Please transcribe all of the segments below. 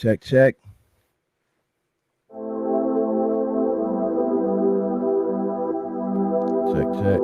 Check, check. Check, check.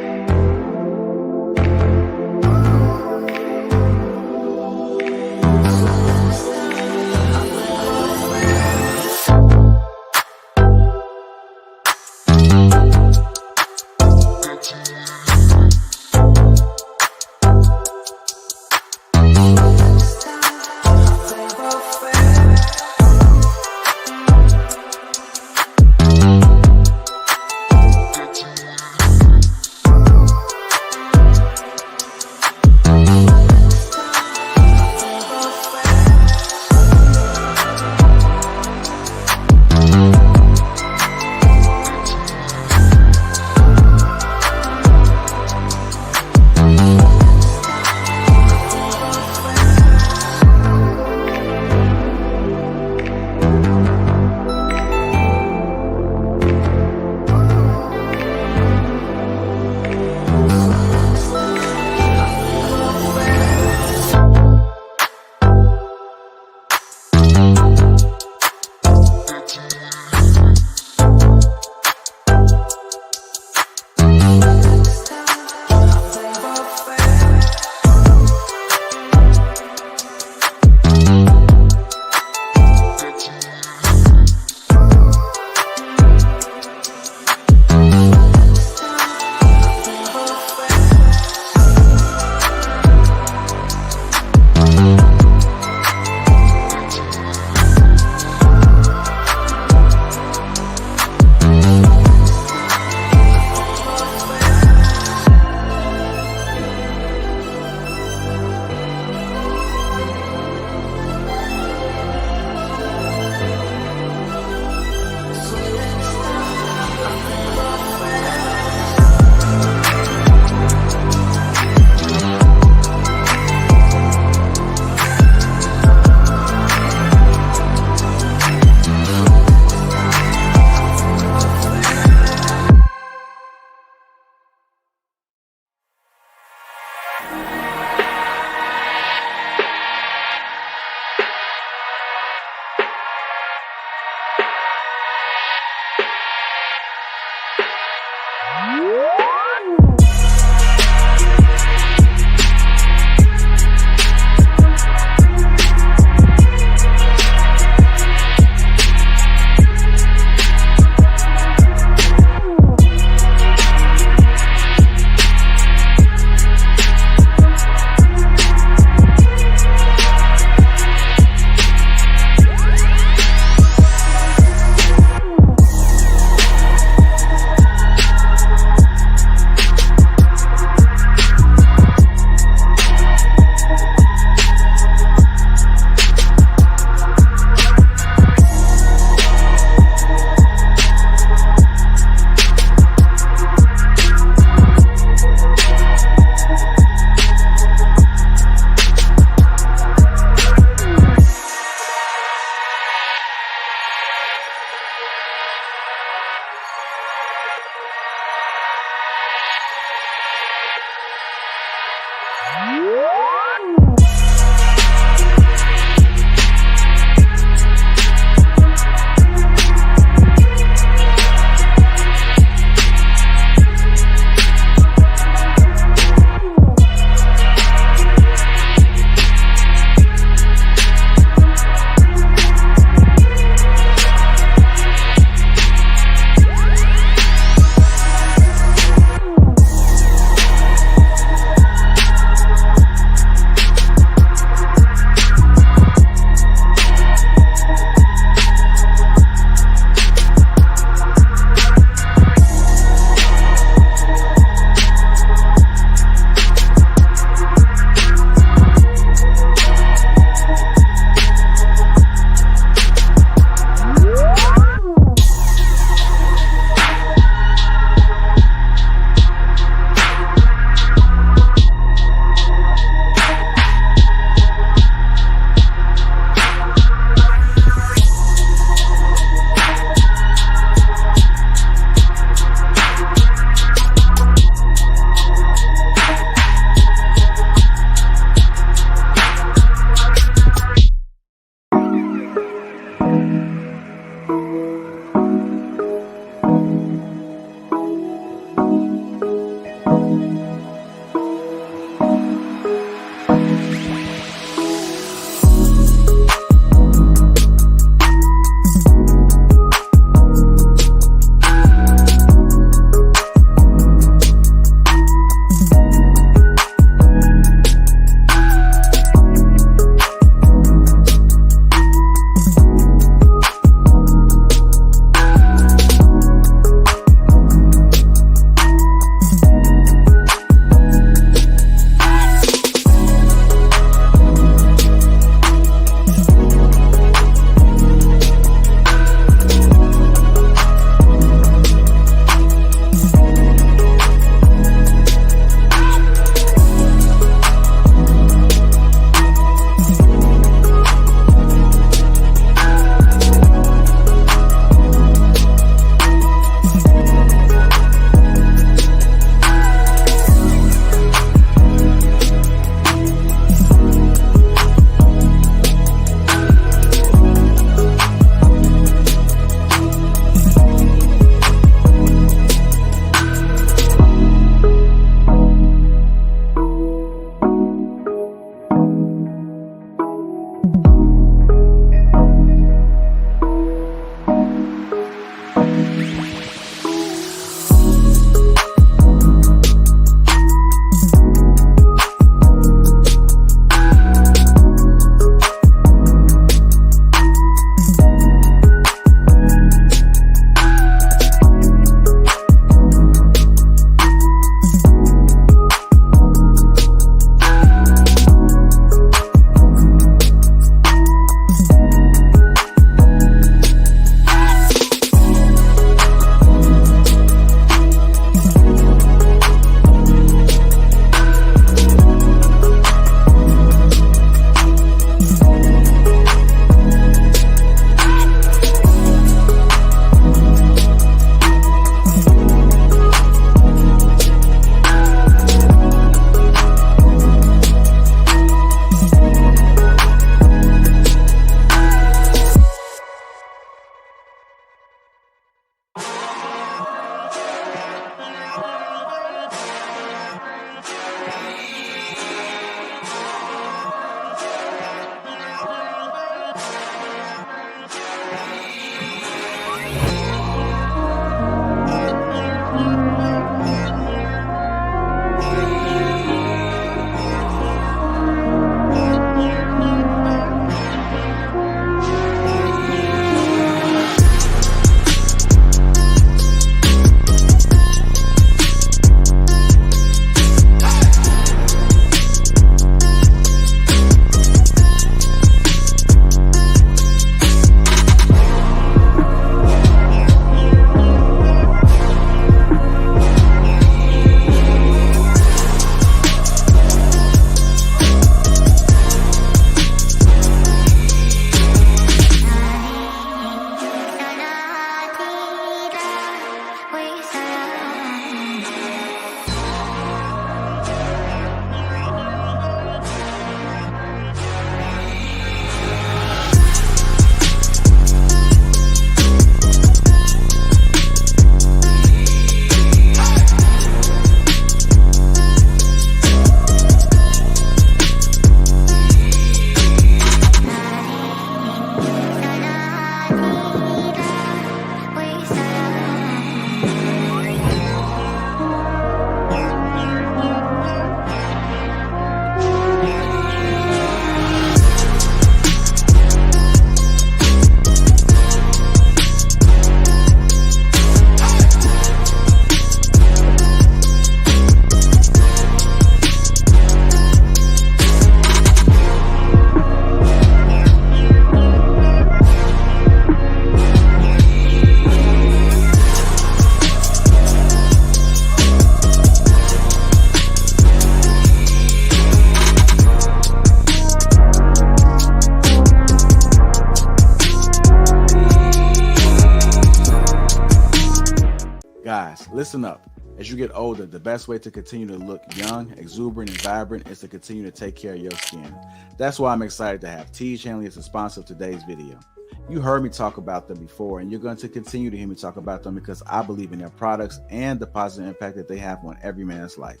guys, listen up. As you get older, the best way to continue to look young, exuberant, and vibrant is to continue to take care of your skin. That's why I'm excited to have Teej Hanley as a sponsor of today's video. You heard me talk about them before, and you're going to continue to hear me talk about them because I believe in their products and the positive impact that they have on every man's life.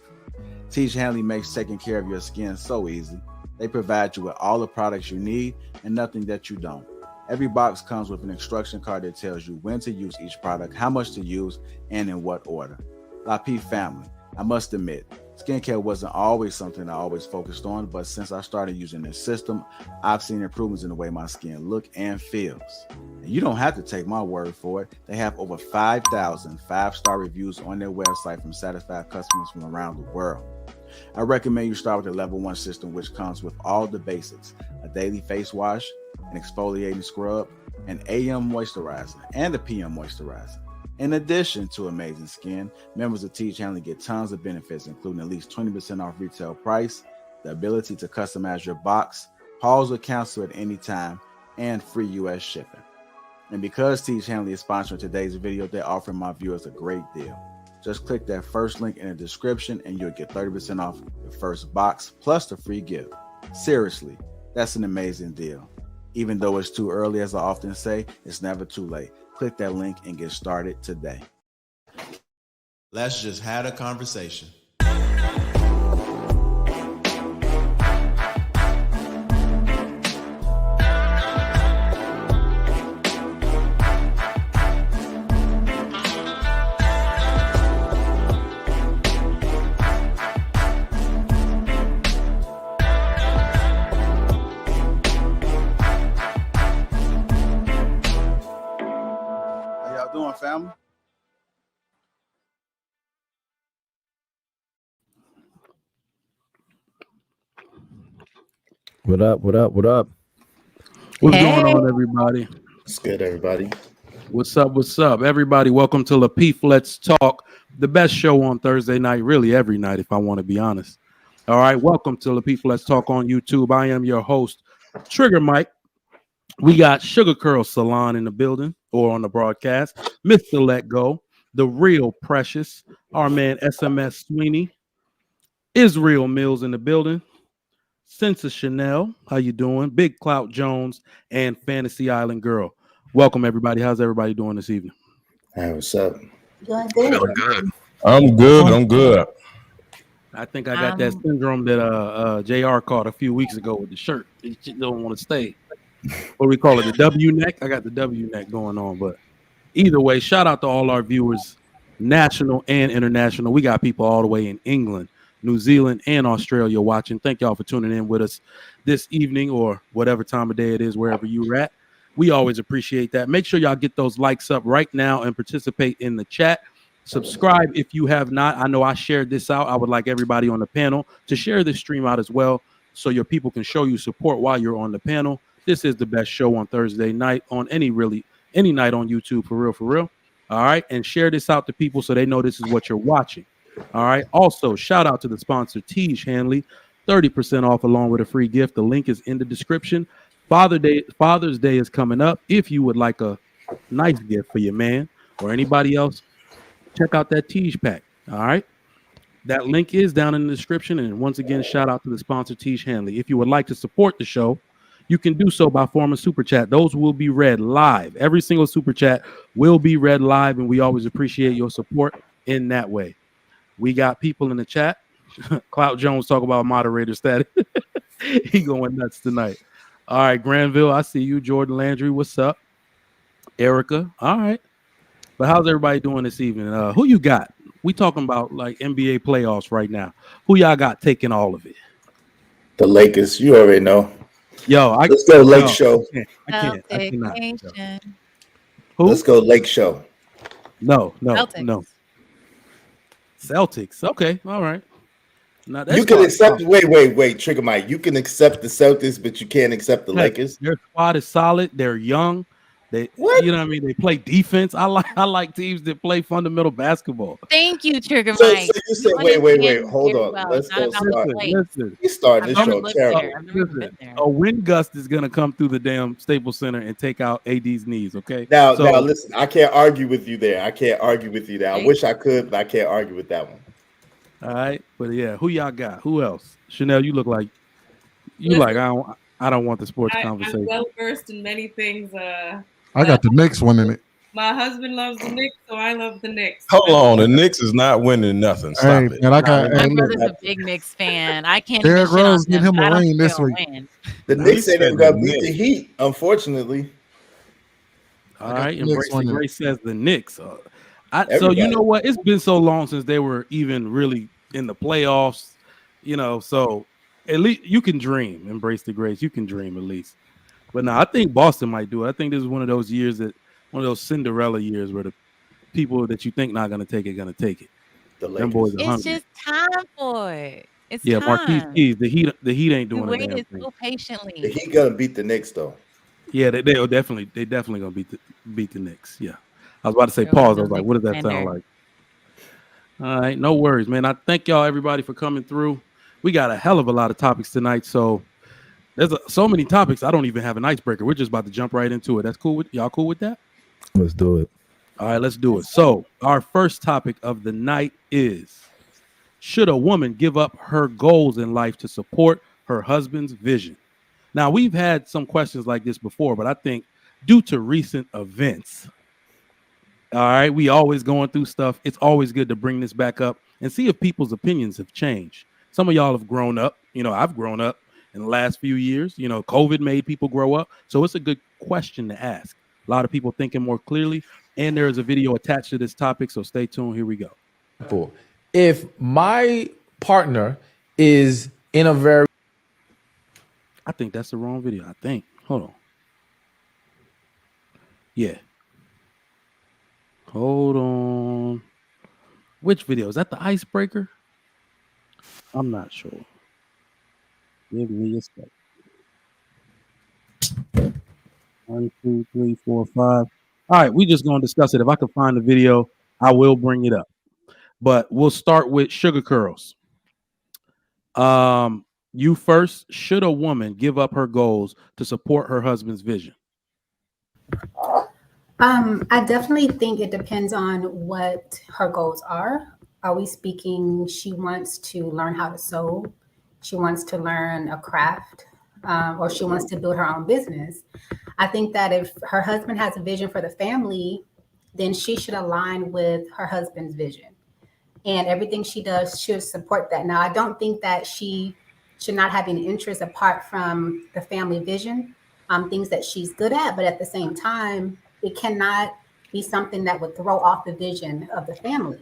Teej Hanley makes taking care of your skin so easy. They provide you with all the products you need and nothing that you don't. Every box comes with an instruction card that tells you when to use each product, how much to use, and in what order. Lapeef family, I must admit, skincare wasn't always something I always focused on, but since I started using this system, I've seen improvements in the way my skin looks and feels. And you don't have to take my word for it. They have over 5,000 5-star reviews on their website from satisfied customers from around the world. I recommend you start with the level 1 system, which comes with all the basics: a daily face wash, an exfoliating scrub, an AM moisturizer, and a PM moisturizer. In addition to amazing skin, members of Teej Hanley get tons of benefits, including at least 20% off retail price, the ability to customize your box, pause or cancel at any time, and free US shipping. And because Teej Hanley is sponsoring today's video, they're offering my viewers a great deal. Just click that first link in the description and you'll get 30% off your first box plus the free gift. Seriously, that's an amazing deal. Even though it's too early, as I often say, it's never too late. Click that link and get started today. Let's just have a conversation. Family. What up? What up? What up? What's going on, everybody? It's good, everybody. What's up? What's up, everybody? Welcome to Lapeef Let's Talk, the best show on Thursday night, really every night, if I want to be honest. All right, welcome to Lapeef Let's Talk on YouTube. I am your host, Trigger Mike. We got Sugar Curl Salon in the building or on the broadcast. Mr. Let Go, the real Precious, our man SMS Sweeney, Israel Mills in the building, Sensa Chanel, how you doing? Big Clout Jones and Fantasy Island Girl. Welcome, everybody. How's everybody doing this evening? Hey, what's up? Doing good. Feeling good. I'm good. I'm good. I think I got that syndrome that JR caught a few weeks ago with the shirt. He just don't want to stay. What do we call it? The W neck? I got the W neck going on. But either way, shout out to all our viewers, national and international. We got people all the way in England, New Zealand, and Australia watching. Thank y'all for tuning in with us this evening or whatever time of day it is, wherever you're at. We always appreciate that. Make sure y'all get those likes up right now and participate in the chat. Subscribe if you have not. I know I shared this out. I would like everybody on the panel to share this stream out as well so your people can show you support while you're on the panel. This is the best show on Thursday night on any night on YouTube, for real. All right. And share this out to people so they know this is what you're watching. All right. Also, shout out to the sponsor, Teej Hanley, 30% off along with a free gift. The link is in the description. Father's Day is coming up. If you would like a nice gift for your man or anybody else, check out that Teej pack. All right. That link is down in the description. And once again, shout out to the sponsor, Teej Hanley. If you would like to support the show, you can do so by forming super chat. Those will be read live. Every single super chat will be read live, and we always appreciate your support in that way. We got people in the chat. Clout Jones talk about moderator status. He going nuts tonight. All right, Granville, I see you. Jordan Landry, what's up? Erica, all right. But how's everybody doing this evening? Who you got? We talking about like NBA playoffs right now. Who y'all got taking all of it? The Lakers, you already know. Yo, let's go Lake Show. I cannot. Who? Let's go Lake Show. No. Celtics. Celtics. Okay, all right. Now, you can accept. Wait, Trigger Mike. You can accept the Celtics, but you can't accept the Lakers. Their squad is solid. They're young. What? You know what I mean? They play defense. I like teams that play fundamental basketball. Thank you, Trigger So Mike. you said, You wait, understand hold very on. well. Let's It's not go about the start. play. Listen. He's starting I've this never show lived terrible. there. I've never even been there. A wind gust is gonna come through the damn Staples Center and take out AD's knees. Okay. Now, So listen, I can't argue with you there. I wish I could, but I can't argue with that one. all right, but yeah, who y'all got? Who else? Chanel, you look like Listen, I don't want the sports I'm conversation. well versed in many things. I got the Knicks one in it. My husband loves the Knicks, so I love the Knicks. Hold on, the Knicks is not winning nothing. Stop it. And I got My look, brother's a big Knicks fan. I can't Derrick even shit on Rose get them, him but I a don't ring think this they'll week. win. The Knicks ain't even said gonna the beat the Knicks. Heat, unfortunately. All I got right, the Knicks Embrace the winning. Grace says the Knicks. So you Everybody. know what? It's been so long since they were even really in the playoffs. You know, so at least you can dream. Embrace the Grace. You can dream at least. But no, I think Boston might do it. I think this is one of those years one of those Cinderella years where the people that you think not going to take it going to take it. The Them boys Lakers. are It's hungry. just time for it. It's Yeah, Marquise time. Keys. The Heat ain't We doing a damn waited thing. so The patiently. Heat gonna beat the Knicks though. Yeah, they definitely gonna beat the Knicks. Yeah, I was about to say Yo, pause. I no was like, Knicks what does that sound defender. like? All right, no worries, man. I thank y'all everybody for coming through. We got a hell of a lot of topics tonight, so there's so many topics. I don't even have an icebreaker. We're just about to jump right into it. That's cool with y'all. Cool with that? Let's do it. All right, let's do it. So our first topic of the night is: should a woman give up her goals in life to support her husband's vision? Now, we've had some questions like this before, but I think due to recent events, all right, we always going through stuff. It's always good to bring this back up and see if people's opinions have changed. Some of y'all have grown up. You know, I've grown up in the last few years. You know, COVID made people grow up. So it's a good question to ask. A lot of people thinking more clearly. And there is a video attached to this topic. So stay tuned. Here we go. If my partner is in a very I think that's the wrong video. I think. Hold on. Yeah. Hold on. Which video? Is that the icebreaker? I'm not sure. Give me a second. 1, 2, 3, 4, 5. All right, we just gonna discuss it. If I can find the video, I will bring it up. But we'll start with Sugar Curls. You first. Should a woman give up her goals to support her husband's vision? I definitely think it depends on what her goals are. Are we speaking she wants to learn how to sew, she wants to learn a craft, or she wants to build her own business? I think that if her husband has a vision for the family, then she should align with her husband's vision. And everything she does should support that. Now, I don't think that she should not have any interest apart from the family vision, things that she's good at, but at the same time, it cannot be something that would throw off the vision of the family.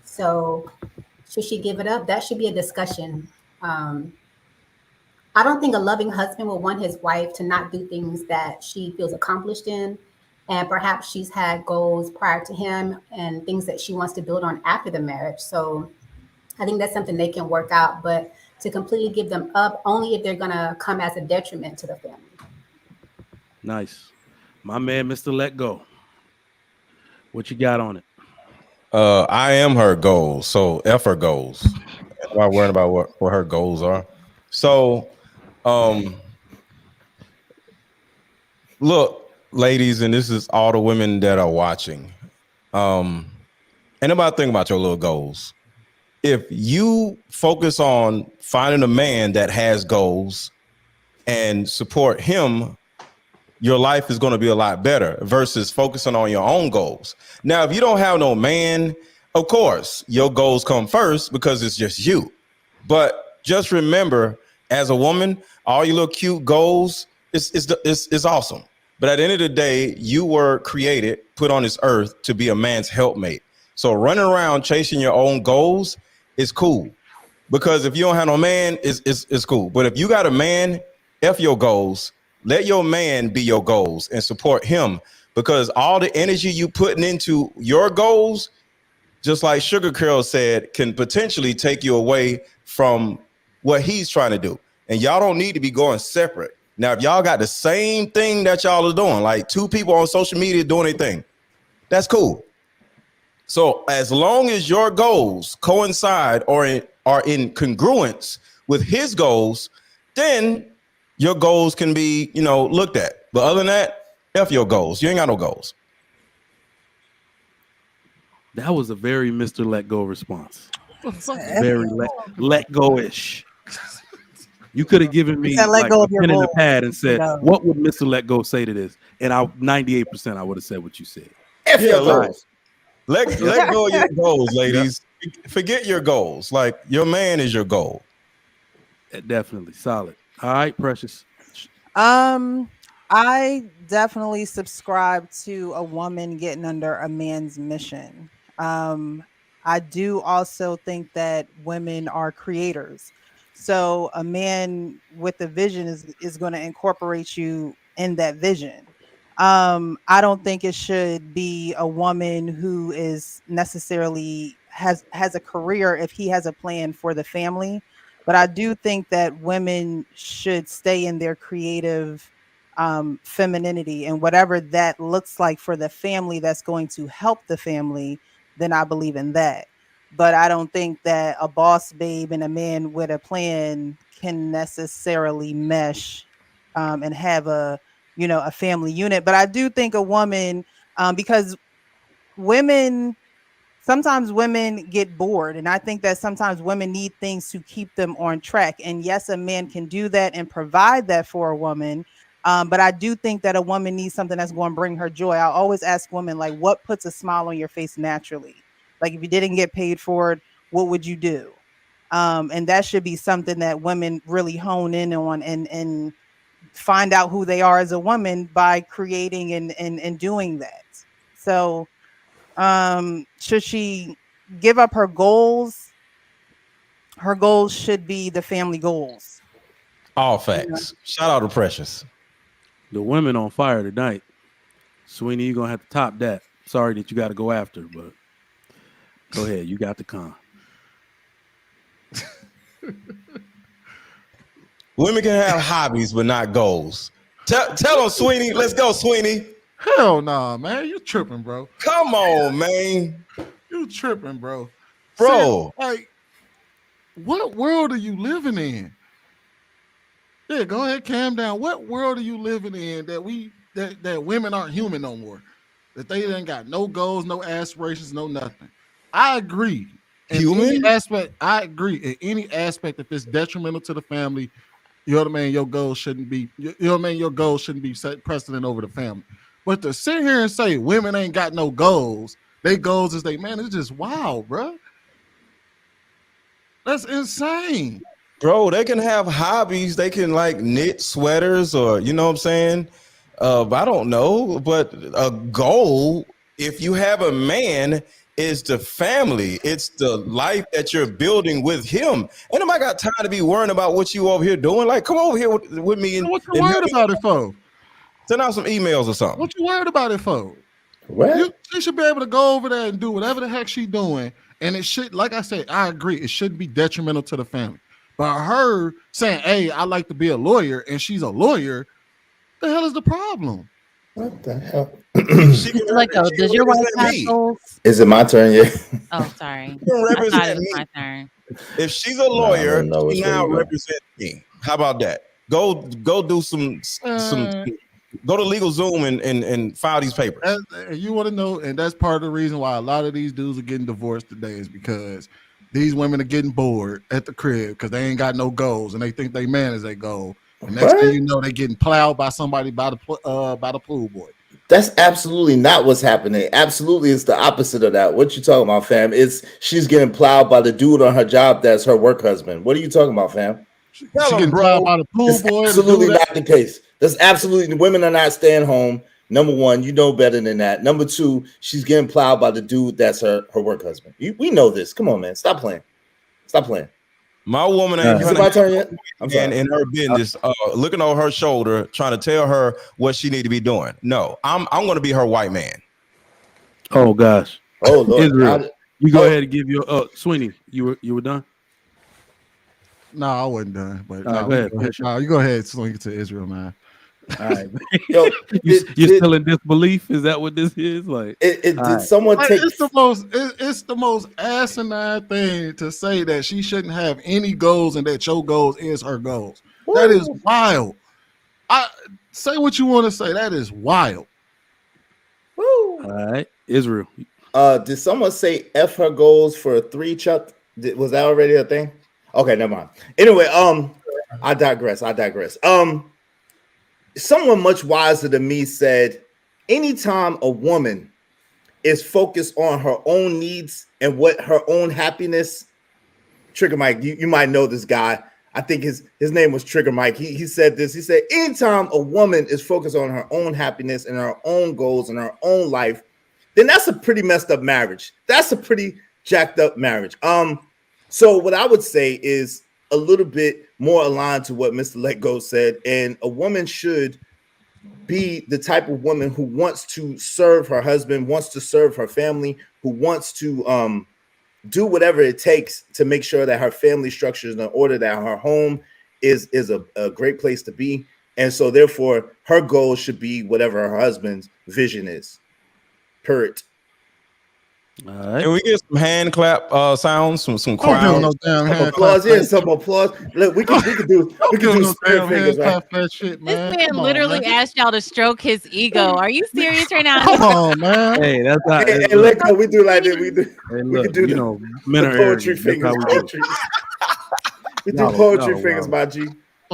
So should she give it up? That should be a discussion. I don't think a loving husband will want his wife to not do things that she feels accomplished in. And perhaps she's had goals prior to him and things that she wants to build on after the marriage. So I think that's something they can work out, but to completely give them up only if they're going to come as a detriment to the family. Nice. My man, Mr. Let Go. What you got on it? I am her goals, so F her goals. I'm not worrying about what her goals are. So, look, ladies, and this is all the women that are watching. And about thinking about your little goals. If you focus on finding a man that has goals and support him, your life is going to be a lot better versus focusing on your own goals. Now, if you don't have no man, of course, your goals come first because it's just you. But just remember, as a woman, all your little cute goals is awesome. But at the end of the day, you were created, put on this earth to be a man's helpmate. So running around chasing your own goals is cool. Because if you don't have no man, it's cool. But if you got a man, F your goals. Let your man be your goals and support him, because all the energy you putting into your goals, just like Sugar Curl said, can potentially take you away from what he's trying to do. And y'all don't need to be going separate. Now, if y'all got the same thing that y'all are doing, like two people on social media doing their thing, that's cool. So as long as your goals coincide or are in congruence with his goals, then your goals can be, looked at. But other than that, F your goals. You ain't got no goals. That was a very Mr. Let Go response. Very let go-ish. You could have given me like a pen and a pad and said, what would Mr. Let Go say to this? And 98% I would have said what you said. F your goals. Let go of your goals, ladies. Forget your goals. Like, your man is your goal. Definitely. Solid. All right, Precious. I definitely subscribe to a woman getting under a man's mission. I do also think that women are creators. So a man with a vision is going to incorporate you in that vision. I don't think it should be a woman who is necessarily has a career if he has a plan for the family. But I do think that women should stay in their creative femininity, and whatever that looks like for the family that's going to help the family, then I believe in that. But I don't think that a boss babe and a man with a plan can necessarily mesh and have a family unit. But I do think a woman, because sometimes women get bored, and I think that sometimes women need things to keep them on track. And yes, a man can do that and provide that for a woman. But I do think that a woman needs something that's going to bring her joy. I always ask women, like, what puts a smile on your face naturally? Like, if you didn't get paid for it, what would you do? And that should be something that women really hone in on and find out who they are as a woman by creating and doing that. So should she give up her goals? Her goals should be the family goals. All facts. Shout out to Precious. The women on fire tonight. Sweeney, you're going to have to top that. Sorry that you got to go after, but go ahead. You got the con. Women can have hobbies, but not goals. Tell them, Sweeney. Let's go, Sweeney. Hell nah, man. You tripping, bro. Come on, man. You tripping, bro. Bro. Like, what world are you living in? Yeah, go ahead, calm down. What world are you living in that women aren't human no more? That they ain't got no goals, no aspirations, no nothing. I agree. Human aspect, I agree. In any aspect, if it's detrimental to the family, you know what I mean, your goals shouldn't be, your goals shouldn't be set precedent over the family. But to sit here and say women ain't got no goals, they goals is it's just wild, bro. That's insane. Bro, they can have hobbies. They can like knit sweaters or, you know what I'm saying? I don't know. But a goal, if you have a man, is the family. It's the life that you're building with him. And nobody got time to be worrying about what you over here doing. Like, come over here with me. And what you worried about it for? Send out some emails or something. What you worried about it for? What? She should be able to go over there and do whatever the heck she doing. And it should, like I said, I agree. It shouldn't be detrimental to the family. But her saying, hey, I like to be a lawyer, and she's a lawyer, the hell is the problem? What the hell? Does your wife have goals? Is it my turn yet? Oh, sorry. Represent me. me. My turn. If she's a lawyer, she now really represents me. How about that? Go do some go to LegalZoom and file these papers. You want to know, and that's part of the reason why a lot of these dudes are getting divorced today is because these women are getting bored at the crib because they ain't got no goals and they think they man is their goal. And next thing you know, they're getting plowed by somebody by the pool boy. That's absolutely not what's happening. Absolutely, it's the opposite of that. What you talking about, fam? She's getting plowed by the dude on her job that's her work husband. What are you talking about, fam? She getting plowed by the pool boy. Absolutely not the case. That's absolutely, women are not staying home. Number one, you know better than that. Number two, she's getting plowed by the dude that's her work husband. We know this. Come on, man. Stop playing. Stop playing. My woman ain't is it my turn yet? I'm sorry. in her business, looking over her shoulder, trying to tell her what she need to be doing. No, I'm going to be her white man. Oh gosh. Oh Lord. Israel, you go ahead and give your Sweeney. You were done. No, I wasn't done. But All right, go ahead. no, you go ahead, swing it to Israel, man. All right. Yo, you're still in disbelief? Is that what this is? Like, did someone Like, take? it's the most asinine thing to say that she shouldn't have any goals and that your goals is her goals. Woo. That is wild. I say what you want to say. That is wild. Woo. All right, Israel. Did someone say F her goals for 3 Chuck? Was that already a thing? Okay, never mind. Anyway, I digress. Someone much wiser than me said, anytime a woman is focused on her own needs and what her own happiness, Trigger Mike, you might know this guy. I think his name was Trigger Mike. He said this. He said, anytime a woman is focused on her own happiness and her own goals and her own life, then that's a pretty messed up marriage. That's a pretty jacked up marriage. So what I would say is a little bit more aligned to what Mr. Let Go said, and a woman should be the type of woman who wants to serve her husband, wants to serve her family, who wants to do whatever it takes to make sure that her family structure is in order, that her home is a great place to be. And so therefore her goal should be whatever her husband's vision is. Period. All right. Can we get some hand clap sounds, some crowd? No damn Some hand applause, clap. yeah, some applause. Look, we could do no spirit damn fingers, hand right? clap that shit, This man. man Come on, literally man. asked y'all to stroke his ego. Are you serious right now? Come on, man. Hey, that's not. Hey, Let Go, we do like that. We Look, can do you know, men are poetry arrogant. That's fingers. how we do. Poetry. We do Y'all- poetry y'all fingers, wild. my G.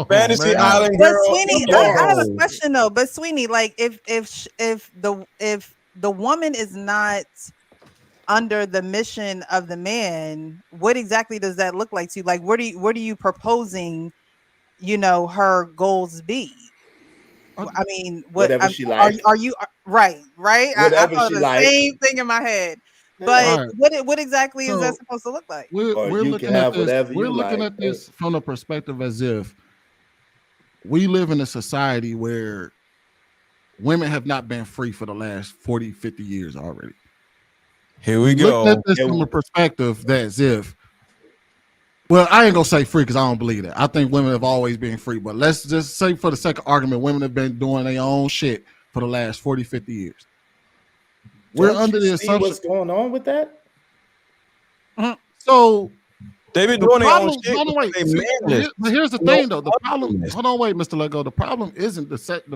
Fantasy man. Island But girl. Sweeney, come I have on. a question though. But Sweeney, like if the woman is not under the mission of the man, what exactly does that look like to you? Like, what are you proposing? Her goals be? I mean, Whatever she likes. Are you right? I Whatever thought she the likes. same thing in my head. But Right. what exactly is that So, supposed to look like? We're you looking can at have this. whatever We're you looking like. at this from the perspective as if we live in a society where women have not been free for the last 40, 50 years already. Here we Looking go. at this from a perspective that's if, well, I ain't gonna say free because I don't believe that. I think women have always been free, but let's just say for the sake of argument, women have been doing their own shit for the last 40, 50 years. We're Don't under you the see assumption. what's going on with that? So They've been the doing their own problem, shit. hold on, wait. They See, managed. but here's the No thing, though. The problem. ugliness. Hold on, wait, Mr. Lego. The problem isn't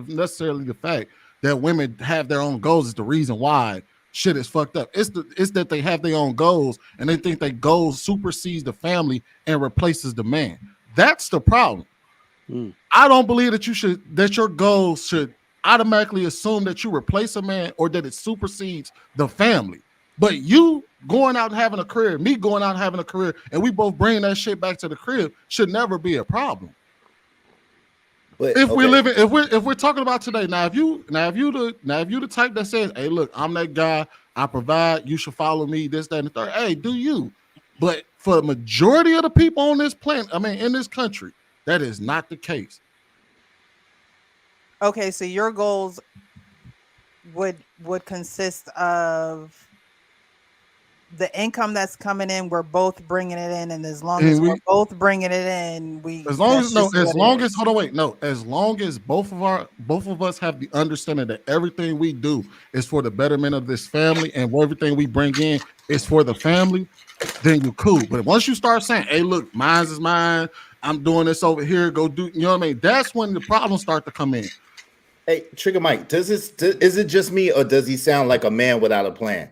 necessarily the fact that women have their own goals is the reason why shit is fucked up. It's that they have their own goals and they think that goals supersedes the family and replaces the man. That's the problem. I don't believe that your goals should automatically assume that you replace a man or that it supersedes the family. But you going out and having a career, me going out and having a career, and we both bring that shit back to the crib should never be a problem. But, If we're talking about today, if you the type that says, hey, look, I'm that guy, I provide, you should follow me, this, that, and the third. Hey, do you? But for the majority of the people on this planet, in this country, that is not the case. Okay, so your goals would consist of the income that's coming in, we're both bringing it in, and as long as we're both bringing it in, as long as both of us have the understanding that everything we do is for the betterment of this family and everything we bring in is for the family, then you're cool. But once you start saying, hey, look, mine is mine, I'm doing this over here, go do, you know what I mean? That's when the problems start to come in. Hey, Trigger Mike, is it just me or does he sound like a man without a plan?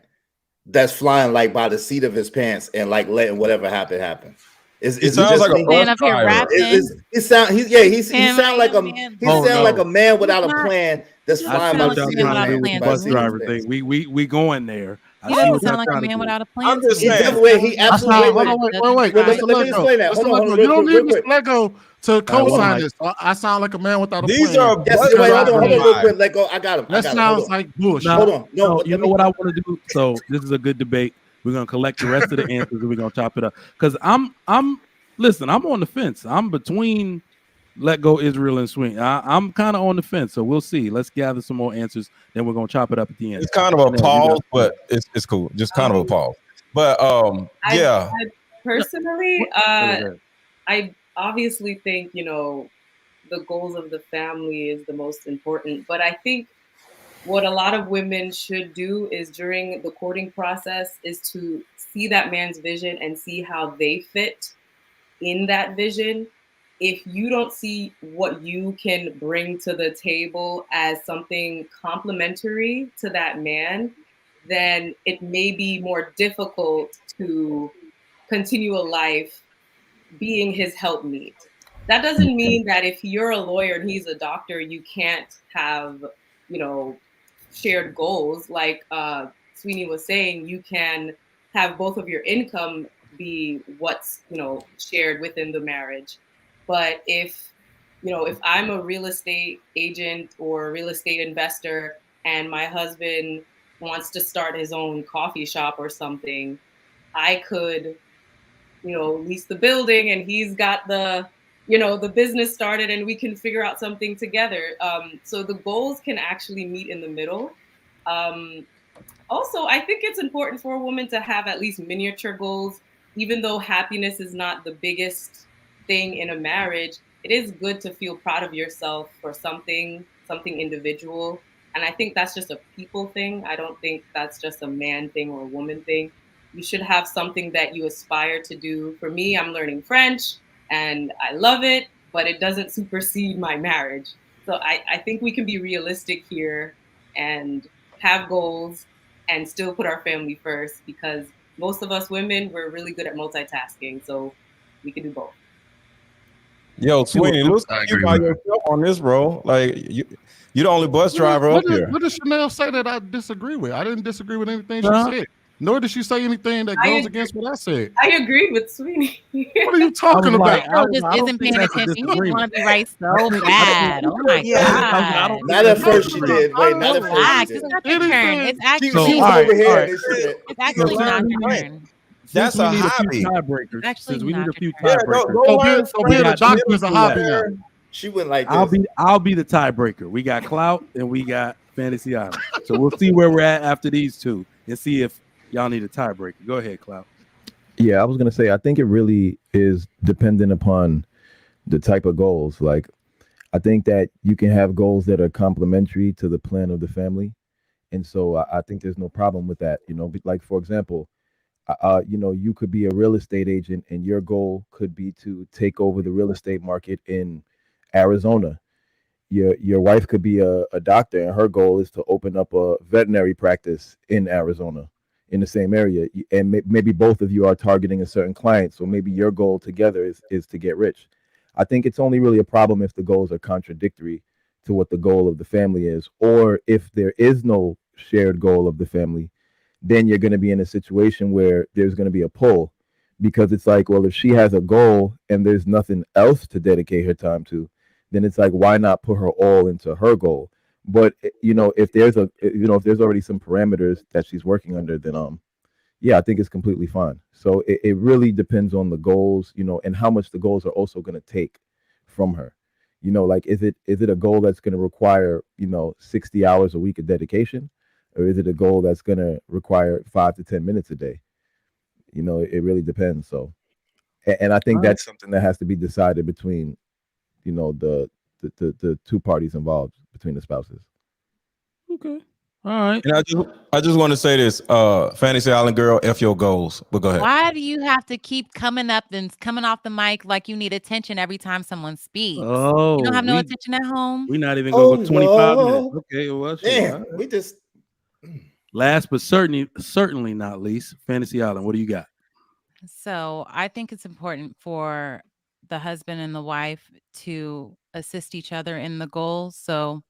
That's flying like by the seat of his pants and like letting whatever happen. Is it just like me? a bus driver. He sound like a man without a plan that's flying by the seat of his bus pants. driver thing. We going there. He doesn't sound like a man without a plan. I'm just saying. He absolutely. Wait. Let me explain that. Hold on. You don't need Mr. Lego to co-sign this. I sound like a man without a plan. These are hold on real quick. Let go. I got him. That sounds like bullshit. Hold on. No, you know what I want to do? So this is a good debate. We're gonna collect the rest of the answers and we're gonna chop it up. Because I'm on the fence. I'm between Let Go, Israel, and Swing. I'm kind of on the fence, so we'll see. Let's gather some more answers, then we're gonna chop it up at the end. It's kind of a pause, but it's cool. Just kind of a pause. But yeah. I personally, obviously think, the goals of the family is the most important. But I think what a lot of women should do is during the courting process is to see that man's vision and see how they fit in that vision. If you don't see what you can bring to the table as something complementary to that man, then it may be more difficult to continue a life being his helpmeet. That doesn't mean that if you're a lawyer and he's a doctor, you can't have, you know, shared goals. Like Sweeney was saying, you can have both of your income be what's, shared within the marriage. But if I'm a real estate agent or a real estate investor and my husband wants to start his own coffee shop or something, I could lease the building and he's got the business started and we can figure out something together. So the goals can actually meet in the middle. Um, Also, I think it's important for a woman to have at least miniature goals, even though happiness is not the biggest thing in a marriage. It is good to feel proud of yourself for something individual. And I think that's just a people thing. I don't think that's just a man thing or a woman thing. You should have something that you aspire to do. For me, I'm learning French and I love it, but it doesn't supersede my marriage. So I think we can be realistic here and have goals and still put our family first, because most of us women, we're really good at multitasking. So we can do both. Yo, Sweeney, looks like you by yourself on this, bro. Like you the only bus driver up here. What did Chanel say that I disagree with? I didn't disagree with anything she said. Nor did she say anything that goes against what I said. I agree with Sweeney. What are you talking about? Just isn't paying attention. You just want to be right so bad. Oh my god! Not at first she did. Wait, not at Relax. first she It's did. not your turn. It's actually She was over here. And she said, it's actually not your turn. That's a hobby. Tiebreakers. Actually, Since we need a few Yeah, tiebreakers. So being a doctor is a hobby now. She went like this. I'll be the tiebreaker. We got Clout and we got Fantasy Island. So we'll see where we're at after these two and see if y'all need a tiebreaker. Go ahead, Clout. Yeah, I was gonna say I think it really is dependent upon the type of goals. Like, I think that you can have goals that are complementary to the plan of the family, and so I think there's no problem with that. Like for example, you could be a real estate agent, and your goal could be to take over the real estate market in Arizona. Your wife could be a doctor, and her goal is to open up a veterinary practice in Arizona, in the same area, and maybe both of you are targeting a certain client. So maybe your goal together is to get rich. I think it's only really a problem if the goals are contradictory to what the goal of the family is, or if there is no shared goal of the family, then you're going to be in a situation where there's going to be a pull, because it's like, well, if she has a goal and there's nothing else to dedicate her time to, then it's like, why not put her all into her goal? But if there's already some parameters that she's working under, then yeah, I think it's completely fine. So it really depends on the goals, and how much the goals are also going to take from her. Like, is it a goal that's going to require 60 hours a week of dedication, or is it a goal that's going to require 5 to 10 minutes a day? It really depends. So, and I think that's something that has to be decided between the two parties involved, between the spouses. Okay. All right. And I just want to say this, Fantasy Island girl, F your goals. But go ahead. Why do you have to keep coming up and coming off the mic like you need attention every time someone speaks? Oh, you don't have no attention at home? We're not even going to go 25 minutes. Okay, well, damn, we just... Last but certainly not least, Fantasy Island, what do you got? So I think it's important for the husband and the wife to assist each other in the goals. So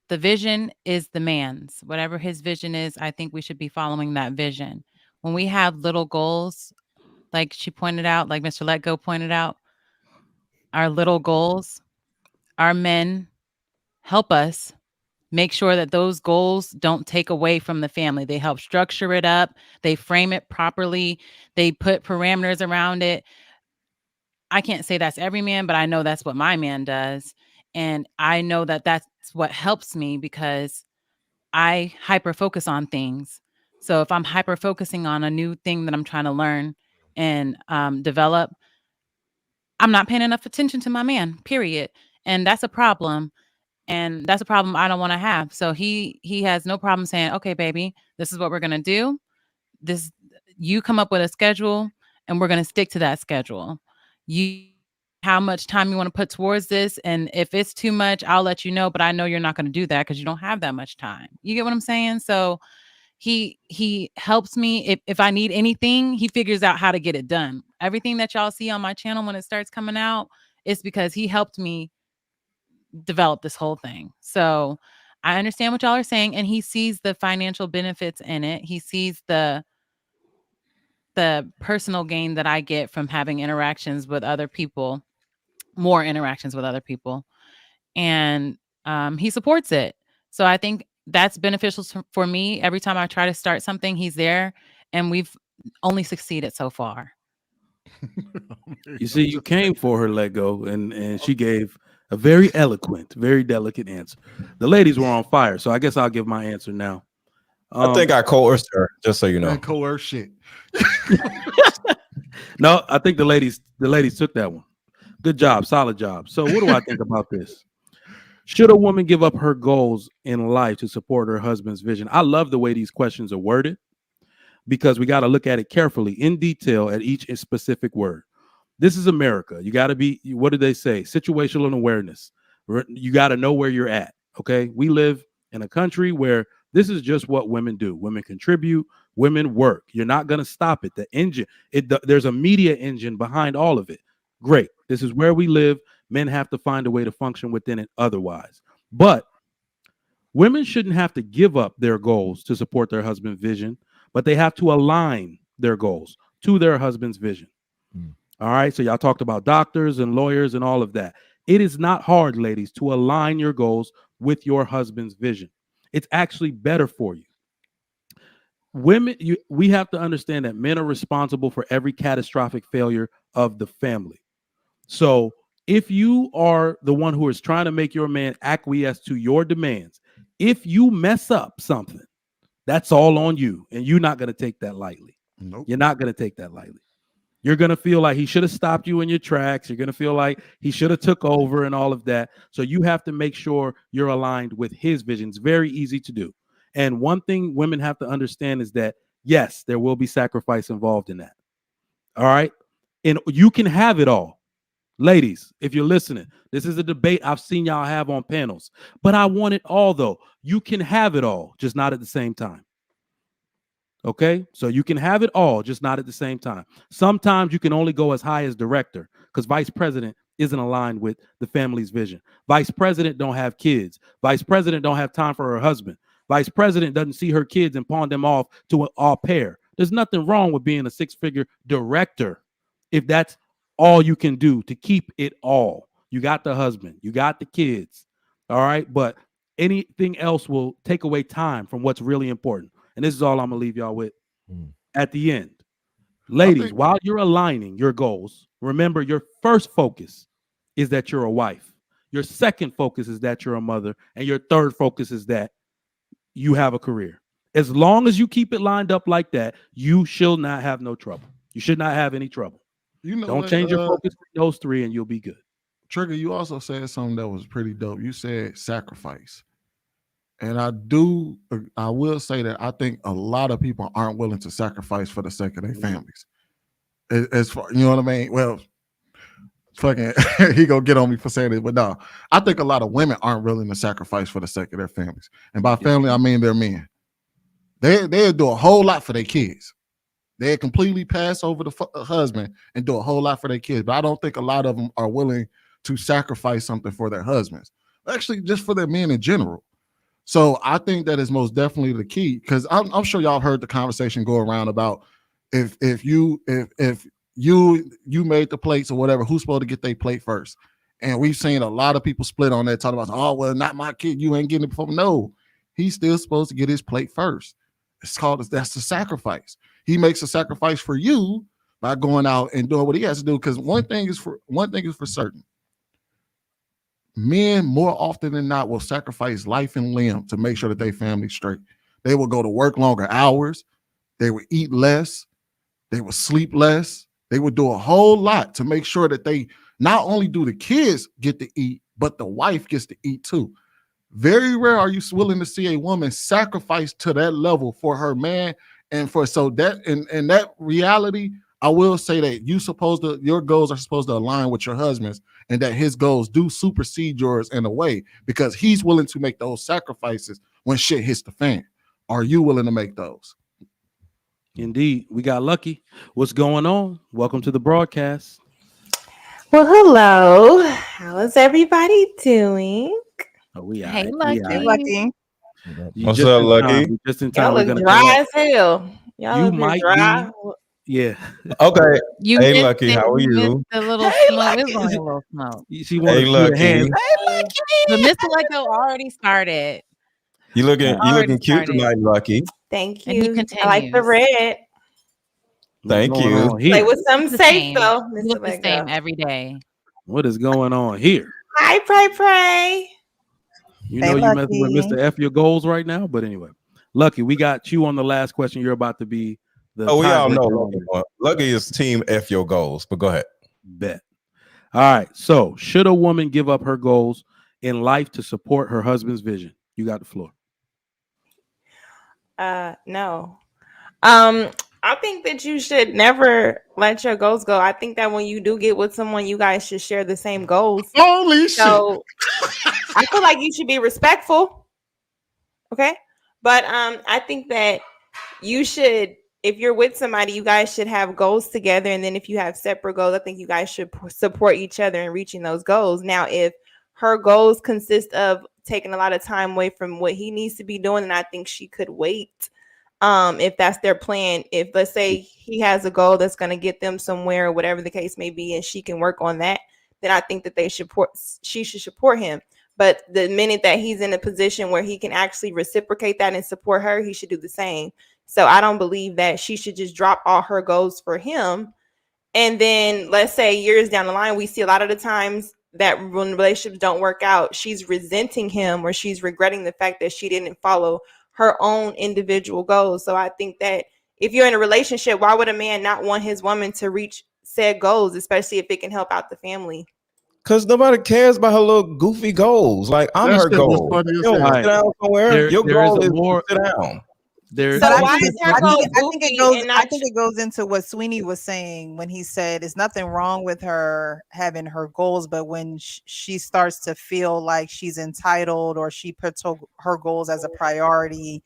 the vision is the man's. Whatever his vision is, I think we should be following that vision. When we have little goals, like she pointed out, like Mr. Let Go pointed out, our little goals, our men help us make sure that those goals don't take away from the family. They help structure it up. They frame it properly. They put parameters around it. I can't say that's every man, but I know that's what my man does. And I know that that's what helps me, because I hyper focus on things. So if I'm hyper focusing on a new thing that I'm trying to learn and develop, I'm not paying enough attention to my man, period. And that's a problem. And that's a problem I don't want to have. So he has no problem saying, okay, baby, this is what we're going to do. This, you come up with a schedule and we're going to stick to that schedule. You, how much time you want to put towards this. And if it's too much, I'll let you know, but I know you're not going to do that because you don't have that much time. You get what I'm saying? So he helps me. If I need anything, he figures out how to get it done. Everything that y'all see on my channel when it starts coming out, it's because he helped me develop this whole thing. So I understand what y'all are saying, and he sees the financial benefits in it. He sees the personal gain that I get from having interactions with other people, more interactions with other people, and he supports it. So I think that's beneficial for me. Every time I try to start something, he's there, and we've only succeeded so far. You see, you came for her, Lego, and she gave a very eloquent, very delicate answer. The ladies were on fire, so I guess I'll give my answer now. I think I coerced her, just so you know. Coerce shit. No, I think the ladies took that one. Good job, solid job. So what do I think about this? Should a woman give up her goals in life to support her husband's vision? I love the way these questions are worded because we got to look at it carefully in detail at each specific word. This is America. You got to be, what do they say? Situational awareness. You got to know where you're at. Okay. We live in a country where this is just what women do. Women contribute, women work. You're not going to stop it. The engine, there's a media engine behind all of it. Great. This is where we live. Men have to find a way to function within it otherwise. But women shouldn't have to give up their goals to support their husband's vision, but they have to align their goals to their husband's vision. All right. So y'all talked about doctors and lawyers and all of that. It is not hard, ladies, to align your goals with your husband's vision. It's actually better for you. Women, we have to understand that men are responsible for every catastrophic failure of the family. So if you are the one who is trying to make your man acquiesce to your demands, if you mess up something, that's all on you. And you're not going to take that lightly. Nope. You're not going to take that lightly. You're going to feel like he should have stopped you in your tracks. You're going to feel like he should have took over and all of that. So you have to make sure you're aligned with his vision. It's very easy to do. And one thing women have to understand is that, yes, there will be sacrifice involved in that. All right. And you can have it all. Ladies, if you're listening, this is a debate I've seen y'all have on panels. But I want it all, though. You can have it all, just not at the same time. Okay, so you can have it all, just not at the same time. Sometimes you can only go as high as director because vice president isn't aligned with the family's vision. Vice president don't have kids. Vice president don't have time for her husband. Vice president doesn't see her kids and pawn them off to an au pair. There's nothing wrong with being a six-figure director if that's all you can do to keep it all. You got the husband, you got the kids, all right? But anything else will take away time from what's really important. And this is all I'm going to leave y'all with at the end. Ladies, while you're aligning your goals, remember your first focus is that you're a wife. Your second focus is that you're a mother. And your third focus is that you have a career. As long as you keep it lined up like that, you shall not have no trouble. You should not have any trouble. You know, don't change your focus for those three and you'll be good. Trigger, you also said something that was pretty dope. You said sacrifice. And I will say that I think a lot of people aren't willing to sacrifice for the sake of their families. As far, you know what I mean? Well, fucking, he gonna get on me for saying it, but no, I think a lot of women aren't willing to sacrifice for the sake of their families. And by family, I mean their men. They'll do a whole lot for their kids. They completely pass over the husband and do a whole lot for their kids. But I don't think a lot of them are willing to sacrifice something for their husbands. Actually, just for their men in general. So I think that is most definitely the key, because I'm sure y'all heard the conversation go around about if you made the plates or whatever, who's supposed to get their plate first? And we've seen a lot of people split on that, talking about, oh, well, not my kid, you ain't getting it before. No, he's still supposed to get his plate first. That's the sacrifice. He makes a sacrifice for you by going out and doing what he has to do. Because one thing is for certain. Men more often than not will sacrifice life and limb to make sure that their family's straight. They will go to work longer hours. They will eat less. They will sleep less. They will do a whole lot to make sure that they not only do the kids get to eat, but the wife gets to eat too. Very rare are you willing to see a woman sacrifice to that level for her man. And for so that in that reality, I will say that your goals are supposed to align with your husband's, and that his goals do supersede yours in a way because he's willing to make those sacrifices when shit hits the fan. Are you willing to make those? Indeed. We got lucky. What's going on? Welcome to the broadcast. Well, hello. How is everybody doing? Oh, we Hey, are. Lucky. Hey, Lucky. What's up, Lucky? Just in time. Y'all look dry as hell. Y'all look might dry. Yeah. Okay. You Hey, missed Lucky, it. how are You you? missed the little Hey, smoke. It was Lucky. only a little smoke. She wanted Hey, to do the hands. Lucky. But Mr. Lego already started. You looking Already cute started. tonight, Lucky. Thank And he you. I like the continues. red. Thank What's going you. on Play here? with some It's the safe same. though, You Mr. look the same Lego. every day. What is going on here? Hi, pray. You Hey, know you messing with Lucky. Mr. F your goals right now, but anyway. Lucky, we got you on the last question. You're about to be the Oh, we all know tiebreaker on Lucky, this. Lucky is team F your goals, but go ahead. Bet. All right. So, should a woman give up her goals in life to support her husband's vision? You got the floor. No. I think that you should never let your goals go. I think that when you do get with someone, you guys should share the same goals. Holy shit. So I feel like you should be respectful. Okay. But I think that you should, if you're with somebody, you guys should have goals together. And then if you have separate goals, I think you guys should support each other in reaching those goals. Now, if her goals consist of taking a lot of time away from what he needs to be doing, then I think she could wait. If that's their plan, if let's say he has a goal that's going to get them somewhere or whatever the case may be, and she can work on that, then I think that she should support him. But the minute that he's in a position where he can actually reciprocate that and support her, he should do the same. So I don't believe that she should just drop all her goals for him. And then let's say years down the line, we see a lot of the times that when relationships don't work out, she's resenting him or she's regretting the fact that she didn't follow her own individual goals. So I think that if you're in a relationship, why would a man not want his woman to reach said goals, especially if it can help out the family? Because nobody cares about her little goofy goals. Like, I'm That her shit was goal. funny as You don't hell. sit down somewhere. Your There is goal a is more- to sit down. There's So But why is her goal goofy and not I think it goes into what Sweeney was saying when he said it's nothing wrong with her having her goals, but when she starts to feel like she's entitled or she puts her goals as a priority,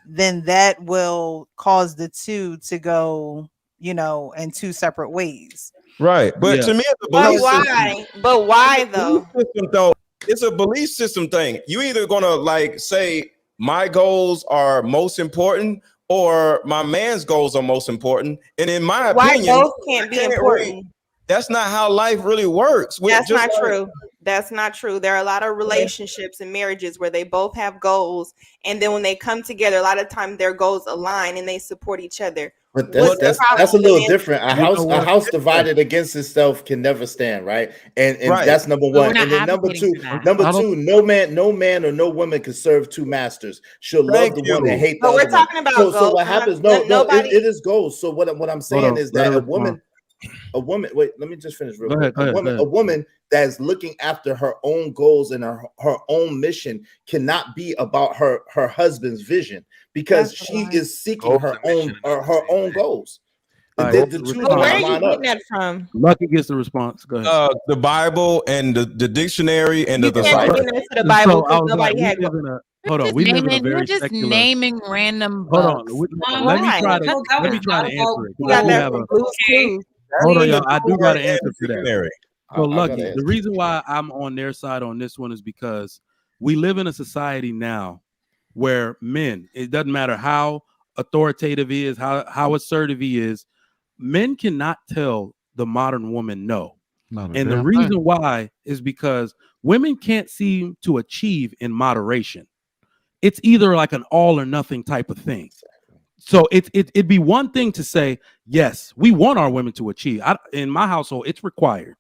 then that will cause the two to go, in two separate ways. Right. But Yeah. to me, it's a But belief why? system. But why It's a though? belief system, though. It's a belief system thing. You either gonna like say my goals are most important or my man's goals are most important. And in my Why opinion, both can't be important? that's not how life really works. That's not true. That's not true. There are a lot of relationships and marriages where they both have goals, and then when they come together, a lot of times their goals align and they support each other. But What's the that's problem a little with different. A house divided against itself can never stand, right? And Right. that's number But we're one. not And then number advocating two, for that. no man or no woman can serve two masters. She'll love Thank the one and you. hate the But we're other one. talking about So goals. what We're not- happens? nobody. It is goals. So what I'm saying on, is let that her a woman. Wait, let me just finish real Go quick. ahead, go ahead. A woman that is looking after her own goals and her own mission cannot be about her husband's vision because That's a she lie. is seeking her own goals. All The right. two But where are don't you line up. getting that from? Lucky gets the response. Go ahead. The Bible and the dictionary and You the can't disciple. even answer the Bible So I because was nobody like, had we goals. live in a hold on. Just We live in a naming, very you're just secular. naming random Hold on. books. Let me Why? try to No, that let me was try not to about answer it. You 'cause I got do that have from a Blue's Clues. hold on, in the y'all. I do got an answer to that. dictionary. So I Lucky, gotta the answer. reason why I'm on their side on this one is because we live in a society now where men, it doesn't matter how authoritative he is, how assertive he is, men cannot tell the modern woman no. And the reason why is because women can't seem to achieve in moderation. It's either like an all or nothing type of thing. So it'd be one thing to say, yes, we want our women to achieve. In my household, it's required.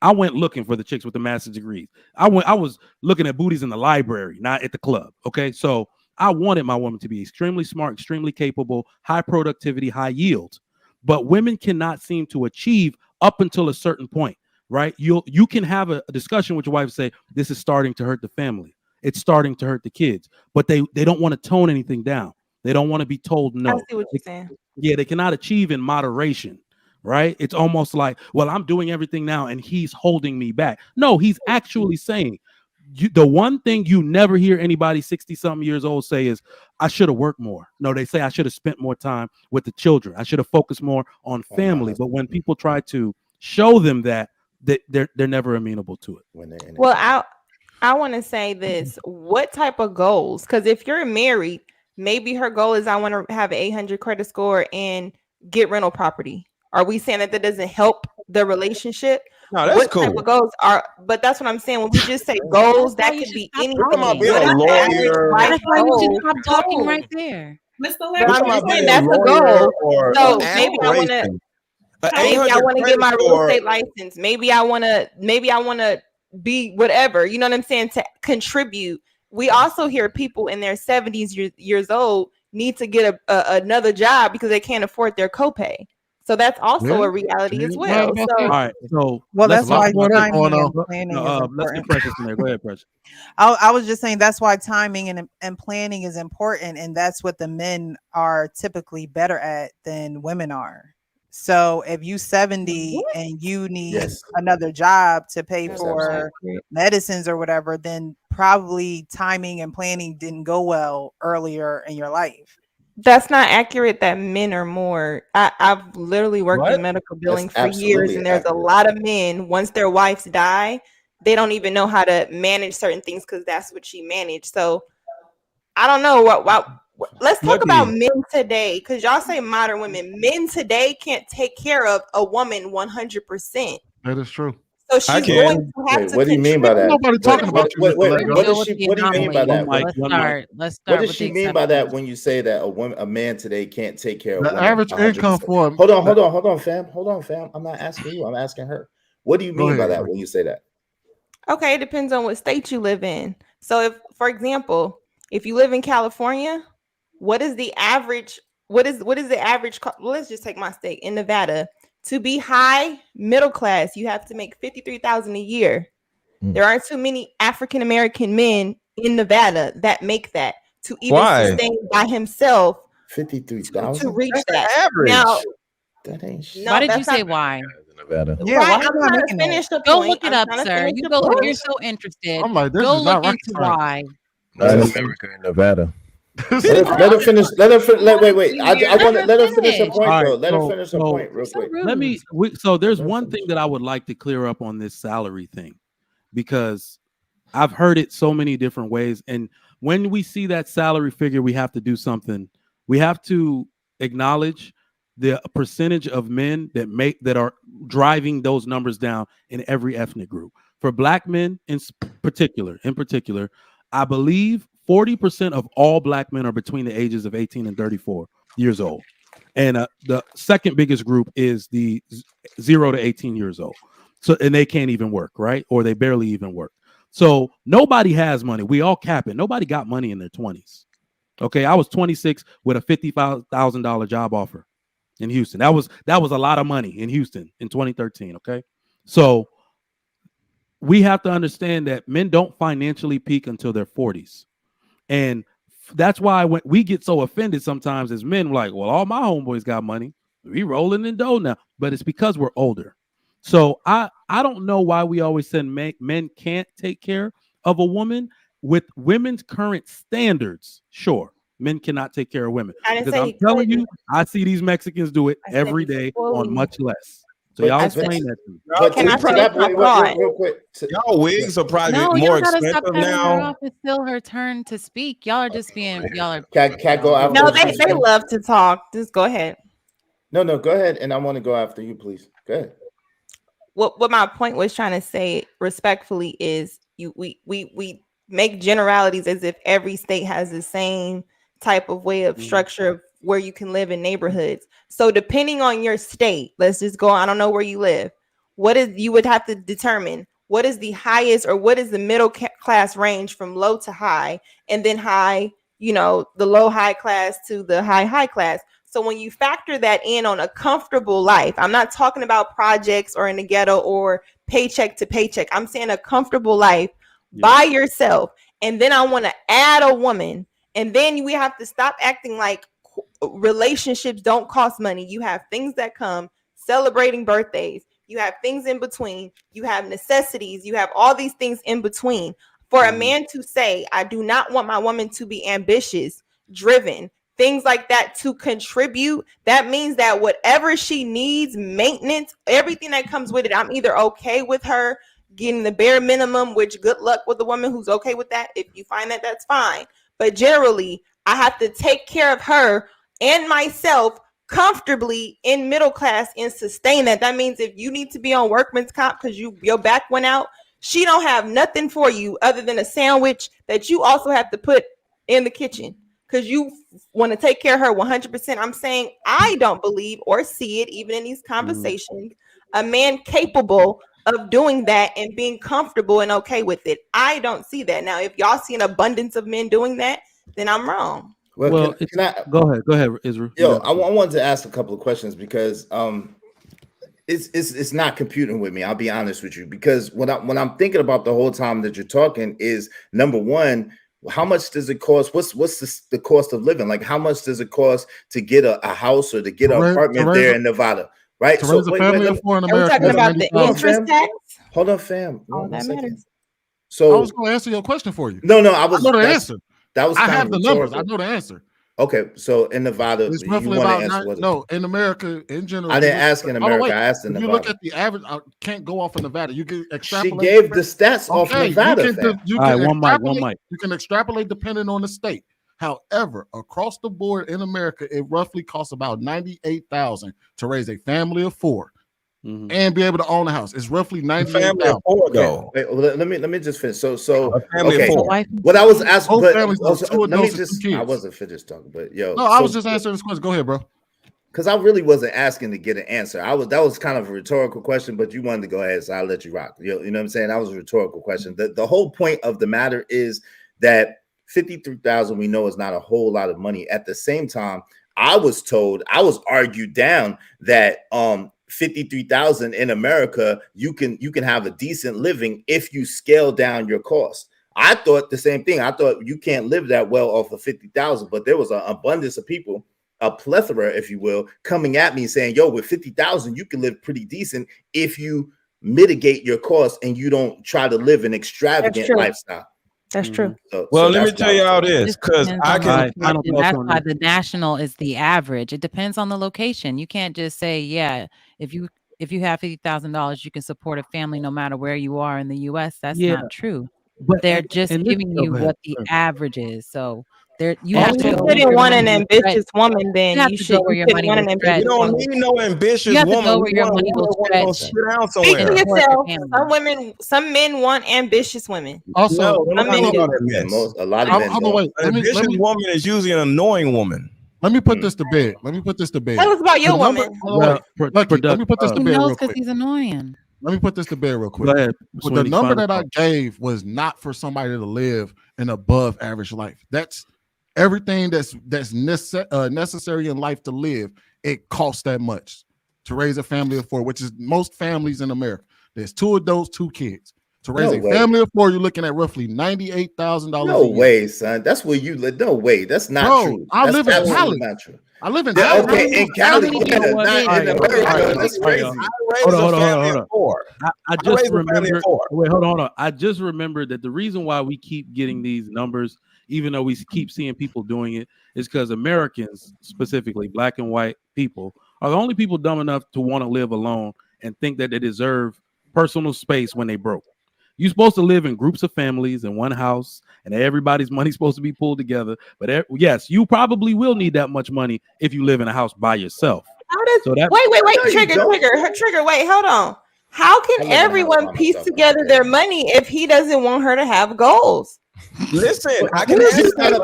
I went looking for the chicks with the master's degrees. I was looking at booties in the library, not at the club. Okay. So I wanted my woman to be extremely smart, extremely capable, high productivity, high yield. But women cannot seem to achieve up until a certain point. right? You can have a discussion with your wife and say, this is starting to hurt the family. It's starting to hurt the kids, but they don't want to tone anything down. They don't want to be told no. I see what you're saying. Yeah, they cannot achieve in moderation, right? It's almost like, well, I'm doing everything now and he's holding me back. No, he's actually saying, the one thing you never hear anybody 60-something years old say is, I should have worked more. No, they say I should have spent more time with the children. I should have focused more on family. But when people try to show them that, they're never amenable to it. Well, I want to say this. What type of goals? Because if you're married, maybe her goal is I want to have an 800 credit score and get rental property. Are we saying that doesn't help the relationship? No, that's what cool. Type of goals are? But that's what I'm saying. When we just say goals, that could be anything. Being a lawyer. That's why you should stop talking right there. Mr. But I'm just saying that's a goal. So maybe I want to. Maybe I want to get my real estate license. Maybe I want to be whatever. You know what I'm saying? To contribute. We also hear people in their 70s years old need to get another job because they can't afford their copay. So that's also a reality as well. So, all right. So that's why timing and planning is let's get Precious in there. Go ahead, Precious. I was just saying that's why timing and planning is important, and that's what the men are typically better at than women are. So if you 70 and you need another job to pay for medicines or whatever, then probably timing and planning didn't go well earlier in your life. That's not accurate that men are more. I've literally worked in medical billing for years, and there's a lot of men, once their wives die, they don't even know how to manage certain things because that's what she managed. So I don't know what let's talk about men today, because y'all say modern women. Men today can't take care of a woman 100%. That is true. So she's going to have to. What do you mean by that? Nobody talking about you. What do you mean by that? Let's start. What does she mean by that when you say that a man today can't take care of the average 100%. Income for? Hold on, fam. I'm not asking you. I'm asking her. What do you mean by that when you say that? Okay, it depends on what state you live in. So if, for example, if you live in California, what is the average? What is the average? Let's just take my state in Nevada. To be high middle class, you have to make $53,000 a year. There aren't too many African American men in Nevada that make that. To even sustain by himself, $53,000 to reach that average. Now, that ain't. No, why did you say why? Nevada. Yeah, right, I'm trying to finish the Go point. look it up, sir. You go. If you're so interested, I'm like, this go is not look into why. Not in America, in Nevada. Let her finish. Wait. I want to let her finish her point, though. Let her finish her point real quick. So there's one thing that I would like to clear up on this salary thing, because I've heard it so many different ways. And when we see that salary figure, we have to do something. We have to acknowledge the percentage of men that are driving those numbers down in every ethnic group. For Black men in particular, I believe 40% of all Black men are between the ages of 18 and 34 years old. And the second biggest group is the 0 to 18 years old. So, and they can't even work, right? Or they barely even work. So nobody has money. We all cap it. Nobody got money in their 20s. Okay, I was 26 with a $55,000 job offer in Houston. That was a lot of money in Houston in 2013. Okay, so we have to understand that men don't financially peak until their 40s. And that's why when we get so offended sometimes as men, like, well, all my homeboys got money. We rolling in dough now. But it's because we're older. So I don't know why we always said men can't take care of a woman. With women's current standards, sure, men cannot take care of women. Because I'm telling you, I see these Mexicans do it every day on much less. So y'all explain that to me. Can I say real quick? Y'all wigs are probably more expensive now. It's still her turn to speak. Y'all are just being Can't go after. No, they love to talk. Just go ahead. No, go ahead, and I want to go after you, please. Go ahead. What my point was trying to say respectfully is we make generalities as if every state has the same type of way of structure of where you can live in neighborhoods. So depending on your state, let's just go, I don't know where you live. You would have to determine what is the highest or what is the middle class range from low to high, and then high, the low high class to the high class. So when you factor that in on a comfortable life, I'm not talking about projects or in the ghetto or paycheck to paycheck. I'm saying a comfortable life by yourself. And then I want to add a woman. And then we have to stop acting like relationships don't cost money. You have things that come, celebrating birthdays. You have things in between. You have necessities. You have all these things in between. For a man to say, I do not want my woman to be ambitious, driven, things like that to contribute, that means that whatever she needs, maintenance, everything that comes with it, I'm either okay with her getting the bare minimum, which good luck with the woman who's okay with that. If you find that, that's fine. But generally, I have to take care of her and myself comfortably in middle class and sustain that. That means if you need to be on workman's comp because your back went out, she don't have nothing for you other than a sandwich that you also have to put in the kitchen because you want to take care of her 100%. I'm saying I don't believe or see it, even in these conversations, a man capable of doing that and being comfortable and okay with it. I don't see that. Now, if y'all see an abundance of men doing that, then I'm wrong. Well, can I go ahead, Israel. Yo, I wanted to ask a couple of questions because it's not computing with me. I'll be honest with you, because when I'm thinking about the whole time that you're talking is, number one, how much does it cost? What's the cost of living? Like, how much does it cost to get a house or to get an apartment there in Nevada? Right. So wait, family of four in America. Talking about the interest tax. Hold on, fam. All that matters. So I was going to answer your question for you. No, I know the answer. That was I have the numbers. I know the answer. Okay, so in Nevada, it's roughly in America in general. I didn't ask in America. I asked in Nevada. If you look at the average, I can't go off of Nevada. You can extrapolate. She gave the stats off Nevada. One mic. You can extrapolate depending on the state. However, across the board in America, it roughly costs about $98,000 to raise a family of four and be able to own a house. It's roughly $98,000. Though. Wait, let me just finish. So okay. What I was asking, but let me just. I wasn't finished talking, but yo. No, I was just answering this question. Go ahead, bro. Because I really wasn't asking to get an answer. That was kind of a rhetorical question, but you wanted to go ahead, so I'll let you rock. You know what I'm saying? That was a rhetorical question. The whole point of the matter is that $53,000 we know is not a whole lot of money. At the same time, I was argued down that $53,000 in America, you can have a decent living if you scale down your costs. I thought the same thing. I thought you can't live that well off of $50,000, but there was an abundance of people, a plethora, if you will, coming at me saying, yo, with $50,000, you can live pretty decent if you mitigate your costs and you don't try to live an extravagant lifestyle. That's true. Well, let me tell you how it is, because I can. That's why the national is the average. It depends on the location. You can't just say, yeah, if you have $50,000, you can support a family no matter where you are in the U.S. That's not true. But they're just giving you what the average is. So you have to want an ambitious woman. Then you should want an ambitious. You don't need no ambitious woman. You have to go where your money will stretch. Sit down somewhere. Speak for yourself. Some men want ambitious women. Also, a lot of men. An ambitious woman is usually an annoying woman. Let me put this to bed. Tell us about your woman. Let me put this to bed real quick. He's annoying. Let me put this to bed real quick. Go ahead. The number that I gave was not for somebody to live an above average life. That's everything that's necessary in life to live. It costs that much to raise a family of four, which is most families in America. There's 2 adults, 2 kids. To raise a family of four, you're looking at roughly $98,000. No way, son. That's where you live. No way. That's not true. I live in Cali. I live in Cali. Okay, in Cali, not in America. That's crazy. Hold on. I just remember. Wait, hold on. I just remembered that the reason why we keep getting these numbers, even though we keep seeing people doing it, is because Americans, specifically black and white people, are the only people dumb enough to want to live alone and think that they deserve personal space when they broke. You're supposed to live in groups of families in one house, and everybody's money's supposed to be pulled together. But yes, you probably will need that much money if you live in a house by yourself. Wait. Trigger. Wait, hold on. How can everyone piece together their money if he doesn't want her to have goals? Listen, I can answer that.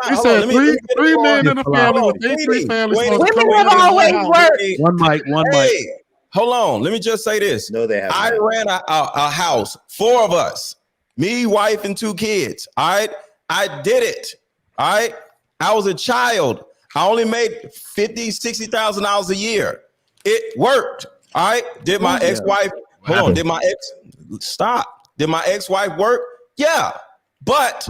He said 3 men in a family with 3 families. Women have always worked. One mic. Hold on. Let me just say this. No, they have. I ran a house, 4 of us, me, wife, and 2 kids. All right. I did it. All right. I was a child. I only made $50,000, $60,000 a year. It worked. All right. Did my ex-wife hold on? Did my ex-wife work? Yeah. But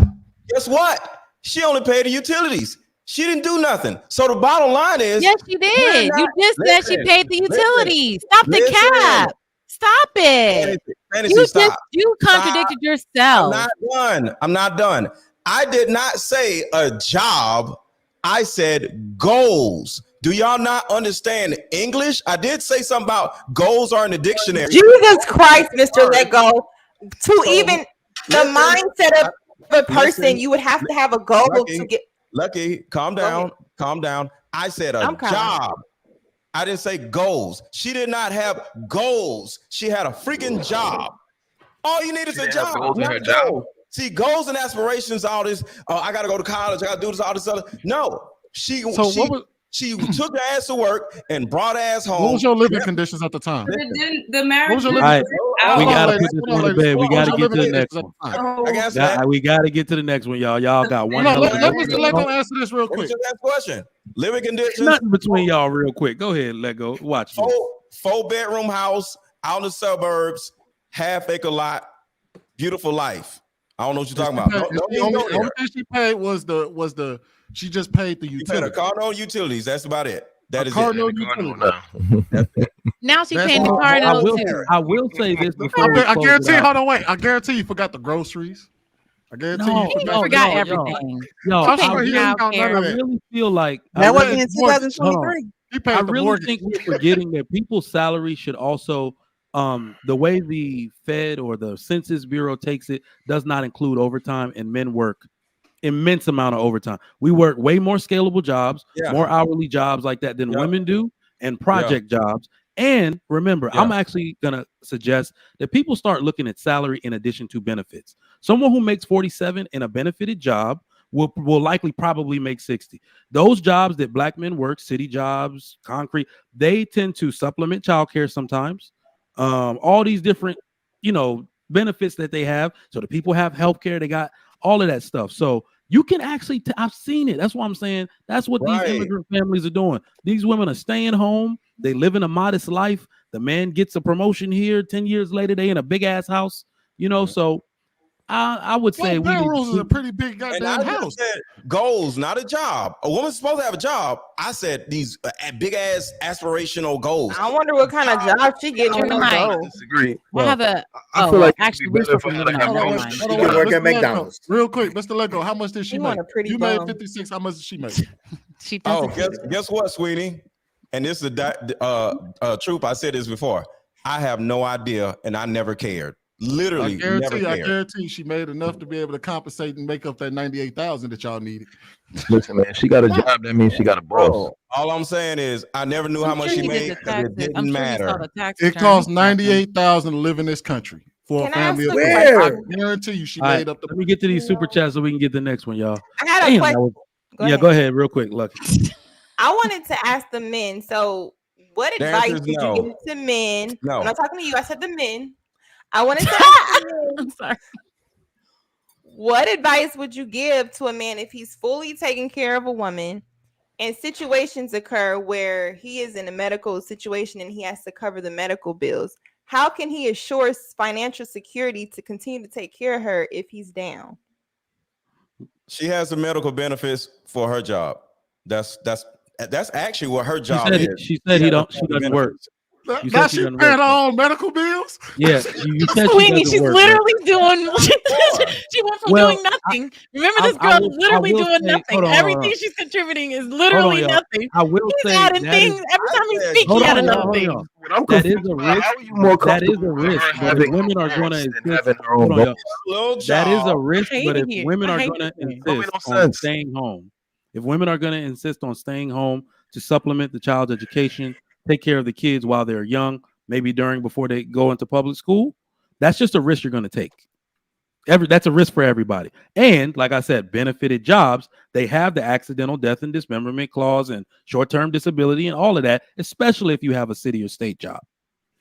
guess what? She only paid the utilities. She didn't do nothing. So the bottom line is, yes, she did. You just said she paid the utilities. Stop the cap. Stop it. Fantasy, stop. You contradicted yourself. I'm not done. I did not say a job. I said goals. Do y'all not understand English? I did say something about goals are in the dictionary. Jesus Christ, Mr. Let Go. Even the mindset of a person, you would have to have a goal to get. Lucky, calm down. Calm down. I said a job. I didn't say goals. She did not have goals. She had a freaking job. All you need is a job. Goals in her job. See, goals and aspirations, all this. Oh, I gotta go to college. I gotta do this, all this other. No, she took her ass to work and brought her ass home. What was your living conditions at the time? But it didn't, the marriage. All right, we gotta put this one to bed. We gotta get to the next one. We gotta get to the next one, y'all. Y'all got one. Let Mr. Let Go answer this real quick. What's your next question? Living conditions. Nothing between y'all, real quick. Go ahead, Let Go. Watch this. 4-bedroom house out in the suburbs, half-acre lot, beautiful life. I don't know what you're talking about. The only thing she paid was the she just paid the utilities. A car, no utilities. That's about it. That is car, it. no utilities. Now she's paying the car note too. I will say this before. I guarantee. Hold on, wait. I guarantee you forgot the groceries. I guarantee you forgot everything. I really feel like that wasn't in 2023. I really think we're forgetting that people's salary should also. The way the Fed or the Census Bureau takes it does not include overtime, and men work immense amount of overtime. We work way more scalable jobs, more hourly jobs like that than women do, and project jobs. And remember, I'm actually gonna suggest that people start looking at salary in addition to benefits. Someone who makes 47 in a benefited job will likely probably make 60. Those jobs that black men work, city jobs, concrete, they tend to supplement childcare sometimes. All these different, benefits that they have. So the people have healthcare, they got all of that stuff. So you can actually, I've seen it. That's what I'm saying. That's what these immigrant families are doing. These women are staying home. They live in a modest life. The man gets a promotion here. 10 years later, they in a big ass house, So I would say Melrose is a pretty big goddamn house. Said goals, not a job. A woman's supposed to have a job. I said these big ass aspirational goals. I wonder what kind of job she getting. I disagree. I have a. I feel like actually, we're work at McDonald's. Real quick, Mr. Lego, how much did she make? You made 56. How much did she make? She guess what, sweetie? And this is the truth. I said this before. I have no idea, and I never cared. Literally, I guarantee she made enough to be able to compensate and make up that 98,000 that y'all needed. Listen, man, she got a job. That means she got a boss. All I'm saying is, I never knew how much she made. It didn't matter. It costs 98,000 to live in this country for a family of four. I guarantee you, she made up the. Let me get to these super chats so we can get the next one, y'all. I had a question. Go ahead, real quick, Lucky. I wanted to ask the men. So, what advice would you give to men? No. I'm not talking to you. I said the men. I wanted to ask I'm sorry. What advice would you give to a man if he's fully taking care of a woman and situations occur where he is in a medical situation and he has to cover the medical bills? How can he assure financial security to continue to take care of her if he's down? She has the medical benefits for her job. That's actually what her job is. She said she doesn't work. Now she paying her own medical bills? Yeah, you said she's literally doing. She went from doing nothing. Remember, this girl is literally doing nothing. Everything she's contributing is literally nothing. I will say adding things every time he speaks. He added another thing. That is a risk. That is a risk. But if women are going to insist, that is a risk. But if women are going to insist on staying home, if women are going to insist on staying home to supplement the child's education, take care of the kids while they're young, maybe before they go into public school, that's just a risk you're going to take. That's a risk for everybody. And like I said, benefited jobs, they have the accidental death and dismemberment clause and short-term disability and all of that, especially if you have a city or state job.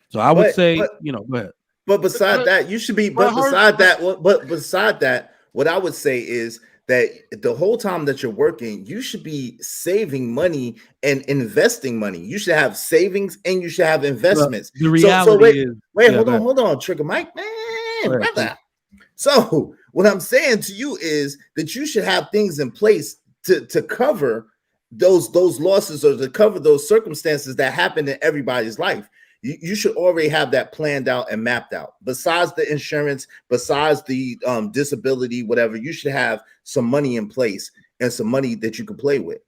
So I would say, go ahead. But beside that, you should be. But beside that, what I would say is that the whole time that you're working, you should be saving money and investing money. You should have savings and you should have investments. The reality is, hold on, Trigger Mike, man, brother. So what I'm saying to you is that you should have things in place to cover those losses or to cover those circumstances that happen in everybody's life. You should already have that planned out and mapped out. Besides the insurance, besides the disability, whatever, you should have some money in place and some money that you can play with.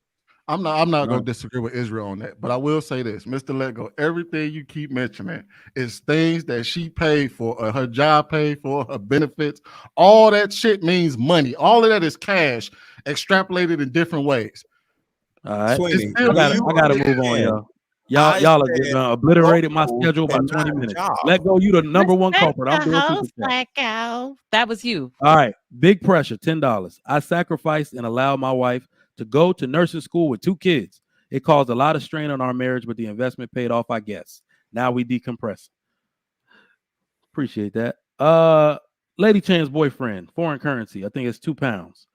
I'm not going to disagree with Israel on that, but I will say this, Mr. Lego, everything you keep mentioning is things that she paid for, or her job paid for, her benefits. All that shit means money. All of that is cash extrapolated in different ways. All right, I gotta move on, y'all. Y'all are getting obliterated my schedule by 20 minutes. Let go, you the number one culprit. I'm doing That was you. All right, big pressure, $10. I sacrificed and allowed my wife to go to nursing school with 2 kids. It caused a lot of strain on our marriage, but the investment paid off, I guess. Now we decompress. Appreciate that. Lady Chan's boyfriend, foreign currency. I think it's £2.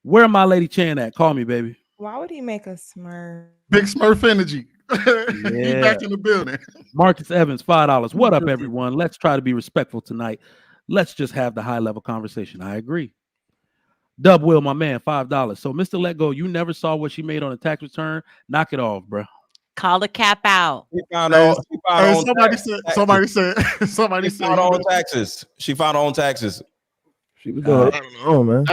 Where my Lady Chan at? Call me, baby. Why would he make a Smurf? Big Smurf energy. Yeah. He back in the building. Marcus Evans, $5. What up, everyone? Let's try to be respectful tonight. Let's just have the high level conversation. I agree. Dub Will, my man, $5. So, Mr. Let Go, you never saw what she made on a tax return. Knock it off, bro. Call the cap out. Somebody said on taxes. She filed on taxes. She was doing. I don't know, man.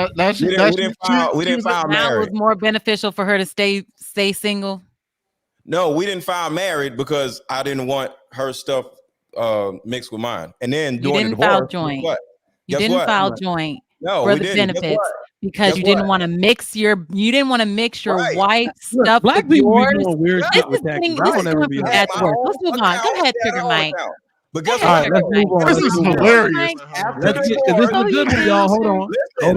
We didn't file married. It was more beneficial for her to stay single. No, we didn't file married because I didn't want her stuff mixed with mine. And then you didn't file joint. You didn't file joint for the benefits because you didn't want to mix your wife's stuff Black with yours. Weird shit with taxes. Let's move on. Go ahead, Trigger Mike. But guess what? Let's move on. This is hilarious. This is a good one, y'all. Hold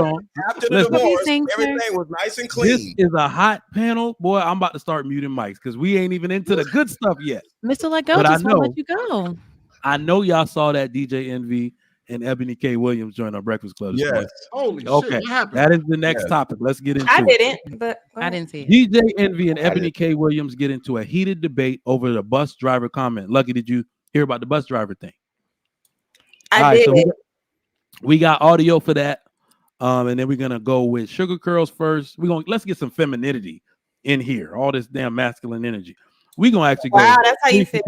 on. After the divorce, everything was nice and clean. This is a hot panel. Boy, I'm about to start muting mics because we ain't even into the good stuff yet. Mr. Let Go, just won't let you go. I know y'all saw that DJ Envy and Ebony K. Williams join our Breakfast Club. Yes. Holy shit. Okay. That is the next topic. Let's get into it. I didn't, but I didn't see it. DJ Envy and Ebony K. Williams get into a heated debate over the bus driver comment. Lucky, did you hear about the bus driver thing? I did. So we got audio for that. And then we're gonna go with Sugar Curls first. Let's get some femininity in here. All this damn masculine energy. We're gonna actually go. Wow, that's how you feel.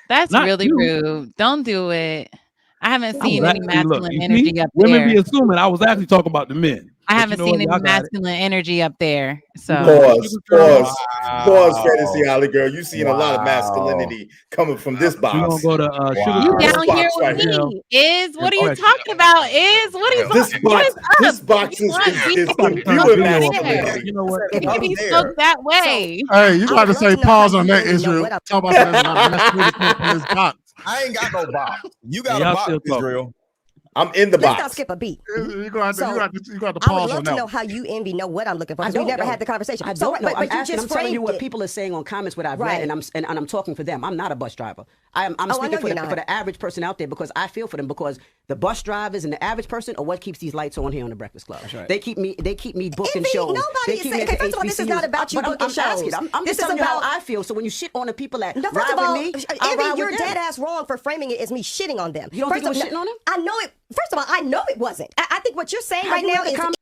That's Not really you. rude. Don't do it. I haven't seen any masculine energy up Women there. be assuming I was actually talking about the men. I haven't seen any masculine energy up there. So Pause, Fantasy Holly Girl. You've seen a lot of masculinity coming from this box. We're gonna go to Sugar You Curls. down here with me. What are you talking about? What are you This box is pure masculinity. You know what? It can be spoke that way. Hey, you got to say pause on that, Israel. Talk about that. Box. I ain't got no box. You got a box, Israel. I'm in the box. Let's not skip a beat. You got to I pause would love on to that. know how you Envy know what I'm looking for. We never had the conversation. I don't know. But you just telling you what framed it. people are saying on comments, what I've read, and I'm talking for them. I'm not a bus driver. I'm speaking for the average person out there because I feel for them, because the bus drivers and the average person are what keeps these lights on here on the Breakfast Club. That's right. They keep me booking Envy, shows. nobody is saying. Okay, first of all, this is not about you booking shows. I'm just telling you how I feel. So when you shit on the people that No, first ride of all, with me, Envy, you're dead ass wrong for framing it as me shitting on them. You don't think I was shitting on them? I know it. First of all, I know it wasn't. I think what you're saying Have right you now read the is comments?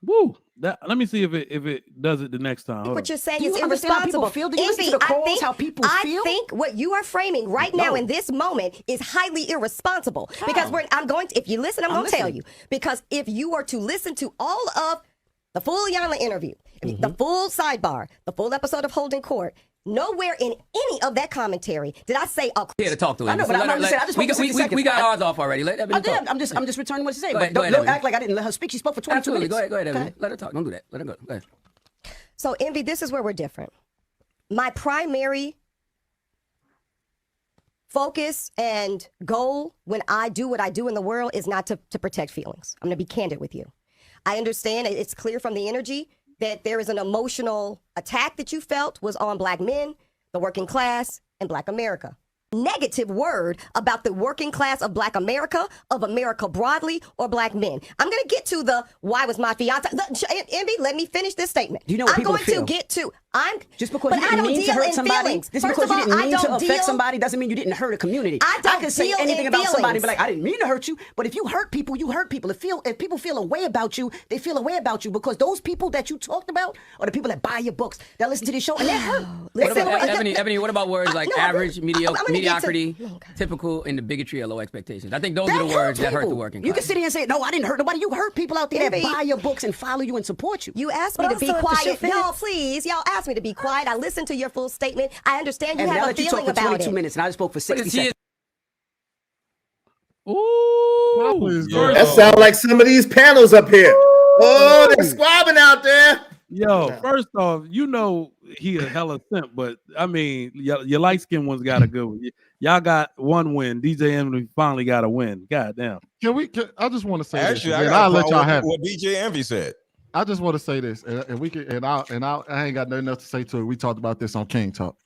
Woo. Let me see if it does it the next time. Hold what on. you're saying Do you is understand how people irresponsible. feel? Do you listen to the calls, how people feel? I think what you are framing right now in this moment is highly irresponsible. Because if you listen, I'm going to tell you. Because if you were to listen to all of the full Yana interview, the full sidebar, the full episode of Holding Court, nowhere in any of that commentary did I say, Here to talk to him. I know, but I'm just saying, I just want to say we got ours off already. Let Ebony talk. I'm just returning what she said. Go But ahead, don't act like I didn't let her speak. She spoke for 22 Absolutely. minutes. Go ahead, Ebony. Let her talk. Don't do that. Let her go. Go ahead. So, Envy, this is where we're different. My primary focus and goal when I do what I do in the world is not to protect feelings. I'm going to be candid with you. I understand it's clear from the energy that there is an emotional attack that you felt was on Black men, the working class, and Black America. negative word about the working class of Black America, of America broadly, or Black men. I'm going to get to the why was my fiance. Envy, let me finish this statement. Do you know what I'm people going feel? to get to. Just because but you I didn't don't mean to deal hurt in somebody, feelings. just First because of you all, didn't I mean to don't affect deal. somebody doesn't mean you didn't hurt a community. I don't can say deal anything in about somebody and be feelings. like, I didn't mean to hurt you. But if you hurt people, you hurt people. If people feel a way about you, they feel a way about you because those people that you talked about are the people that buy your books, that listen to this show, and they're hurt. What about, Ebony, what about words like average, mediocrity, to, typical, and the bigotry of low expectations? I think those are That the words that hurt people. the working You class. can sit here and say, no, I didn't hurt nobody. You hurt people out there Envy. that buy your books and follow you and support you. You asked me to be quiet. Y'all, please. Y'all asked me to be quiet. I listened to your full statement. I understand you And now have a that you talk feeling for about 22 it. minutes, and I just spoke for 60 seconds. Ooh, That sounds like some of these panels up here. Oh, they're squabbing out there. Yo, first off, you know he a hella simp, but I mean, your light skinned one's got a good one. Y'all got one win. DJ Envy finally got a win. God damn. I just want to say Actually, this, I and got I'll a let y'all problem have with it. what DJ Envy said. I just want to say this, and we can, I ain't got nothing else to say to it. We talked about this on King Talk.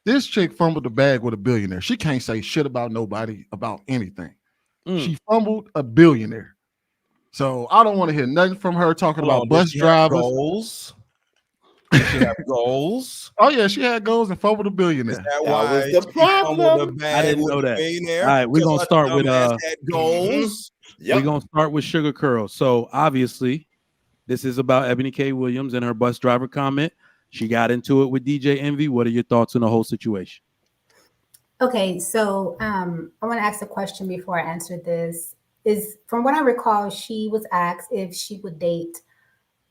This chick fumbled the bag with a billionaire. She can't say shit about nobody about anything. She fumbled a billionaire. So I don't want to hear nothing from her talking about bus drivers. Goals? Does she have goals? Oh yeah, she had goals and fumbled a billionaire. Is that why was the she fumbled the problem. bag I didn't with know the that. billionaire? All right, we're gonna start with had goals. We're gonna start with Sugar Curl. So obviously, this is about Ebony K. Williams and her bus driver comment. She got into it with DJ Envy. What are your thoughts on the whole situation? Okay, so I want to ask a question before I answer this. Is from what I recall, she was asked if she would date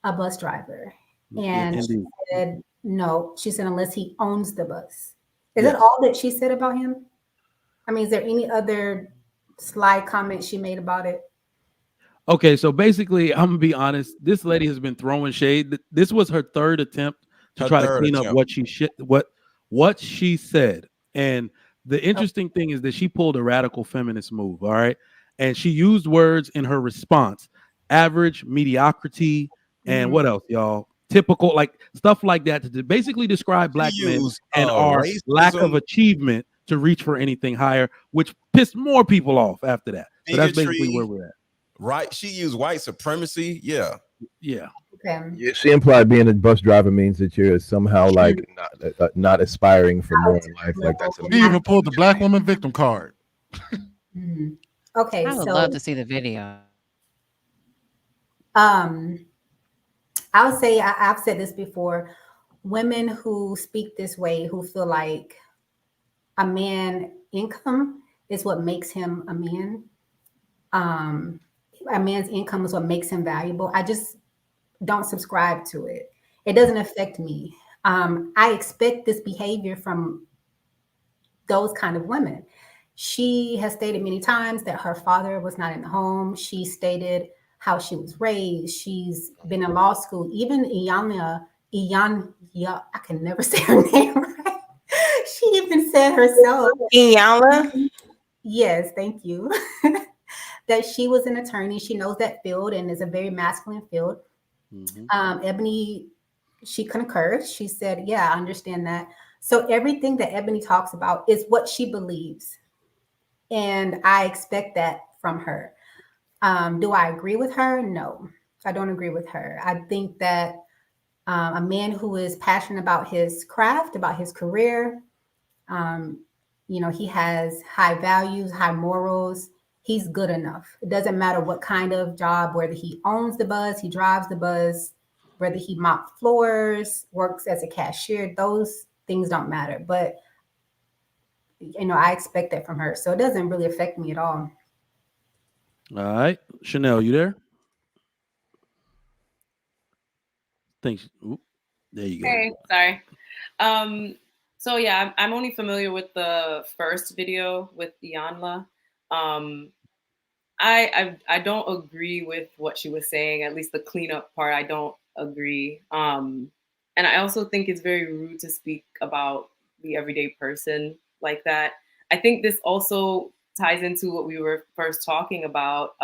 a bus driver, and she said no. She said unless he owns the bus. Is that all that she said about him? I mean, is there any other sly comment she made about it? Okay, so basically, I'm gonna be honest. This lady has been throwing shade. This was her third attempt to try to clean up what she said. And the interesting thing is that she pulled a radical feminist move. All right, and she used words in her response: average, mediocrity, and what else, y'all? Typical, like stuff like that, to basically describe Black men and our lack of achievement to reach for anything higher, which pissed more people off after that. So that's basically where we're at. Right? She used white supremacy. Yeah. Yeah. Okay. Yeah, she implied being a bus driver means that you're somehow like not aspiring for more in life. Like that's She even pulled the Black woman victim card. Okay, I would so love to see the video. I would say I've said this before. Women who speak this way, who feel like a man income is what makes him a man. A man's income is what makes him valuable. I just don't subscribe to it. It doesn't affect me. I expect this behavior from those kind of women. She has stated many times that her father was not in the home. She stated how she was raised. She's been in law school. Even Iyanla, I can never say her name right. She even said herself. Iyanla? Yes, thank you. That she was an attorney. She knows that field and is a very masculine field. Ebony, she concurs. She said, yeah, I understand that. So everything that Ebony talks about is what she believes. And I expect that from her. Do I agree with her? No, I don't agree with her. I think that a man who is passionate about his craft, about his career, he has high values, high morals. He's good enough. It doesn't matter what kind of job, whether he owns the bus, he drives the bus, whether he mops floors, works as a cashier, those things don't matter. But, I expect that from her. So it doesn't really affect me at all. All right. Chanel, you there? Thanks. There you go. Hey, sorry. So yeah, I'm only familiar with the first video with Iyanla. I don't agree with what she was saying, at least the cleanup part, I don't agree. And I also think it's very rude to speak about the everyday person like that. I think this also ties into what we were first talking about,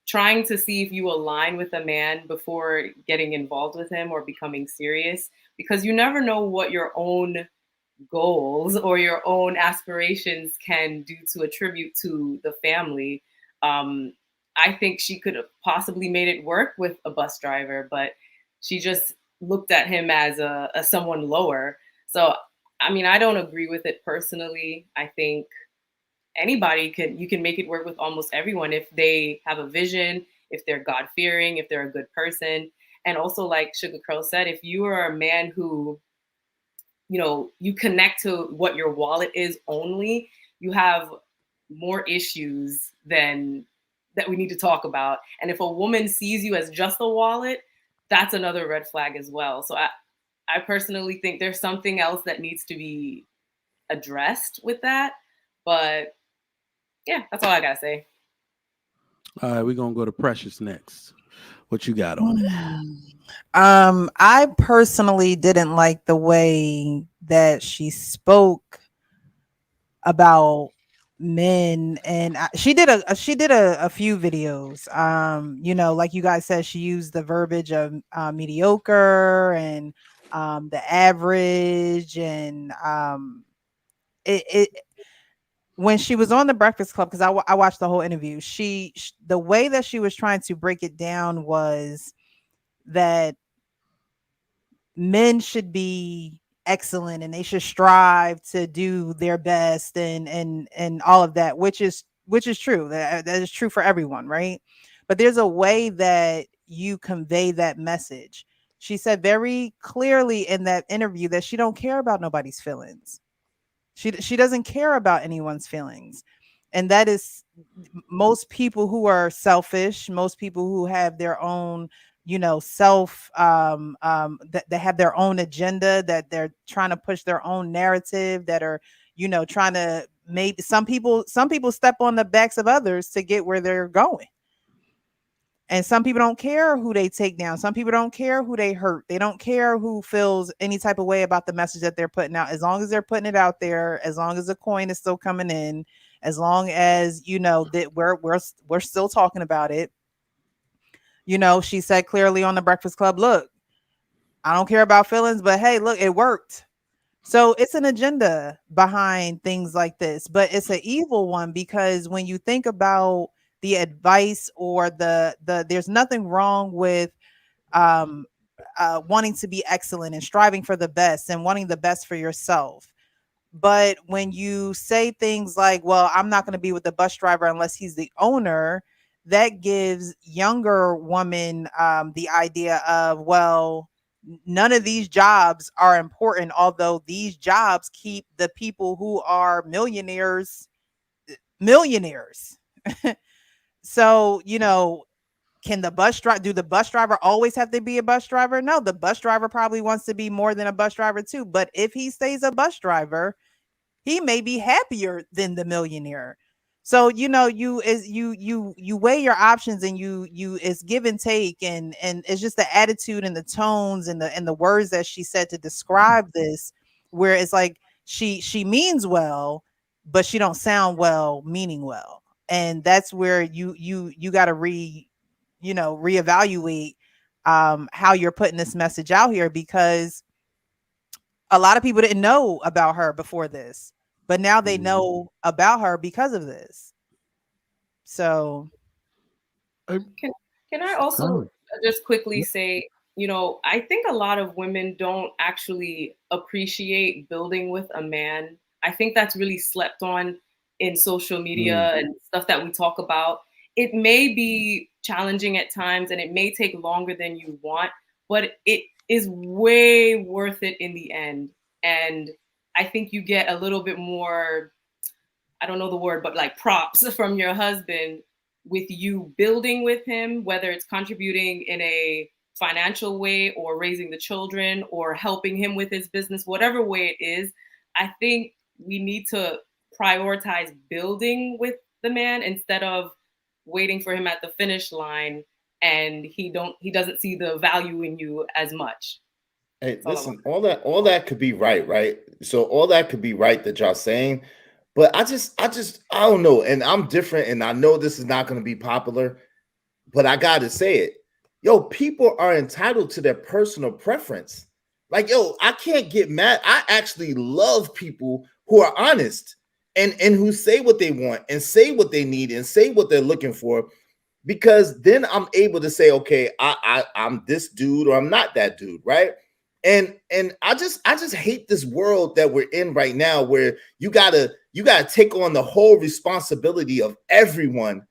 trying to see if you align with a man before getting involved with him or becoming serious, because you never know what your own goals or your own aspirations can do to attribute to the family. I think she could have possibly made it work with a bus driver, but she just looked at him as a someone lower. So, I mean, I don't agree with it personally. I think you can make it work with almost everyone if they have a vision, if they're God fearing, if they're a good person. And also, like Sugar Crow said, if you are a man who, you connect to what your wallet is only, you have more issues than that we need to talk about. And if a woman sees you as just a wallet, that's another red flag as well. So I personally think there's something else that needs to be addressed with that. But yeah, that's all I gotta say. All right, we're gonna go to Precious next. What you got on it? I personally didn't like the way that she spoke about men, and she did a few videos. Like you guys said, she used the verbiage of mediocre and the average, and it when she was on the Breakfast Club, because I watched the whole interview, the way that she was trying to break it down was that men should be excellent and they should strive to do their best and all of that, which is true. That is true for everyone, right? But there's a way that you convey that message. She said very clearly in that interview that she don't care about nobody's feelings. She doesn't care about anyone's feelings. And that is most people who are selfish, most people who have their own, self, that they have their own agenda, that they're trying to push their own narrative, that are, trying to maybe some people step on the backs of others to get where they're going. And some people don't care who they take down. Some people don't care who they hurt. They don't care who feels any type of way about the message that they're putting out. As long as they're putting it out there, as long as the coin is still coming in, as long as that we're still talking about it. She said clearly on the Breakfast Club, look, I don't care about feelings, but hey, look, it worked. So it's an agenda behind things like this, but it's an evil one, because when you think about the advice or the there's nothing wrong with wanting to be excellent and striving for the best and wanting the best for yourself. But when you say things like, well, I'm not going to be with the bus driver unless he's the owner, that gives younger women the idea of, well, none of these jobs are important, although these jobs keep the people who are millionaires. So, can the do the bus driver always have to be a bus driver? No, the bus driver probably wants to be more than a bus driver too. But if he stays a bus driver, he may be happier than the millionaire. So, you weigh your options, and you it's give and take, and it's just the attitude and the tones and the words that she said to describe this, where it's like she means well, but she don't sound well meaning well. And that's where you got to reevaluate how you're putting this message out here, because a lot of people didn't know about her before this, but now they know about her because of this. So Can I also just quickly say, I think a lot of women don't actually appreciate building with a man. I think that's really slept on in social media and stuff that we talk about. It may be challenging at times and it may take longer than you want, but it is way worth it in the end. And I think you get a little bit more, I don't know the word, but like props from your husband with you building with him, whether it's contributing in a financial way or raising the children or helping him with his business, whatever way it is. I think we need to prioritize building with the man instead of waiting for him at the finish line and he doesn't see the value in you as much. Hey, listen, all that could be right? So all that could be right that y'all saying, but I don't know. And I'm different, and I know this is not going to be popular, but I got to say it. Yo, people are entitled to their personal preference. Like, yo, I can't get mad. I actually love people who are honest and who say what they want and say what they need and say what they're looking for, because then I'm able to say, okay, I'm this dude or I'm not that dude, right? And I just hate this world that we're in right now, where you gotta take on the whole responsibility of everyone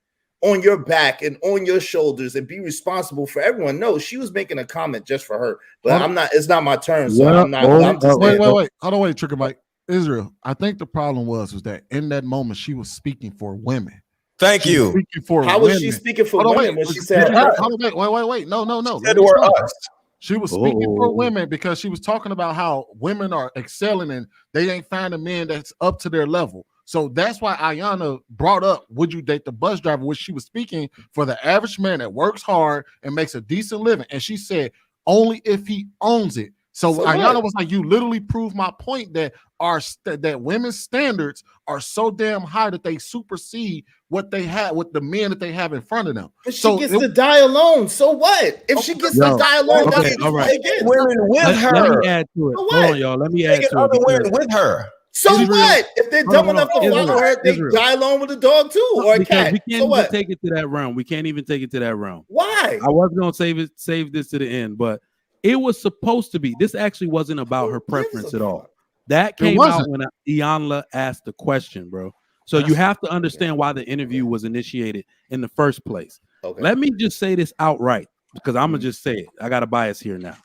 on your back and on your shoulders and be responsible for everyone. No, she was making a comment just for her, but I'm not. It's not my turn, so I'm not. I'm just wait. Hold on, wait, Trigger Mike. Israel, I think the problem was that in that moment she was speaking for women. Thank you. Speaking for How women. was she speaking for women when she said? Wait. No. Said the word us. She was speaking for women because she was talking about how women are excelling and they ain't finding men that's up to their level. So that's why Ayana brought up, would you date the bus driver, which she was speaking for the average man that works hard and makes a decent living. And she said, only if he owns it. So Ayana was like, you literally proved my point that that women's standards are so damn high that they supersede what they have with the men that they have in front of them. But she gets to die alone. So what? If she gets to die alone, okay, all right. Women with her. Let me add to it. So Hold on, y'all. Let me add to other it. women with her. So what? If they're dumb enough to follow her, they die alone with a dog too, or a cat. We can't So what? even take it to that realm. We can't even take it to that realm. Why? I was gonna save this to the end, but it was supposed to be. This actually wasn't about her preference at all. That came out when Iyanla asked the question, bro. So you have to understand why the interview was initiated in the first place. Okay. Let me just say this outright, because I'm gonna just say it. I got a bias here now.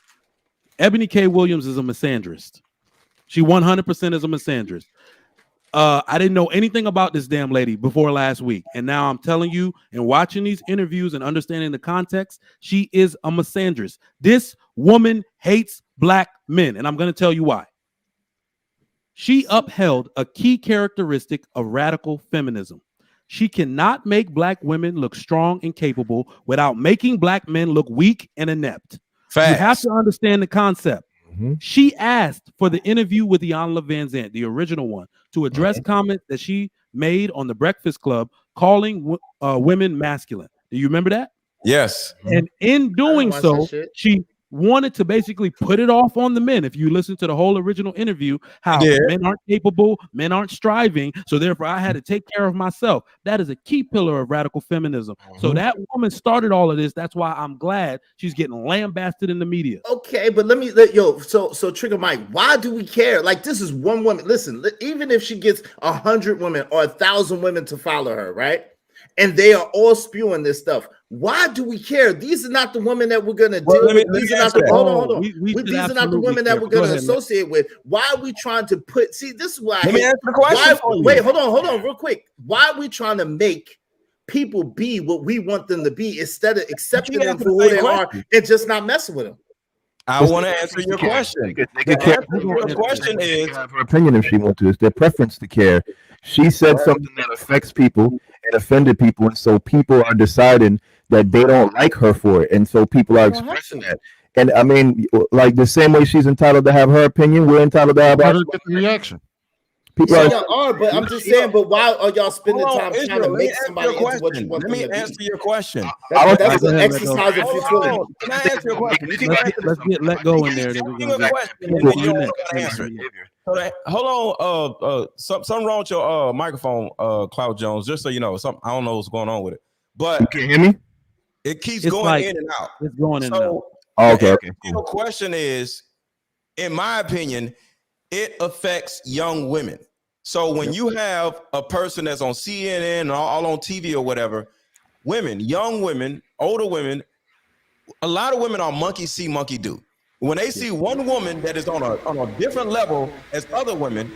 Ebony K. Williams is a misandrist. She 100% is a misandrist. I didn't know anything about this damn lady before last week, and now I'm telling you, and watching these interviews and understanding the context, she is a misandrist. This woman hates black men, and I'm going to tell you why. She upheld a key characteristic of radical feminism. She cannot make black women look strong and capable without making black men look weak and inept. Facts. You have to understand the concept. She asked for the interview with Iyanla Vanzant, the original one, to address comments that she made on the Breakfast Club calling women masculine. Do you remember that? Yes. And in doing so, she wanted to basically put it off on the men. If you listen to the whole original interview, how men aren't capable, men aren't striving, so therefore I had to take care of myself. That is a key pillar of radical feminism. So that woman started all of this. That's why I'm glad she's getting lambasted in the media. Okay, but so Trigger Mike, why do we care? Like, this is one woman. Listen, even if she gets 100 women or 1,000 women to follow her, right? And they are all spewing this stuff. Why do we care? These are not the women that we're gonna deal with. These are not the hold on. These are not the women that we're gonna associate with. Why are we trying to put? See, this is why. Let me answer the question. Wait, hold on, real quick. Why are we trying to make people be what we want them to be instead of accepting them for who they are and just not messing with them? I want to answer your question. The question is her opinion if she wants to. It's their preference to care. She said something that affects people and offended people, and so people are deciding that they don't like her for it, and so people are expressing that. And I mean, like the same way she's entitled to have her opinion, we're entitled to have our reaction. People are, but I'm just saying. But why are y'all spending time trying to make somebody into what you want them to be? Let me answer your question. That's an exercise of futility. Can I answer your question? Let's get let go in there. Hold on. Something wrong with your microphone, Cloud Jones. Just so you know, I don't know what's going on with it. But you can hear me? It keeps going in and out. It's going in and out. Okay. The question is, in my opinion, it affects young women. So when you have a person that's on CNN and all on TV or whatever, women, young women, older women, a lot of women are monkey see, monkey do. When they see one woman that is on a different level as other women,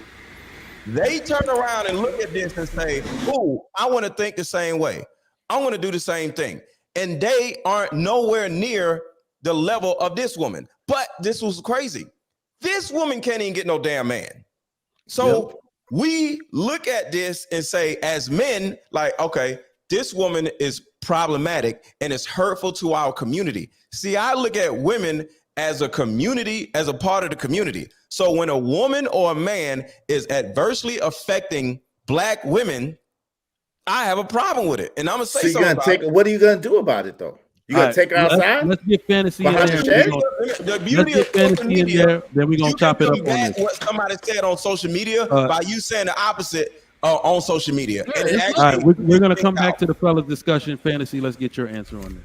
they turn around and look at this and say, "Ooh, I want to think the same way. I want to do the same thing." And they aren't nowhere near the level of this woman. But this was crazy. This woman can't even get no damn man. So we look at this and say, as men, like, okay, this woman is problematic and it's hurtful to our community. See, I look at women as a community, as a part of the community. So when a woman or a man is adversely affecting black women, I have a problem with it. And I'm gonna say something. What are you gonna do about it though? You gotta take her outside. Let's get fantasy in Behind there. the shed? The beauty of social media, Then we're gonna you chop can it up on combat this. what somebody said on social media by you saying the opposite on social media. And it actually, all right, we're gonna come back to the fellas discussion. Fantasy. Let's get your answer on this.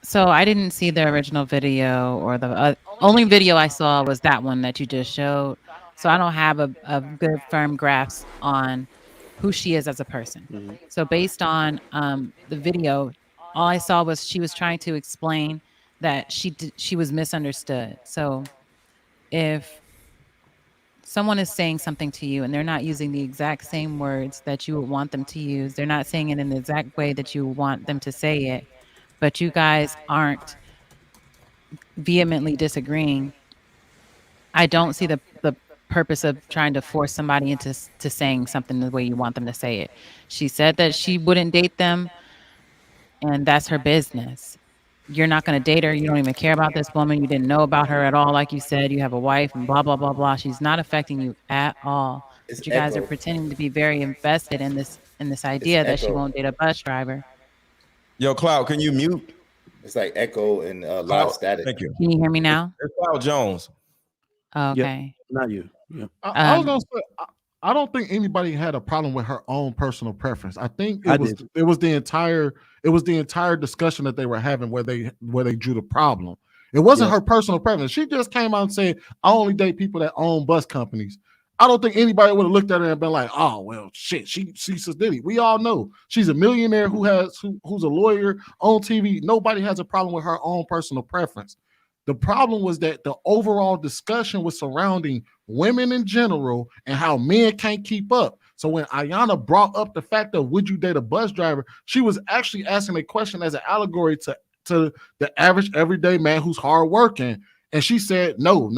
So I didn't see the original video, or the only video I saw was that one that you just showed. So I don't have a good firm grasp on who she is as a person. So based on the video, all I saw was she was trying to explain that she was misunderstood. So if someone is saying something to you and they're not using the exact same words that you would want them to use, they're not saying it in the exact way that you want them to say it, but you guys aren't vehemently disagreeing, I don't see the purpose of trying to force somebody into saying something the way you want them to say it. She said that she wouldn't date them, and that's her business. You're not going to date her. You don't even care about this woman. You didn't know about her at all. Like you said, you have a wife and blah, blah, blah, blah. She's not affecting you at all. But you guys are pretending to be very invested in this idea that she won't date a bus driver. Yo, Cloud, can you mute? It's like echo and loud static. Thank you. Can you hear me now? It's Cloud Jones. Okay. Not you. Yeah. I was gonna say, I don't think anybody had a problem with her own personal preference. I think it was the entire discussion that they were having where they drew the problem. It wasn't her personal preference. She just came out and said, "I only date people that own bus companies." I don't think anybody would have looked at her and been like, "Oh well, shit, she's Diddy." We all know she's a millionaire who's a lawyer on TV. Nobody has a problem with her own personal preference. The problem was that the overall discussion was surrounding women in general and how men can't keep up. So when Ayana brought up the fact of would you date a bus driver, she was actually asking a question as an allegory to the average everyday man who's hardworking. And she said, no,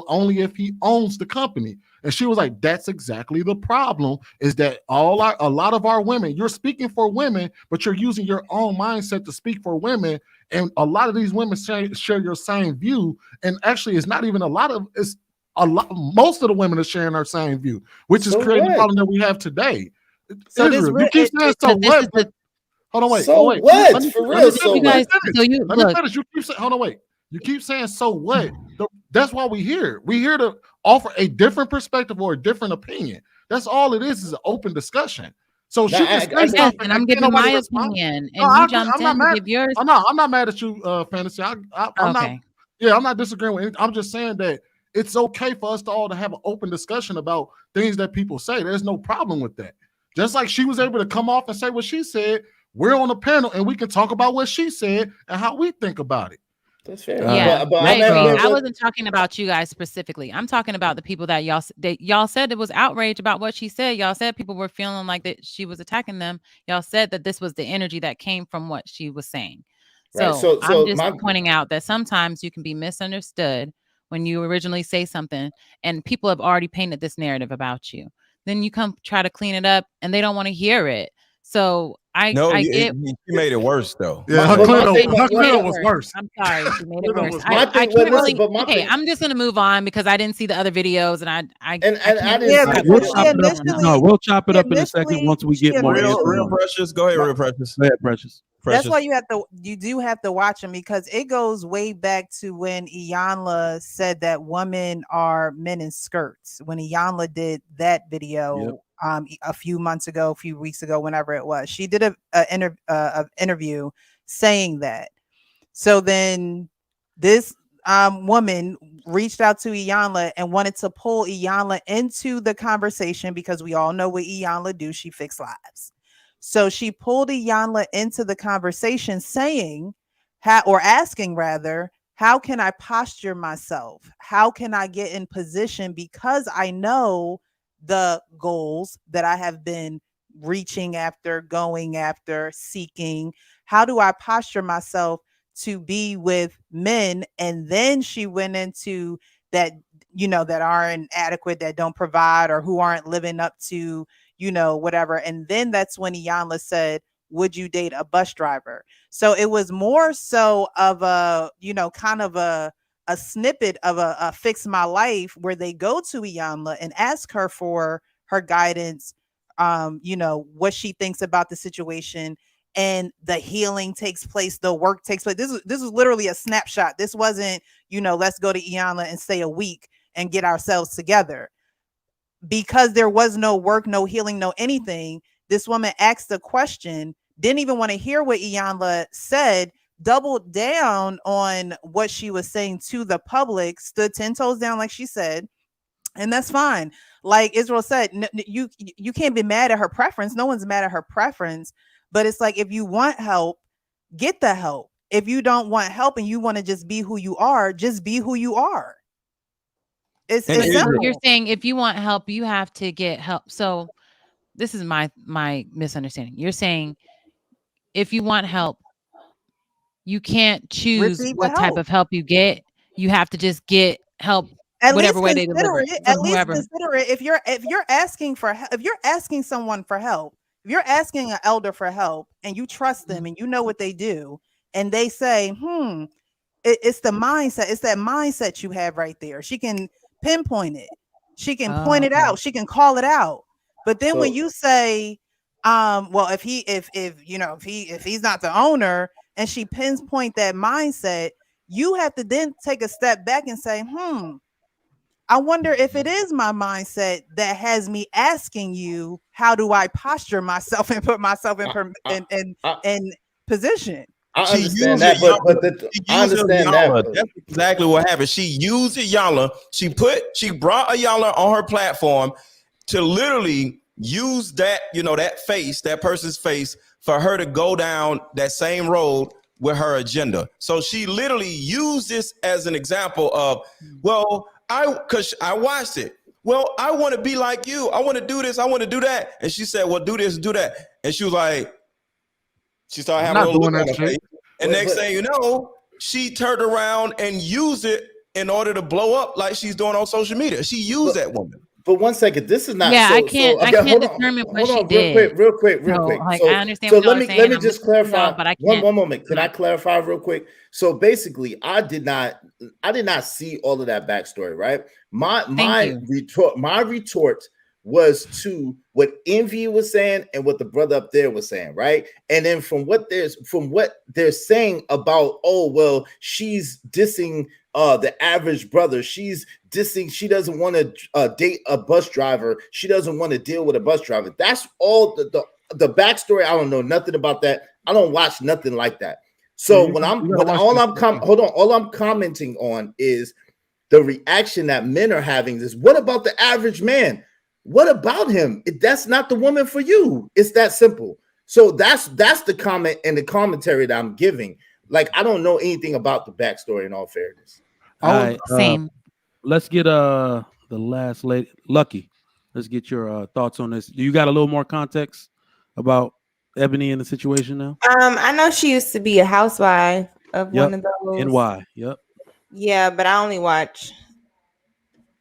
only if he owns the company. And she was like, that's exactly the problem, is that a lot of our women, you're speaking for women, but you're using your own mindset to speak for women. And a lot of these women share your same view. And actually, it's not even most of the women are sharing our same view, which is creating the problem that we have today. So Israel, you keep saying so what? Hold on, wait. So wait. what? For real, so what? Let me finish. You keep saying, hold on, wait. You keep saying so what? That's why we're here. We're here to offer a different perspective or a different opinion. That's all it is an open discussion. So she can say something, and I'm giving my opinion, and you jumped in to give yours. I'm not mad at you, Fantasy. I'm not disagreeing with anything. I'm just saying that it's okay for us to all to have an open discussion about things that people say. There's no problem with that. Just like she was able to come off and say what she said, we're on a panel and we can talk about what she said and how we think about it. That's fair. Yeah, I agree. I wasn't talking about you guys specifically. I'm talking about the people that y'all said it was outrage about what she said. Y'all said people were feeling like that she was attacking them. Y'all said that this was the energy that came from what she was saying. So I'm just pointing out that sometimes you can be misunderstood when you originally say something and people have already painted this narrative about you. Then you come try to clean it up and they don't want to hear it. So I get. She made it worse though. Yeah, her cleanup was worse. I'm sorry, she made it worse. I can't really. Okay, I'm just gonna move on because I didn't see the other videos, and I didn't. We'll chop it up in a second once we get more. Real Precious, go ahead, Real Precious. Go ahead, Precious. That's why you do have to watch them, because it goes way back to when Iyanla said that women are men in skirts. When Iyanla did that video. A few weeks ago, whenever it was, she did a interview saying that. So then this woman reached out to Iyanla and wanted to pull Iyanla into the conversation, because we all know what Iyanla do. She fixed lives. So she pulled Iyanla into the conversation saying, asking rather, how can I posture myself? How can I get in position? Because I know the goals that I have been reaching after, going after, seeking. How do I posture myself to be with men? And then she went into that, that aren't adequate, that don't provide, or who aren't living up to, whatever. And then that's when Iyanla said, would you date a bus driver? So it was more so of a, kind of a snippet of a Fix My Life, where they go to Iyanla and ask her for her guidance, what she thinks about the situation. and the healing takes place, the work takes place. This is literally a snapshot. This wasn't, let's go to Iyanla and stay a week and get ourselves together. Because there was no work, no healing, no anything, this woman asked the question, didn't even want to hear what Iyanla said, doubled down on what she was saying to the public, stood 10 toes down like she said, and that's fine. Like Israel said, you can't be mad at her preference. No one's mad at her preference, but it's like, if you want help, get the help. If you don't want help and you want to just be who you are, just be who you are. It's simple. You're saying if you want help, you have to get help. So this is my misunderstanding. You're saying if you want help, you can't choose what type of help you get. You have to just get help whatever way they deliver it. At least consider it. If you're asking for help, if you're asking someone for help, if you're asking an elder for help and you trust them and you know what they do, and they say, it's the mindset. It's that mindset you have right there. She can pinpoint it. She can point it out. She can call it out. But then when you say, well, if he's not the owner, and she pinpoint that mindset, you have to then take a step back and say, I wonder if it is my mindset that has me asking you, how do I posture myself and put myself in position? I understand that, but I understand that. That's exactly what happened. She used Iyanla. She brought Iyanla on her platform to literally use that, that person's face, for her to go down that same road with her agenda. So she literally used this as an example of, because I watched it. Well, I want to be like you. I want to do this. I want to do that. And she said, well, do this, do that. And she was like, she started having a little look on her face. And next thing you know, she turned around and used it in order to blow up like she's doing on social media. She used that woman. But 1 second, this is not. Yeah, I can't determine what she did. Real quick. Like, So, I understand. So what let me just clarify. But I can't. One moment. Can I clarify real quick? So basically, I did not see all of that backstory. Right. My retort was to what Envy was saying and what the brother up there was saying, right? And then from what they're saying about, she's dissing the average brother. She's dissing, she doesn't want to date a bus driver. She doesn't want to deal with a bus driver. That's all the backstory. I don't know nothing about that. I don't watch nothing like that. So all I'm commenting on is the reaction that men are having is, what about the average man? What about him? That's not the woman for you. It's that simple. So that's the comment and the commentary that I'm giving. Like, I don't know anything about the backstory, in all fairness. All right, same. Let's get the last lady, Lucky. Let's get your thoughts on this. Do you got a little more context about Ebony in the situation now? I know she used to be a housewife of one of those. NY. Yep. Yeah, but I only watch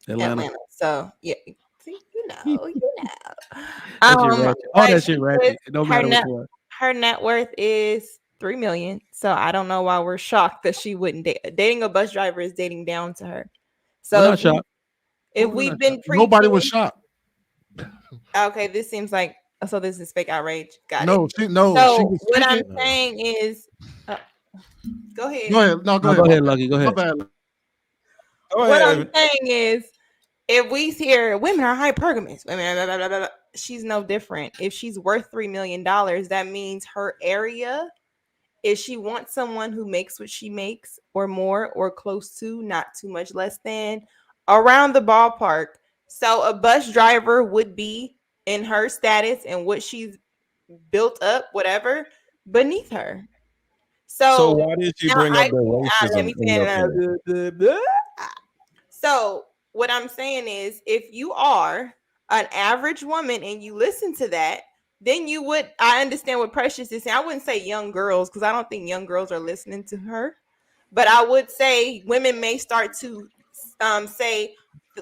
Atlanta. So yeah. You know. That shit ratchet. It don't matter what. Her net worth is $3 million. So I don't know why we're shocked that she wouldn't date. Dating a bus driver is dating down to her. So if we've been preaching, nobody was shocked. Okay, this seems like this is fake outrage. Got it. So what I'm saying is, go ahead. Go ahead, Lucky. Go ahead. What I'm saying is, if we hear women are hypergamous, she's no different. If she's worth $3 million, that means her area, if she wants someone who makes what she makes or more or close to, not too much less than, around the ballpark. So a bus driver would be in her status and what she's built up, whatever, beneath her. So why did you bring up the racism? So what I'm saying is, if you are an average woman and you listen to that, then I understand what Precious is saying. I wouldn't say young girls, because I don't think young girls are listening to her. But I would say women may start to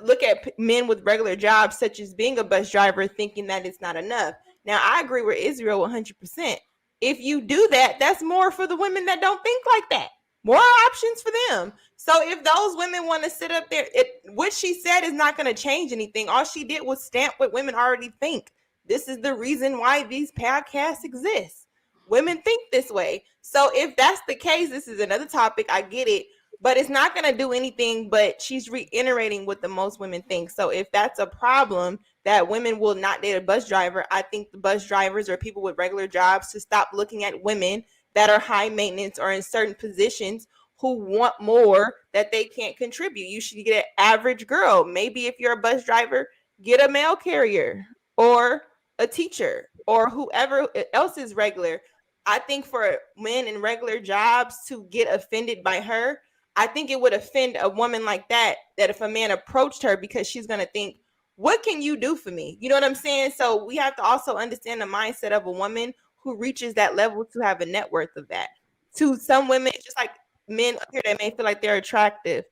look at men with regular jobs, such as being a bus driver, thinking that it's not enough. Now, I agree with Israel 100%. If you do that, that's more for the women that don't think like that. More options for them. So if those women want to sit up there, what she said is not going to change anything. All she did was stamp what women already think. This is the reason why these podcasts exist. women think this way. So if that's the case, this is another topic. I get it, but it's not going to do anything. But she's reiterating what the most women think. So if that's a problem that women will not date a bus driver, I think the bus drivers or people with regular jobs to stop looking at women that are high maintenance or in certain positions who want more that they can't contribute. You should get an average girl. Maybe if you're a bus driver, get a mail carrier or a teacher or whoever else is regular. I think for men in regular jobs to get offended by her, I think it would offend a woman like that if a man approached her, because she's going to think, what can you do for me? You know what I'm saying? So we have to also understand the mindset of a woman who reaches that level to have a net worth of that. To some women, just like men up here that may feel like they're attractive.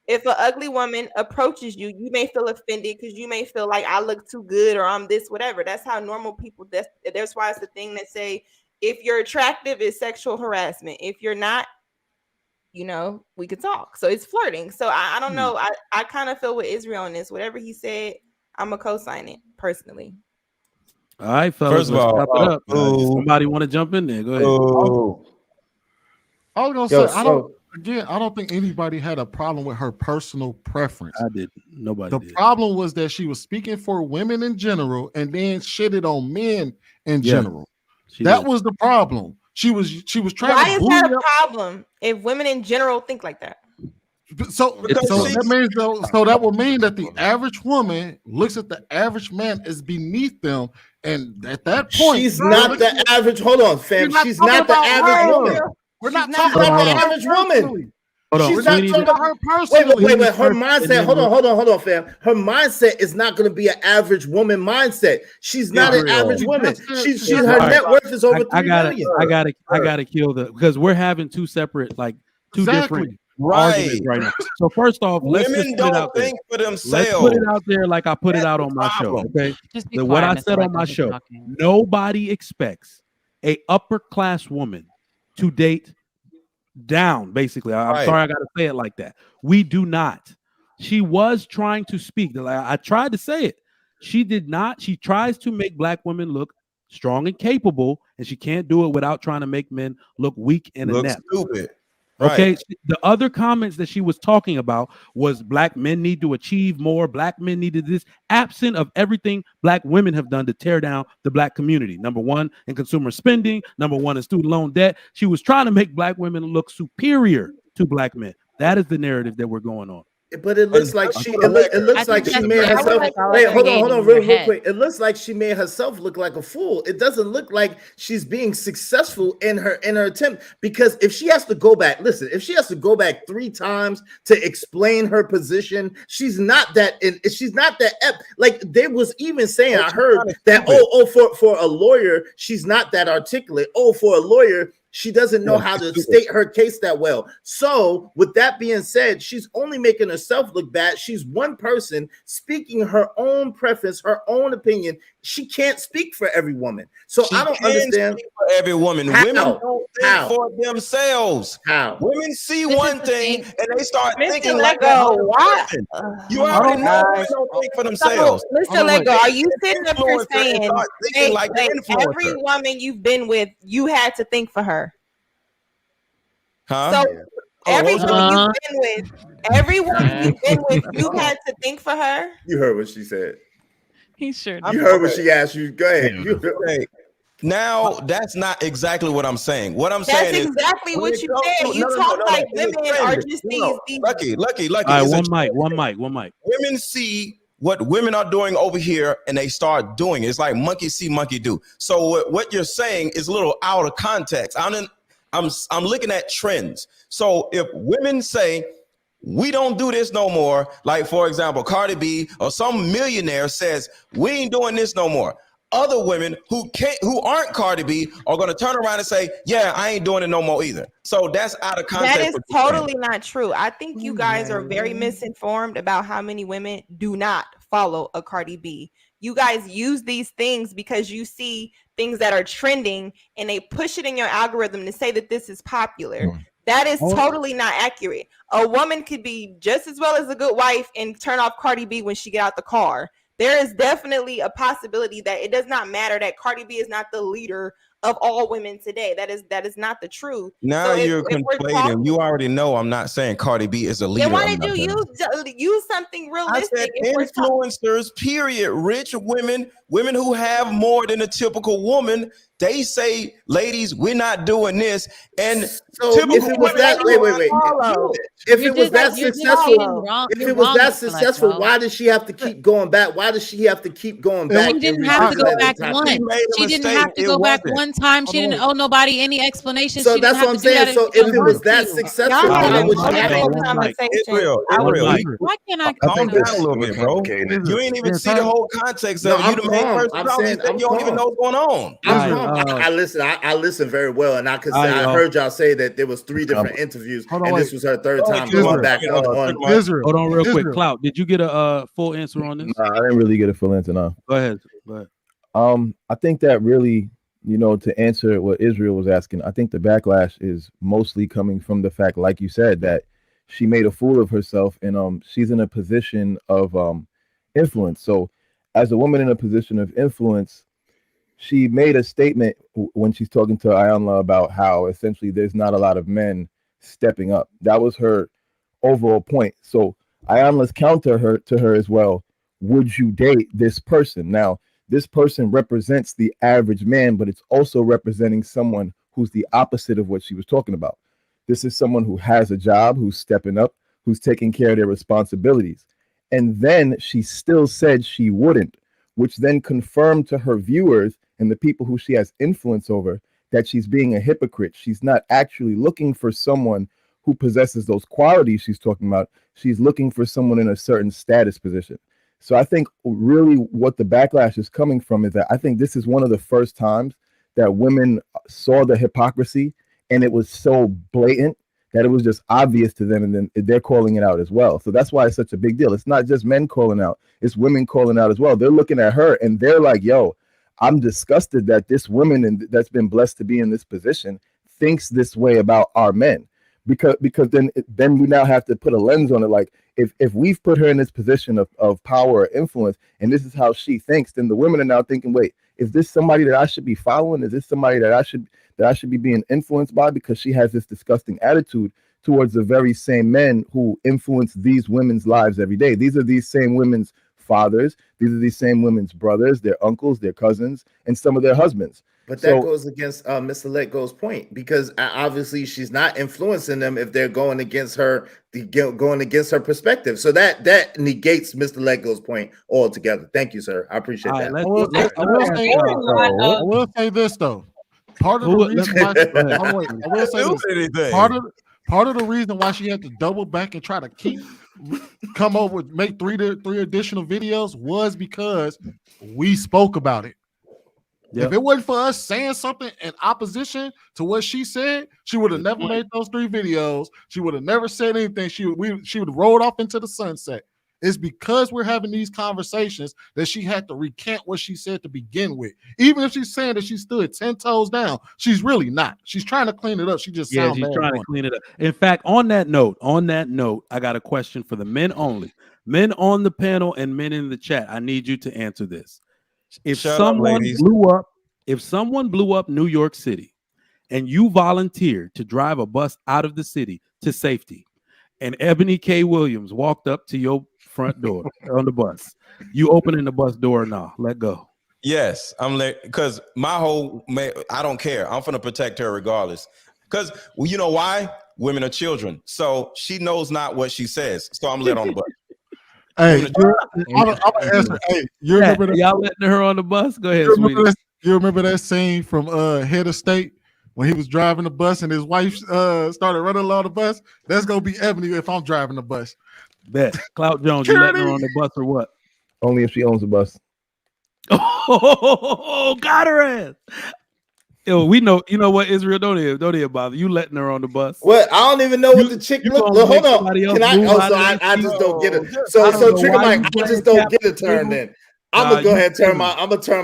If an ugly woman approaches you, you may feel offended because you may feel like I look too good or I'm this, whatever. That's how normal people, that's why it's the thing that say, if you're attractive, it's sexual harassment. If you're not, we could talk. So it's flirting. So I don't know. I kind of feel with Israel on this. Whatever he said, I'm going to co-sign it personally. All right, fellas. First of all, let's wrap it up. Somebody want to jump in there? Go ahead. I was gonna say, I don't think anybody had a problem with her personal preference. I did. Nobody The did. problem was that she was speaking for women in general and then shitted on men in general. That was the problem. She was trying Why to is that a problem if women in general think like that? So that would mean that the average woman looks at the average man as beneath them, and at that point, she's not the average. Hold on, fam. She's not the average woman. We're not talking about the average woman. She's not talking about her personally. Wait. Her mindset. Hold on, fam. Her mindset is not going to be an average woman mindset. She's not an average woman. She's her net worth is over $3 million. I gotta kill because we're having two separate, two different arguments right now. So first off, let's women just put it out there. think for themselves. Let's put it out there like I put it out on my show. Okay, what I said on my show. Nobody expects a upper class woman to date down. Basically, I'm sorry I gotta say it like that. We do not. She was trying to speak. I tried to say it. She did not. She tries to make black women look strong and capable, and she can't do it without trying to make men look weak and inept. Stupid. Okay. The other comments that she was talking about was black men need to achieve more. Black men needed this, absent of everything black women have done to tear down the black community. Number one in consumer spending. Number one in student loan debt. She was trying to make black women look superior to black men. That is the narrative that we're going on. But it looks like she made herself. Wait, hold on, real quick. It looks like she made herself look like a fool. It doesn't look like she's being successful in her attempt, because if she has to go back, if she has to go back 3 times to explain her position, she's not that. Like they was even saying, I heard that for a lawyer, she's not that articulate. For a lawyer, she doesn't know how to state her case that well. So with that being said, she's only making herself look bad. She's one person speaking her own preference, her own opinion. She can't speak for every woman. So I don't understand. Speak for every woman. Women don't think for themselves. How? Women see one thing and they start thinking like what? You already know women don't think for themselves. Mr. Lego, are you sitting up here saying every woman you've been with, you had to think for her? Huh? So every woman you've been with, you had to think for her. You heard what she said. He sure did. You heard what she asked you. Go ahead. Now that's not exactly what I'm saying. What I'm saying is exactly what you said. You talk like women are just these. Lucky. All right, one mic. Women see what women are doing over here, and they start doing it. It's like monkey see, monkey do. So what you're saying is a little out of context. I'm looking at trends. So if women say we don't do this no more, like for example, Cardi B or some millionaire says we ain't doing this no more, other women who aren't Cardi B are going to turn around and say, yeah, I ain't doing it no more either. So that's out of context. That is totally not true. I think you guys are very misinformed about how many women do not follow a Cardi B. You guys use these things because you see things that are trending and they push it in your algorithm to say that this is popular. That is totally not accurate. A woman could be just as well as a good wife and turn off Cardi B when she get out the car. There is definitely a possibility that it does not matter that Cardi B is not the leader of all women today. That is not the truth. Now So you're if we're conflating. talking, You already know I'm not saying Cardi B is a leader. then why of did you use something I realistic? said If we're influencers, period. Rich women, women who have more than a typical woman. They say, ladies, we're not doing this. And so if it was that, wait. If it was that successful, why does she have to keep going back? Why does she have to keep going back? She didn't have to go back once. She didn't have to go back one time. She didn't owe nobody any explanation. So she that's what I'm saying. So if it was that successful, why would she have to? Israel, why can't I calm down a little bit, bro? You ain't even see the whole context of it. You the main person. You don't even know what's going on. I listen. I listen very well, and because I heard y'all say that there was 3 different interviews, and this was her 3rd time going back on Israel. Hold on, real quick, Clout. Did you get a full answer on this? I didn't really get a full answer. No. Go ahead. I think that really, to answer what Israel was asking, I think the backlash is mostly coming from the fact, like you said, that she made a fool of herself, and she's in a position of influence. So, as a woman in a position of influence, she made a statement when she's talking to Ayanla about how essentially there's not a lot of men stepping up. That was her overall point. So Ayanla's counter to her as well. Would you date this person? Now, this person represents the average man, but it's also representing someone who's the opposite of what she was talking about. This is someone who has a job, who's stepping up, who's taking care of their responsibilities. And then she still said she wouldn't, which then confirmed to her viewers and the people who she has influence over that she's being a hypocrite. She's not actually looking for someone who possesses those qualities she's talking about. She's looking for someone in a certain status position. So I think really what the backlash is coming from is that I think this is one of the first times that women saw the hypocrisy, and it was so blatant that it was just obvious to them, and then they're calling it out as well. So that's why it's such a big deal. It's not just men calling out, it's women calling out as well. They're looking at her and they're like, yo, I'm disgusted that this woman that's been blessed to be in this position thinks this way about our men. Because then we now have to put a lens on it. Like if we've put her in this position of power or influence, and this is how she thinks, then the women are now thinking, wait, is this somebody that I should be following? Is this somebody that I should be being influenced by, because she has this disgusting attitude towards the very same men who influence these women's lives every day? These are these same women's fathers. These are these same women's brothers, their uncles, their cousins, and some of their husbands. But that goes against Mr. Letgo's point, because obviously she's not influencing them if they're going against her, going against her perspective. So that negates Mr. Letgo's point altogether. Thank you, sir. I appreciate that. I will say this though. Part of the reason why part of the reason why she had to double back and try to make three additional videos was because we spoke about it. Yep. If it wasn't for us saying something in opposition to what she said, she would have never made those 3 videos. She would have never said anything. She would have rolled off into the sunset. It's because we're having these conversations that she had to recant what she said to begin with. Even if she's saying that she stood 10 toes down, she's really not. She's trying to clean it up. She just she's trying to clean it up. In fact, on that note, I got a question for the men only. Men on the panel and men in the chat. I need you to answer this. If someone blew up New York City and you volunteered to drive a bus out of the city to safety, and Ebony K. Williams walked up to your front door on the bus, you opening the bus door or not? Let go. Yes, because I don't care. I'm going to protect her regardless. Because you know why? Women are children. So she knows not what she says. So I'm let on the bus. Hey, I'm gonna answer. Hey, y'all letting her on the bus? Go ahead, you remember that scene from Head of State when he was driving the bus and his wife started running along the bus? That's gonna be Ebony if I'm driving the bus. Bet. Clout Jones, you letting her on the bus or what? Only if she owns the bus. Oh, got her ass. Yo, we know. You know what, Israel? Don't even bother. You letting her on the bus? What? I don't even know what the chick look. Well, hold on. Can I just don't get it. So Trigger Mike, I just don't get a turn. Then I'm gonna go ahead and turn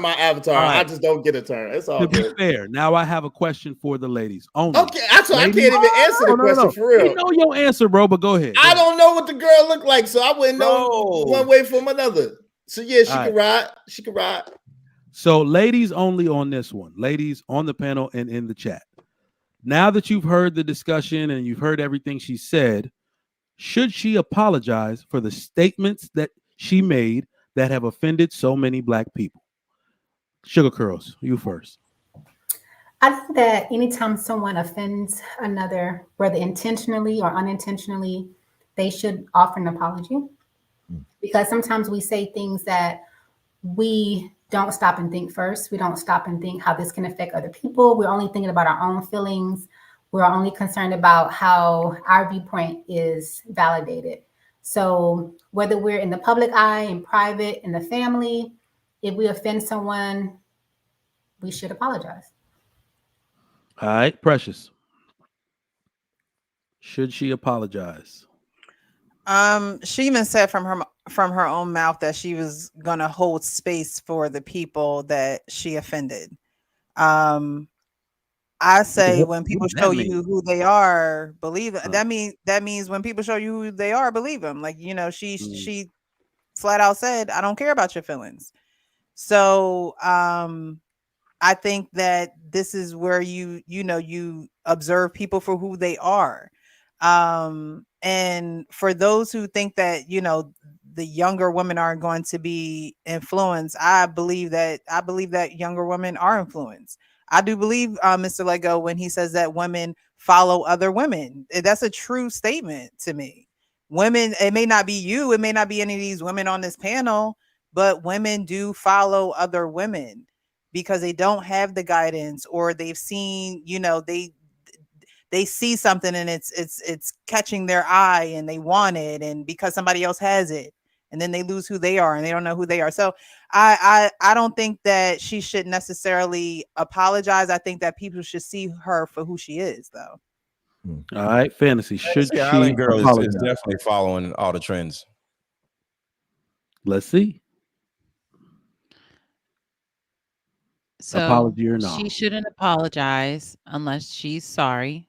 my avatar. Right. I just don't get a turn. It's all to good. Be fair. Now I have a question for the ladies only. Okay, I can't even answer the question for real. You know your answer, bro. But go ahead. I don't know what the girl looked like, so I wouldn't know one way from another. So yeah, she can ride. She can ride. So, ladies only on this one, ladies on the panel and in the chat. Now that you've heard the discussion and you've heard everything she said, should she apologize for the statements that she made that have offended so many black people? Sugar Curls, you first. I think that anytime someone offends another, whether intentionally or unintentionally, they should offer an apology. Because sometimes we say things that we don't stop and think first. We don't stop and think how this can affect other people. We're only thinking about our own feelings. We're only concerned about how our viewpoint is validated. So whether we're in the public eye, in private, in the family, if we offend someone, we should apologize. All right, Precious. Should she apologize? She even said from her own mouth that she was gonna hold space for the people that she offended. I say when people show you who they are, believe it. That means when people show you who they are, believe them. Like, you know, she flat out said, I don't care about your feelings. So I think that this is where you observe people for who they are. And for those who think that, you know, the younger women aren't going to be influenced, I believe that younger women are influenced. I do believe Mr. Lego when he says that women follow other women. That's a true statement to me. Women, it may not be you, it may not be any of these women on this panel, but women do follow other women because they don't have the guidance, or they've seen, you know, they see something and it's catching their eye and they want it, and because somebody else has it, and then they lose who they are and they don't know who they are. So I don't think that she should necessarily apologize. I think that people should see her for who she is, though. All right, Fantasy. Should she Island Girl is apologize? definitely following all the trends. Let's see. So Apology or not? she shouldn't apologize unless she's sorry,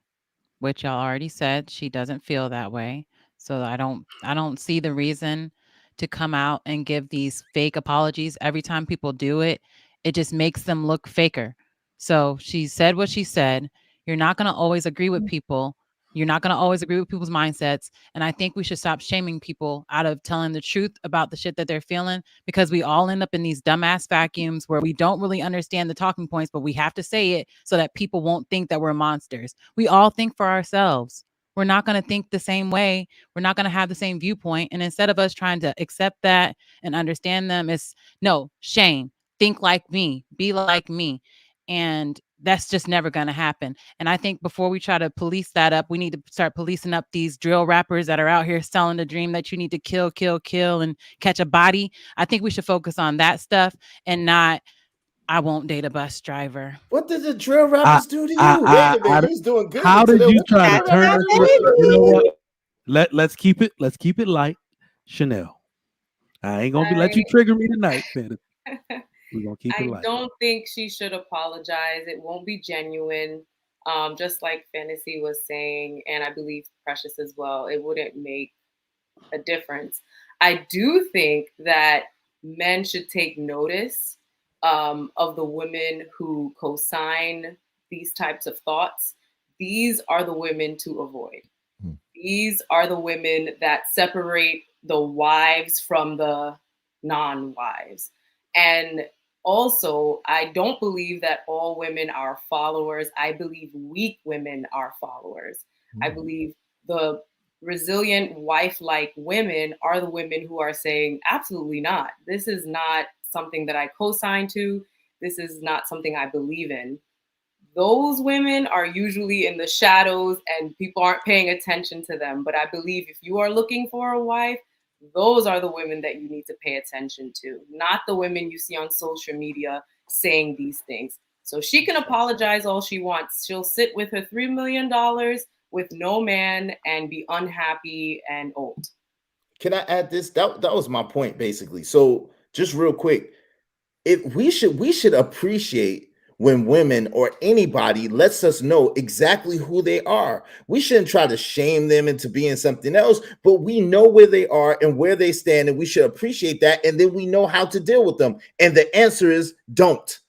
which y'all already said she doesn't feel that way. So I don't see the reason to come out and give these fake apologies. Every time people do it, it just makes them look faker. So she said what she said. You're not going to always agree with people. You're not going to always agree with people's mindsets. And I think we should stop shaming people out of telling the truth about the shit that they're feeling, because we all end up in these dumbass vacuums where we don't really understand the talking points, but we have to say it so that people won't think that we're monsters. We all think for ourselves. We're not going to think the same way. We're not going to have the same viewpoint. And instead of us trying to accept that and understand them, it's no, Shane, think like me, be like me. And that's just never going to happen. And I think before we try to police that up, we need to start policing up these drill rappers that are out here selling the dream that you need to kill, kill, kill, and catch a body. I think we should focus on that stuff and not, I won't date a bus driver. What did the drill rappers do to you? Wait a minute, you was doing good. How did you try to What turn the this? hell? You know what? Let's keep it light. Chanel. I ain't gonna let you trigger me tonight, Fantasy. We're gonna keep it light. I don't think she should apologize. It won't be genuine. Just like Fantasy was saying, and I believe Precious as well, it wouldn't make a difference. I do think that men should take notice of the women who co-sign these types of thoughts. These are the women to avoid. These are the women that separate the wives from the non-wives. And also, I don't believe that all women are followers. I believe weak women are followers. I believe the resilient wife-like women are the women who are saying, absolutely not. This is not something that I co-sign to. This is not something I believe in. Those women are usually in the shadows and people aren't paying attention to them. But I believe if you are looking for a wife, those are the women that you need to pay attention to, not the women you see on social media saying these things. So she can apologize all she wants. She'll sit with her $3 million with no man and be unhappy and old. Can I add this? That was my point, basically. So just real quick, we should appreciate when women or anybody lets us know exactly who they are. We shouldn't try to shame them into being something else, but we know where they are and where they stand, and we should appreciate that, and then we know how to deal with them. And the answer is don't.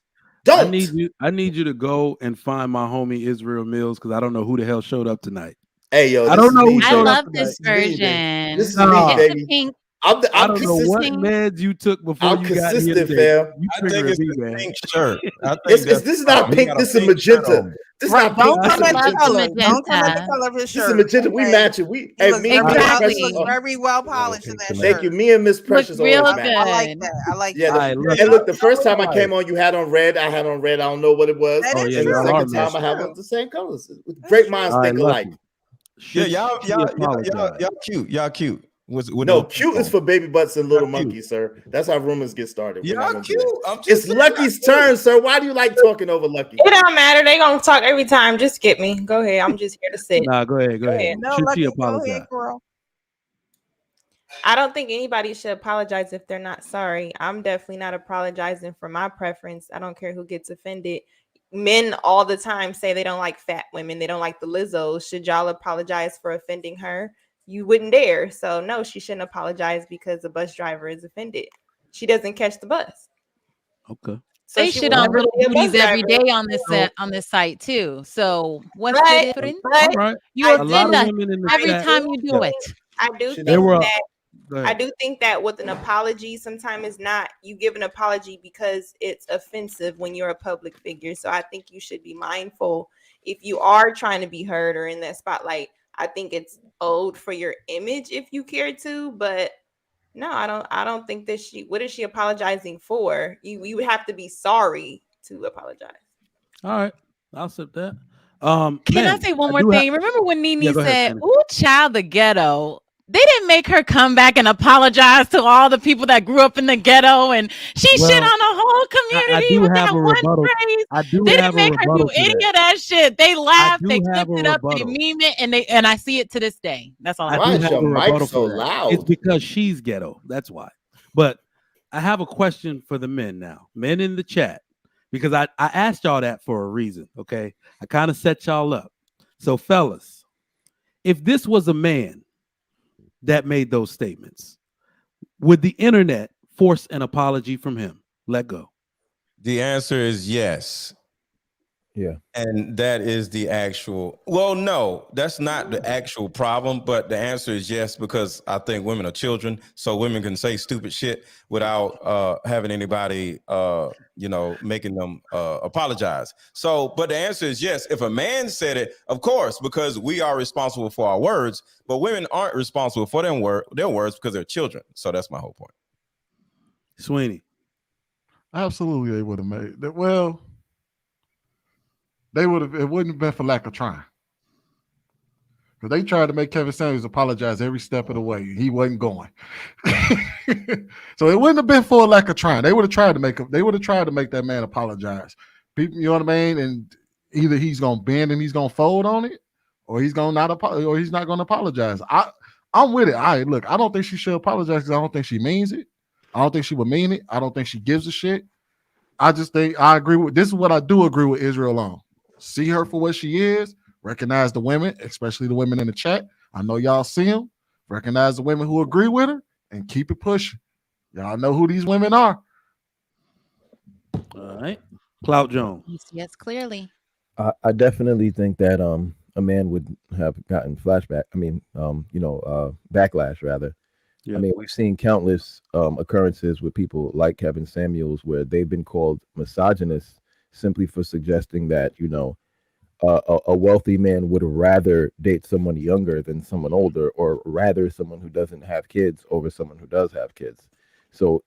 I need you to go and find my homie Israel Mills, because I don't know who the hell showed up tonight. Hey, yo, I don't know who I showed love up this tonight. version. This is me, It's baby. a pink. I I don't know what consistent. meds you took before I'm you got here consistent, today. fam. You I think triggering it's me, the man. pink shirt. I think This is not pink. This is magenta. This is Right, not pink. don't This come is at the magenta. color. Don't come at the color of his This is shirt. magenta. We okay? match it. We He looks me and very, Miss he Precious. looks very well polished in that Thank shirt. you. Me and Miss Precious real always match. I like that. I like Yeah, that. and look, the first time I came on, you had on red. I had on red. I don't know what it was. That is and true. the second time, I have on the same colors. Great minds think alike. Yeah, y'all cute. Y'all cute. No, cute is for baby butts and little monkeys, sir. That's how rumors get started. We're not gonna do that. It's Lucky's turn, sir. Why do you like talking over Lucky? It don't matter. They gonna talk every time. Just skip me. Go ahead. I'm just here to sit. Nah, go ahead. Go ahead. No, Should Lucky, she go apologize? ahead, girl. I don't think anybody should apologize if they're not sorry. I'm definitely not apologizing for my preference. I don't care who gets offended. Men all the time say they don't like fat women. They don't like the Lizzos. Should y'all apologize for offending her? You wouldn't dare. So no, she shouldn't apologize because the bus driver is offended. She doesn't catch the bus. Okay. So They she shit will on never little be a booties bus every driver. day on this on this site too. So what's But- the difference? but All right. You A lot offend of us women in the every chat- time you do it. I do They think were- that Go ahead. I do think that with an apology, sometimes it's not you give an apology because it's offensive when you're a public figure. So I think you should be mindful if you are trying to be heard or in that spotlight. I think it's owed for your image if you care to, but no, I don't think that what is she apologizing for? You would have to be sorry to apologize. All right. I'll accept that. Can I say one more thing? Remember when Nene Yeah, go ahead, said, Sandy. "Ooh, child, the ghetto." They didn't make her come back and apologize to all the people that grew up in the ghetto, and she shit Well, on the whole community do with have that a one rebuttal. phrase. I do They have didn't make a her do rebuttal to any that. of that shit. They laughed, do they have clipped a it up, they rebuttal. meme it, and I see it to this day. That's all. I Why do is have your a mic rebuttal so for that. loud? It's because she's ghetto. That's why. But I have a question for the men now. Men in the chat. Because I asked y'all that for a reason. Okay. I kind of set y'all up. So, fellas, if this was a man that made those statements, would the internet force an apology from him? Let go. The answer is yes. Yeah. And that is the actual, well, no, that's not the actual problem, but the answer is yes, because I think women are children, so women can say stupid shit without having anybody, making them apologize. So, but the answer is yes. If a man said it, of course, because we are responsible for our words, but women aren't responsible for their words because they're children. So that's my whole point. Sweeney. Absolutely, they would have made that. Well, they would have. It wouldn't have been for lack of trying. Because they tried to make Kevin Samuels apologize every step of the way. He wasn't going. So it wouldn't have been for a lack of trying. They would have tried to make him. They would have tried to make that man apologize. People, you know what I mean? And either he's gonna bend and he's gonna fold on it, or he's gonna not or he's not gonna apologize. I'm with it. Look, I don't think she should apologize because I don't think she means it. I don't think she would mean it. I don't think she gives a shit. I just think I agree with this is what I do agree with Israel on. See her for what she is. Recognize the women, especially the women in the chat. I know y'all see them. Recognize the women who agree with her and keep it pushing. Y'all know who these women are. All right. Clout Jones. Yes, clearly. I definitely think that a man would have gotten backlash rather. Yeah. I mean, we've seen countless occurrences with people like Kevin Samuels where they've been called misogynists simply for suggesting that, a wealthy man would rather date someone younger than someone older, or rather someone who doesn't have kids over someone who does have kids. So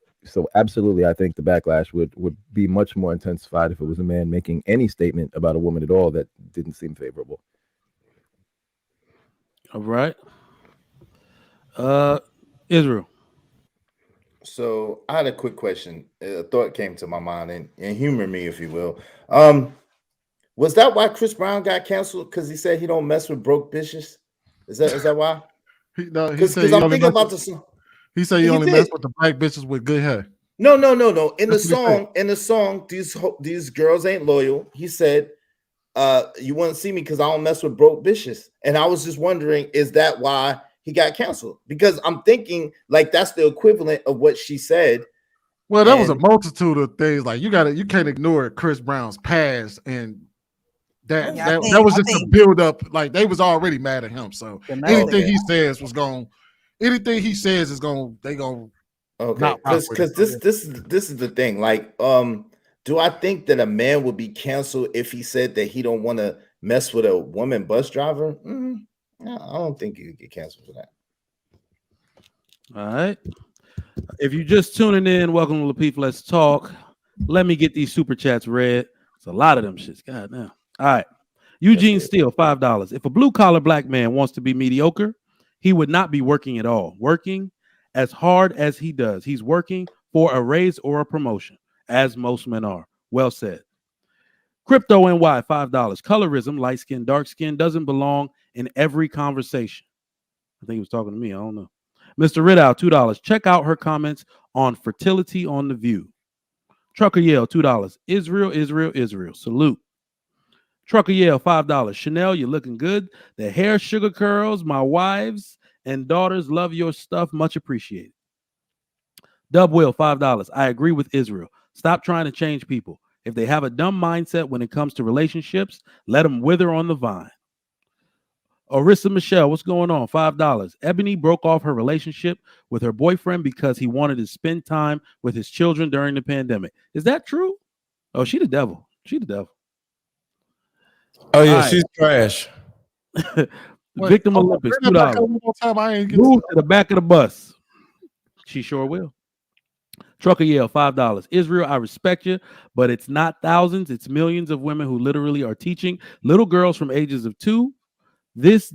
absolutely, I think the backlash would be much more intensified if it was a man making any statement about a woman at all that didn't seem favorable. All right. Israel. So I had a quick question. A thought came to my mind, and humor me if you will. Was that why Chris Brown got canceled? Because he said he don't mess with broke bitches? Is that why? He said Because he I'm only thinking mess about with- this. He said he only messed with the black bitches with good hair. No. In the song, these girls ain't loyal. He said, you want to see me because I don't mess with broke bitches. And I was just wondering, is that why he got canceled? Because I'm thinking like that's the equivalent of what she said. Well, there was a multitude of things. Like you can't ignore Chris Brown's past, and that was just a build up. Like they was already mad at him. So anything he says is gonna. Okay, because this is the thing. Like, do I think that a man would be canceled if he said that he don't want to mess with a woman bus driver? I don't think you could get canceled for that. All right. If you're just tuning in, welcome to Lapeef Let's Talk. Let me get these super chats read. It's a lot of them shits. God damn. All right. Eugene Steele, $5. If a blue collar black man wants to be mediocre, he would not be working at all. Working as hard as he does. He's working for a raise or a promotion, as most men are. Well said. Crypto NY, $5. Colorism, light skin, dark skin, doesn't belong in every conversation. I think he was talking to me. I don't know. Mr. Ridow, $2. Check out her comments on fertility on The View. Trucker Yale, $2. Israel. Salute. Trucker Yale, $5. Chanel, you're looking good. The hair sugar curls. My wives and daughters love your stuff. Much appreciated. Dub Will, $5. I agree with Israel. Stop trying to change people. If they have a dumb mindset when it comes to relationships, let them wither on the vine. Orissa Michelle, what's going on? $5. Ebony broke off her relationship with her boyfriend because he wanted to spend time with his children during the pandemic. Is that true? Oh, she the devil. Oh, yeah, she's trash. Victim Olympics, $2. Move to the back of the bus. She sure will. Trucker Yale, $5. Israel, I respect you, but it's not thousands. It's millions of women who literally are teaching little girls from ages of 2. This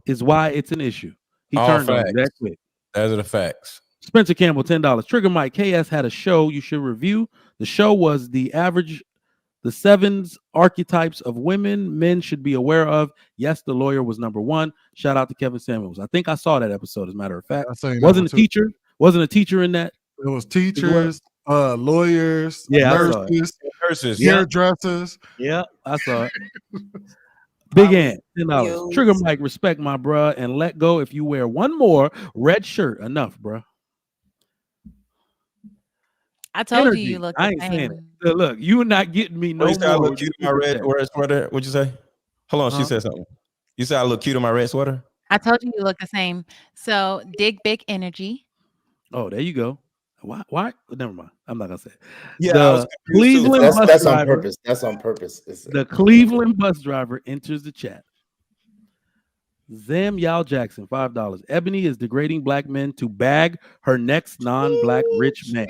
is why it's an issue. He turned on that quick. Those are the facts. Spencer Campbell, $10. Trigger Mike, KS had a show you should review. The show was the 7 archetypes of women men should be aware of. Yes, the lawyer was number 1. Shout out to Kevin Samuels. I think I saw that episode, as a matter of fact. Wasn't a teacher in that. It was teachers, lawyers, nurses, hairdressers. Yeah, I saw it. Big Ant, $10. Trigger Mike, respect my bruh and let go if you wear one more red shirt. Enough, bruh. I told you look. I ain't saying it. Look, you not getting me no more. I look cute in my red sweater. What'd you say? Hold on, she said something. You said I look cute in my red sweater? I told you look the same. So dig big energy. Oh, there you go. Why? Never mind. I'm not gonna say it. Yeah, Cleveland that's on purpose. That's on purpose. The Cleveland bus driver enters the chat. Zam Yao Jackson, $5. Ebony is degrading black men to bag her next non-black rich man.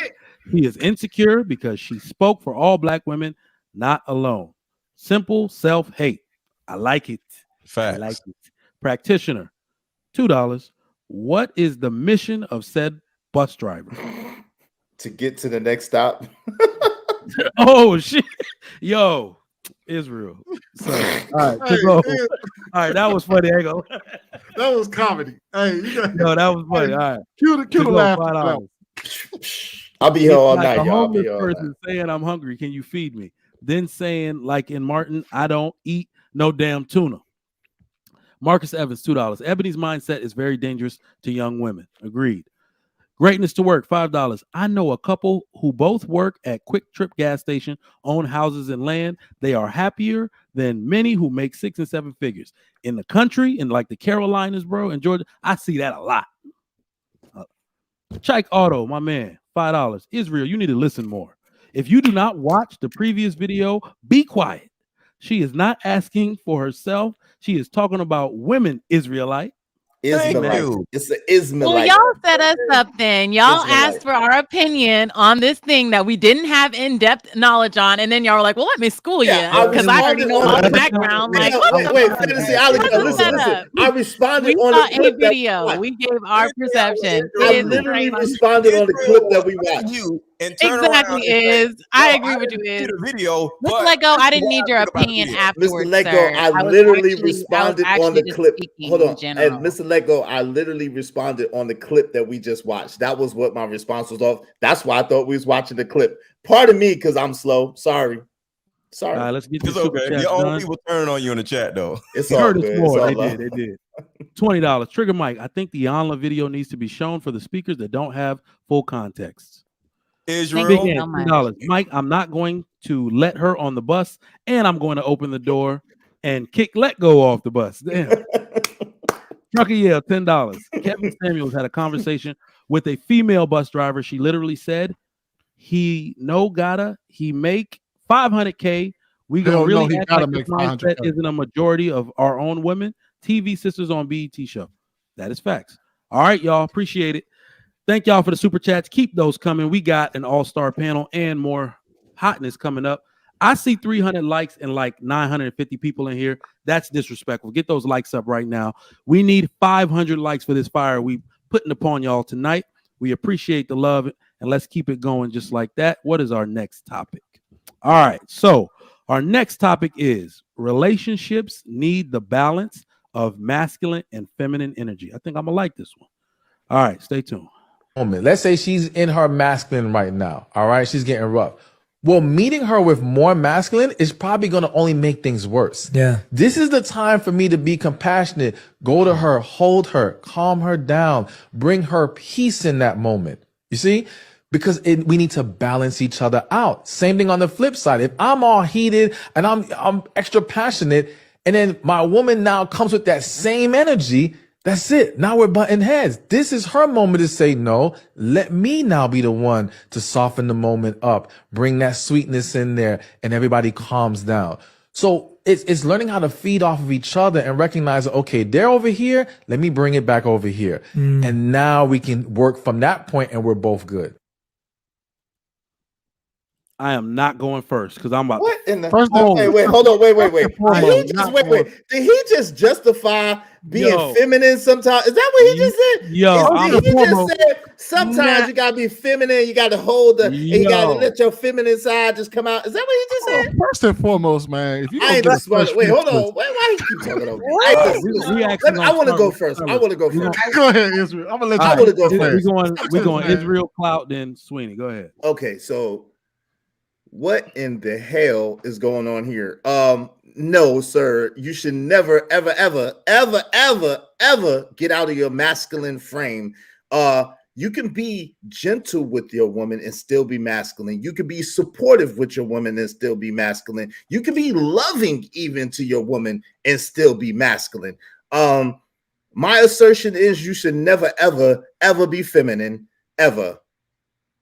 He is insecure because she spoke for all black women, not alone. Simple self-hate. I like it. Facts. I like it. Practitioner, $2. What is the mission of said bus driver? To get to the next stop. Oh shit. Yo, Israel. So, all right, that was funny. That was comedy. Hey, no, that was funny. All right. Cue the laugh. I'll be here all night, y'all. I'll be here all night. Saying I'm hungry, can you feed me? Then saying, like in Martin, I don't eat no damn tuna. Marcus Evans, $2. Ebony's mindset is very dangerous to young women. Agreed. Greatness to work, $5. I know a couple who both work at Quick Trip gas station, own houses and land. They are happier than many who make 6 and 7 figures. In the country, in like the Carolinas, bro, in Georgia, I see that a lot. Chike Auto, my man, $5. Israel, you need to listen more. If you do not watch the previous video, be quiet. She is not asking for herself. She is talking about women, Israelite. Ismailite. It's an Ismailite. Well, y'all set us up then. Y'all asked for our opinion on this thing that we didn't have in-depth knowledge on, and then y'all were like, well, let me school you because I already know all the background. Like, wait, Fantasy, listen. I responded on the video. We gave our perception. I literally responded on the clip that we watched. and turn Exactly, around and say, is. I "No, agree with you, didn't see is. the video, Mr. but Lego, this I is didn't what need I your think about the opinion video." afterwards, Mr. Lego, sir. I I was literally actually on the just clip. speaking Hold in on. general. And Mr. Lego, I literally responded on the clip that we just watched. That was what my response was off. That's why I thought we was watching the clip. Pardon me, because I'm slow. Sorry. All right, let's get It's the super okay. chat Your own done. people turning on you in the chat, though. It's You all heard us good. It's more. all They love. did. They did. $20. Trigger Mike. I think the Yanla video needs to be shown for the speakers that don't have full context. Israel. Big Thank you Ant, so much. $10. Mike, I'm not going to let her on the bus, and I'm going to open the door and kick Let Go off the bus. Damn. Trucker Yale, $10. Kevin Samuels had a conversation with a female bus driver. She literally said, he make 500K. We gonna Hell no, really he act gotta like this make 500K. mindset isn't a majority of our own women. TV sisters on BET show. That is facts. All right, y'all. Appreciate it. Thank y'all for the super chats. Keep those coming. We got an all-star panel and more hotness coming up. I see 300 likes and like 950 people in here. That's disrespectful. Get those likes up right now. We need 500 likes for this fire we putting upon y'all tonight. We appreciate the love, and let's keep it going just like that. What is our next topic? All right. So our next topic is relationships need the balance of masculine and feminine energy. I think I'm going to like this one. All right. Stay tuned. Moment. Let's say she's in her masculine right now. All right. She's getting rough. Well, meeting her with more masculine is probably going to only make things worse. Yeah. This is the time for me to be compassionate. Go to her, hold her, calm her down, bring her peace in that moment. You see? Because we need to balance each other out. Same thing on the flip side. If I'm all heated and I'm extra passionate, and then my woman now comes with that same energy, that's it. Now we're butting heads. This is her moment to say, no, let me now be the one to soften the moment up, bring that sweetness in there, and everybody calms down. So it's learning how to feed off of each other and recognize, okay, they're over here. Let me bring it back over here. And now we can work from that point and we're both good. I am not going first because I'm about What in the first hold on, wait. Did he just justify being feminine sometimes? Is that what he just said? He just said sometimes you gotta be feminine, you gotta hold and you gotta let your feminine side just come out. Is that what he just said? First and foremost, man, if you I ain't don't just wait, hold on. Why he keep talking over me? I want to go first. I want to go first. Go ahead, Israel. I'm gonna let you. I want to go first. We're going Israel, Clout, then Sweeney. Go ahead. Okay, so what in the hell is going on here? No, sir. You should never, ever, ever, ever, ever, ever get out of your masculine frame. You can be gentle with your woman and still be masculine. You can be supportive with your woman and still be masculine. You can be loving even to your woman and still be masculine. My assertion is you should never, ever, ever be feminine, ever.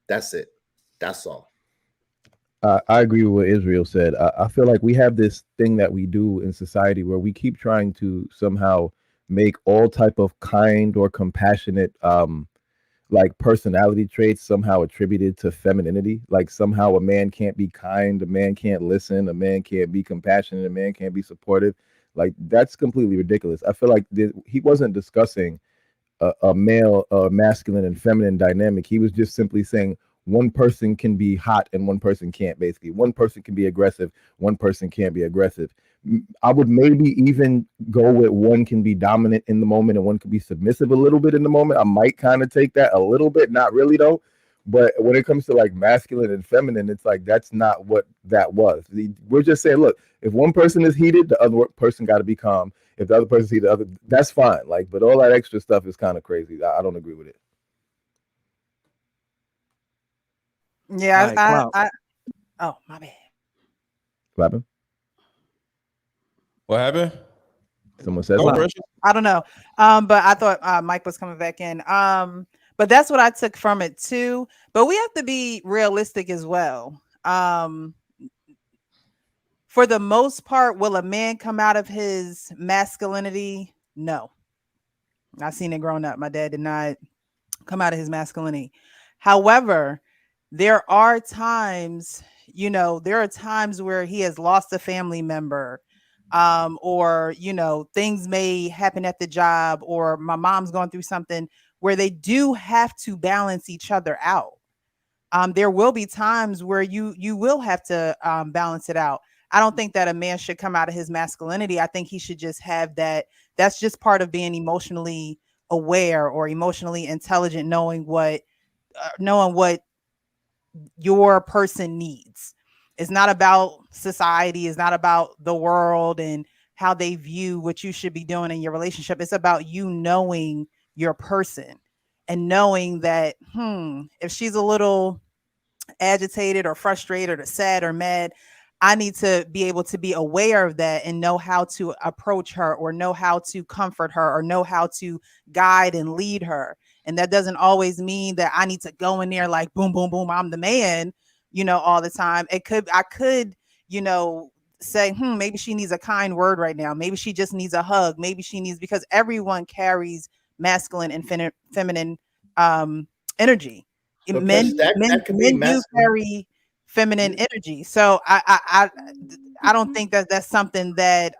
That's it. That's all. I agree with what Israel said. I feel like we have this thing that we do in society where we keep trying to somehow make all type of kind or compassionate like personality traits somehow attributed to femininity. Like somehow a man can't be kind, a man can't listen, a man can't be compassionate, a man can't be supportive. Like that's completely ridiculous. I feel like he wasn't discussing a male, masculine and feminine dynamic. He was just simply saying one person can be hot and one person can't. Basically, one person can be aggressive, one person can't be aggressive. I would maybe even go with one can be dominant in the moment and one can be submissive a little bit in the moment. I might kind of take that a little bit, not really though. But when it comes to like masculine and feminine, it's like that's not what that was. We're just saying, look, if one person is heated, the other person got to be calm. If the other person's heated, the other, that's fine. Like, but all that extra stuff is kind of crazy. I don't agree with it. Yeah, right, oh, my bad. What happened? What happened? Someone said I don't know. But I thought Mike was coming back in. But that's what I took from it too. But we have to be realistic as well. For the most part, will a man come out of his masculinity? No. I've seen it growing up. My dad did not come out of his masculinity. However, there are times, there are times where he has lost a family member, or, things may happen at the job, or my mom's going through something where they do have to balance each other out. there will be times where you will have to balance it out. I don't think that a man should come out of his masculinity. I think he should just have that. That's just part of being emotionally aware or emotionally intelligent, knowing what your person needs. It's not about society. It's not about the world and how they view what you should be doing in your relationship. It's about you knowing your person and knowing that, if she's a little agitated or frustrated or sad or mad, I need to be able to be aware of that and know how to approach her or know how to comfort her or know how to guide and lead her. And that doesn't always mean that I need to go in there like boom, boom, boom, I'm the man, all the time. I could, say, maybe she needs a kind word right now. Maybe she just needs a hug. Maybe she needs, because everyone carries masculine and feminine energy. But Men that could be do masculine. carry feminine energy. So I don't think that that's something that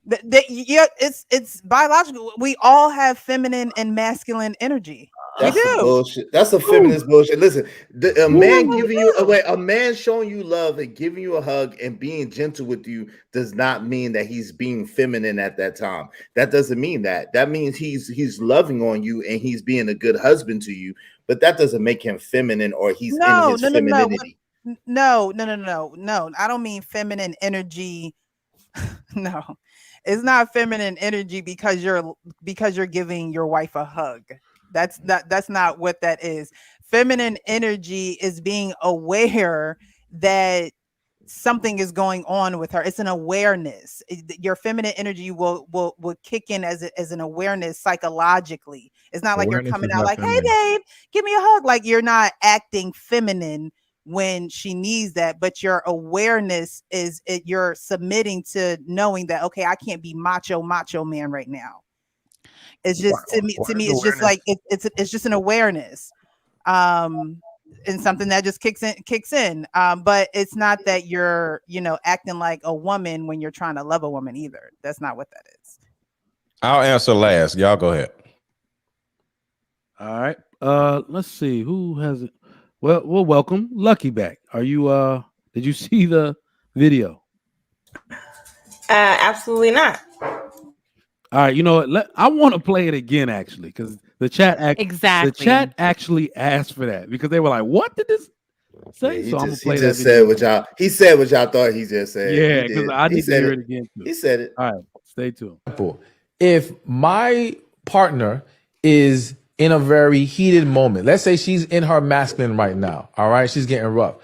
it's biological. We all have feminine and masculine energy. That's We some do. bullshit. That's a feminist bullshit. Listen, a man giving you a man showing you love and giving you a hug and being gentle with you does not mean that he's being feminine at that time. That doesn't mean that. That means he's loving on you and he's being a good husband to you. But that doesn't make him feminine or he's in his femininity. No. I don't mean feminine energy. No, it's not feminine energy because you're giving your wife a hug. That's not what that is. Feminine energy is being aware that something is going on with her. It's an awareness. Your feminine energy will kick in as an awareness psychologically. It's not like Awareness you're coming is out not like, feminine. hey babe, give me a hug. Like you're not acting feminine when she needs that, but your awareness is you're submitting to knowing that, okay, I can't be macho man right now. It's just to me it's just like it's just an awareness, and something that just kicks in, but it's not that you're acting like a woman when you're trying to love a woman either. That's not what that is. I'll answer last. Y'all go ahead. All right. Let's see who has it. Well, welcome Lucky back. Are you did you see the video? Absolutely not. All right, you know what? I want to play it again actually, because the chat actually asked for that because they were like, "What did this say?" Yeah, so I'm gonna he play just that said video. what y'all. He said what y'all thought he just said. Yeah, because I need to hear it again too. He said it. All right, stay tuned. If my partner is in a very heated moment, let's say she's in her masculine right now, all right, she's getting rough.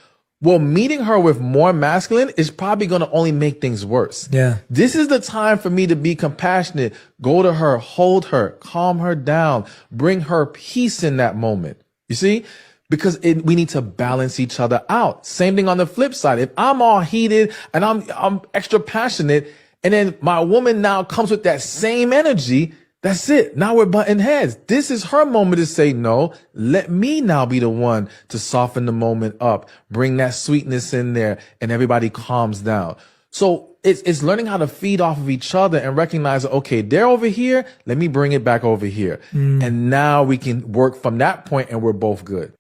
Well, meeting her with more masculine is probably going to only make things worse. Yeah. This is the time for me to be compassionate, go to her, hold her, calm her down, bring her peace in that moment. You see? Because we need to balance each other out. Same thing on the flip side. If I'm all heated and I'm extra passionate, and then my woman now comes with that same energy, that's it. Now we're butting heads. This is her moment to say, no, let me now be the one to soften the moment up, bring that sweetness in there, and everybody calms down. So it's learning how to feed off of each other and recognize, okay, they're over here. Let me bring it back over here. And now we can work from that point and we're both good.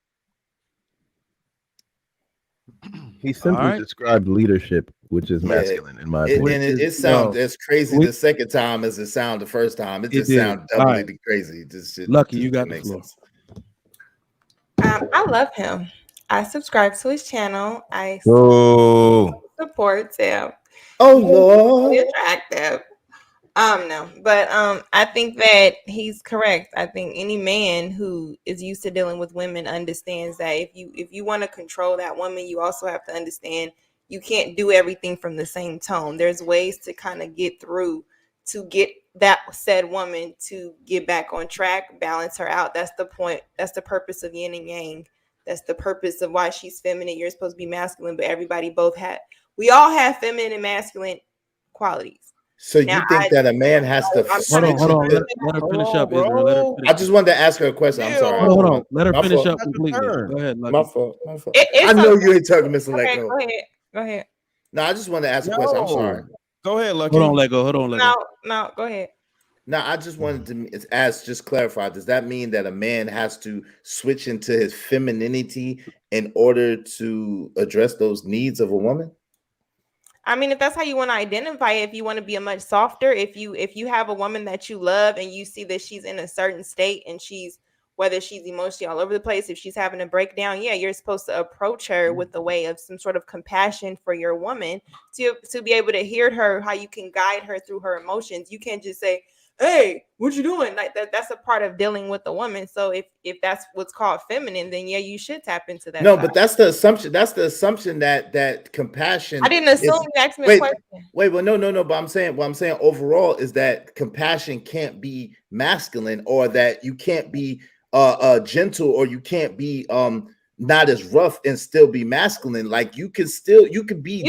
He simply described leadership, which is masculine in my opinion. And it sounds as crazy the second time as it sounded the first time. It just sounds doubly crazy. Lucky, you got the floor. I love him. I subscribe to his channel. I support him. Oh Lord, he's attractive. No, but I think that he's correct. I think any man who is used to dealing with women understands that if you want to control that woman, you also have to understand you can't do everything from the same tone. There's ways to kind of get through to get that said woman to get back on track, balance her out. That's the point. That's the purpose of yin and yang. That's the purpose of why she's feminine. You're supposed to be masculine, but we all have feminine and masculine qualities. So you think that a man has to hold on. Let her finish up, Israel. Let her finish I just wanted to ask her a question. I'm sorry. Hold on. Let her finish up completely. Go ahead. My fault. I know you ain't talking, Mr. Okay, Lego. go ahead. No, I just wanted to ask a question. I'm sorry. Go ahead, Lucky. Hold on, Lego. No, go ahead. Now, I just wanted to ask, just clarify, does that mean that a man has to switch into his femininity in order to address those needs of a woman? I mean, if that's how you want to identify it, if you want to be a much softer, if you have a woman that you love and you see that she's in a certain state and whether she's emotionally all over the place, if she's having a breakdown, yeah, you're supposed to approach her with the way of some sort of compassion for your woman to be able to hear her, how you can guide her through her emotions. You can't just say, hey, what you doing? Like that's a part of dealing with a woman. So if that's what's called feminine, then yeah, you should tap into that. No, side. but that's the assumption. That's the assumption that compassion. I didn't assume you asked me a question. Wait, well, no. But what I'm saying overall is that compassion can't be masculine, or that you can't be gentle, or you can't be not as rough and still be masculine. Like you could be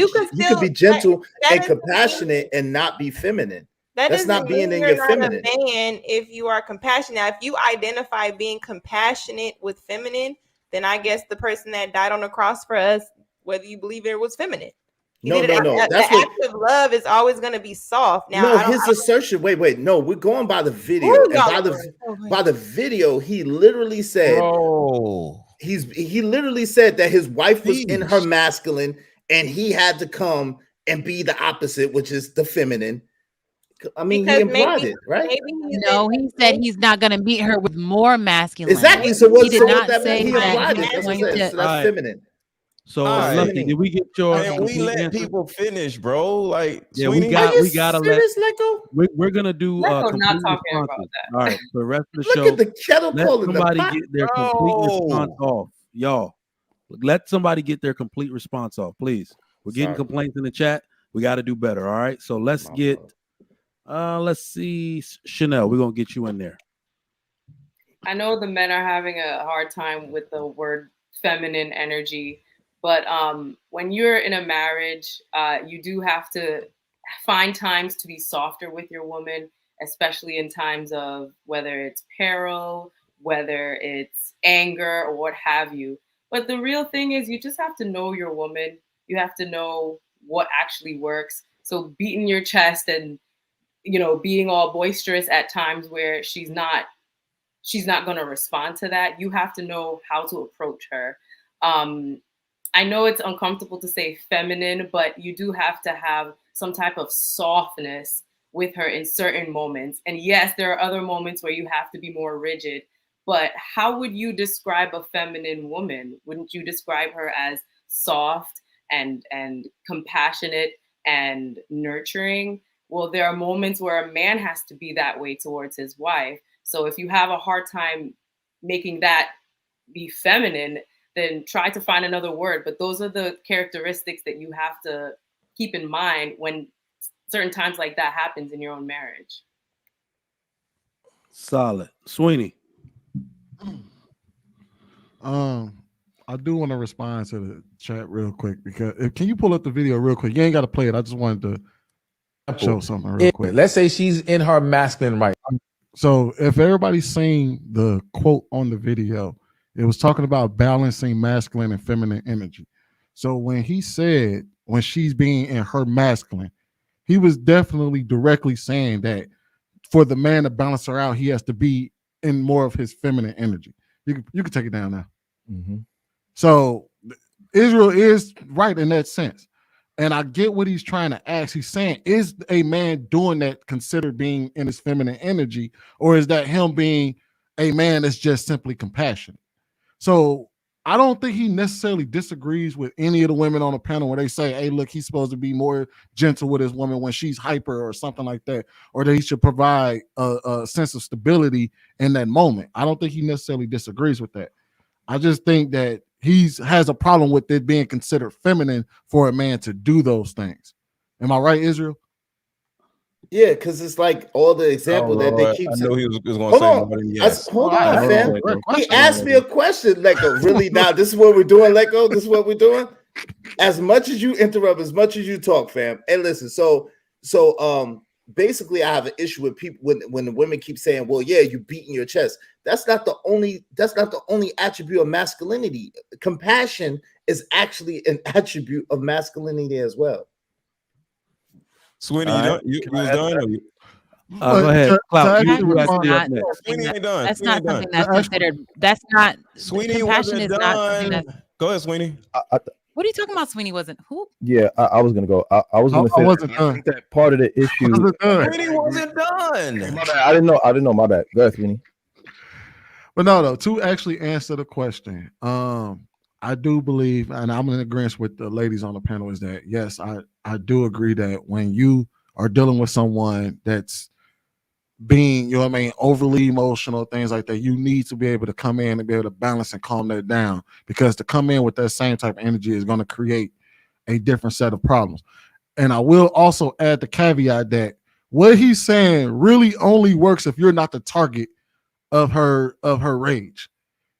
gentle and compassionate and not be feminine. That's not being in your feminine. A man if you are compassionate. Now, if you identify being compassionate with feminine, then I guess the person that died on the cross for us, whether you believe it was feminine. No. That's the act of love is always going to be soft. Now, his assertion. Wait. No, we're going by the video. And by the video, he literally said, he literally said that his wife was in her masculine, and he had to come and be the opposite, which is the feminine. I mean, he implied it, right? No, he said he's not going to meet her with more masculine. Exactly. So what? He did not say he implied it. That's what so that's feminine. So Lucky, did we get your? And we let people finish, bro. Like, yeah, Sweeney? we gotta let. Leko? We're gonna do. Not talking about that. All right, for the rest of the Look show, at the kettle let pulling somebody the pot. get their complete response off, y'all. Let somebody get their complete response off, please. We're getting complaints in the chat. We got to do better. All right, so let's get. Let's see, Chanel. We're gonna get you in there. I know the men are having a hard time with the word feminine energy, but when you're in a marriage, you do have to find times to be softer with your woman, especially in times of whether it's peril, whether it's anger, or what have you. But the real thing is you just have to know your woman. You have to know what actually works. So beating your chest and being all boisterous at times where she's not going to respond to that. You have to know how to approach her. I know it's uncomfortable to say feminine, but you do have to have some type of softness with her in certain moments. And yes, there are other moments where you have to be more rigid, but how would you describe a feminine woman? Wouldn't you describe her as soft and compassionate and nurturing? Well, there are moments where a man has to be that way towards his wife. So if you have a hard time making that be feminine, then try to find another word. But those are the characteristics that you have to keep in mind when certain times like that happens in your own marriage. Solid. Sweeney. I do want to respond to the chat real quick, because can you pull up the video real quick? You ain't got to play it. I just wanted to show something real quick. Let's say she's in her masculine right. So if everybody's seen the quote on the video, it was talking about balancing masculine and feminine energy. So when he said when she's being in her masculine, he was definitely directly saying that for the man to balance her out, he has to be in more of his feminine energy. You can take it down now. Mm-hmm. So Israel is right in that sense. And I get what he's trying to ask. He's saying, is a man doing that considered being in his feminine energy, or is that him being a man that's just simply compassionate? So I don't think he necessarily disagrees with any of the women on the panel where they say, hey, look, he's supposed to be more gentle with his woman when she's hyper or something like that, or that he should provide a sense of stability in that moment. I don't think he necessarily disagrees with that. I just think that he has a problem with it being considered feminine for a man to do those things. Am I right, Israel? Yeah, because it's like all the example that they keep. I know he was going to hold say on. more than yes. Hold on, fam. He asked me a question, Leko. Really? Now this is what we're doing, Leko. This is what we're doing. As much as you interrupt, as much as you talk, fam. And listen, so basically, I have an issue with people when the women keep saying, "Well, yeah, you beating your chest." That's not the only attribute of masculinity. Compassion is actually an attribute of masculinity as well. Sweeney, you was done? Go ahead, Cloud. actually You respond- actually up next. Sweeney ain't done. That's Sweeney not ain't done. something that's considered. That's not. Sweeney Compassion wasn't is not something done. that's. Go ahead, Sweeney. What are you talking about? Sweeney wasn't who? Yeah, I was gonna go. I was gonna I say wasn't I done. think that part of the issue. Wasn't done. Sweeney wasn't done. My bad. I didn't know. My bad. Go ahead, Sweeney. But no, to actually answer the question, I do believe, and I'm in agreement with the ladies on the panel, is that yes, I do agree that when you are dealing with someone that's being, you know what I mean, overly emotional, things like that, you need to be able to come in and be able to balance and calm that down, because to come in with that same type of energy is going to create a different set of problems. And I will also add the caveat that what he's saying really only works if you're not the target of her rage.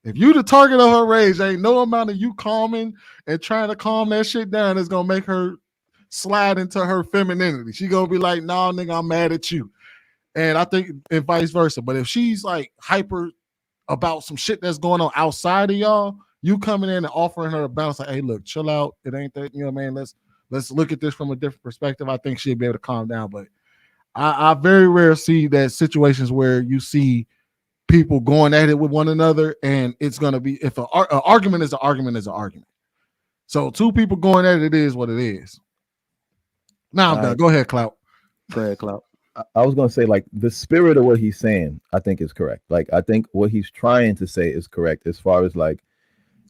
If you the target of her rage, ain't no amount of you calming and trying to calm that shit down is gonna make her slide into her femininity. She gonna be like, "Nah, nigga, I'm mad at you," and I think and vice versa. But if she's like hyper about some shit that's going on outside of y'all, you coming in and offering her a balance, like, "Hey, look, chill out. It ain't that, you know what I mean? Let's look at this from a different perspective." I think she'll be able to calm down. But I very rarely see that situations where you see people going at it with one another, and it's gonna be, if an argument is an argument is an argument. So two people going at it is what it is. Now I'm done. Go ahead, Clout. Go ahead, Clout. I was gonna say, like, the spirit of what he's saying, I think is correct. Like, I think what he's trying to say is correct as far as like,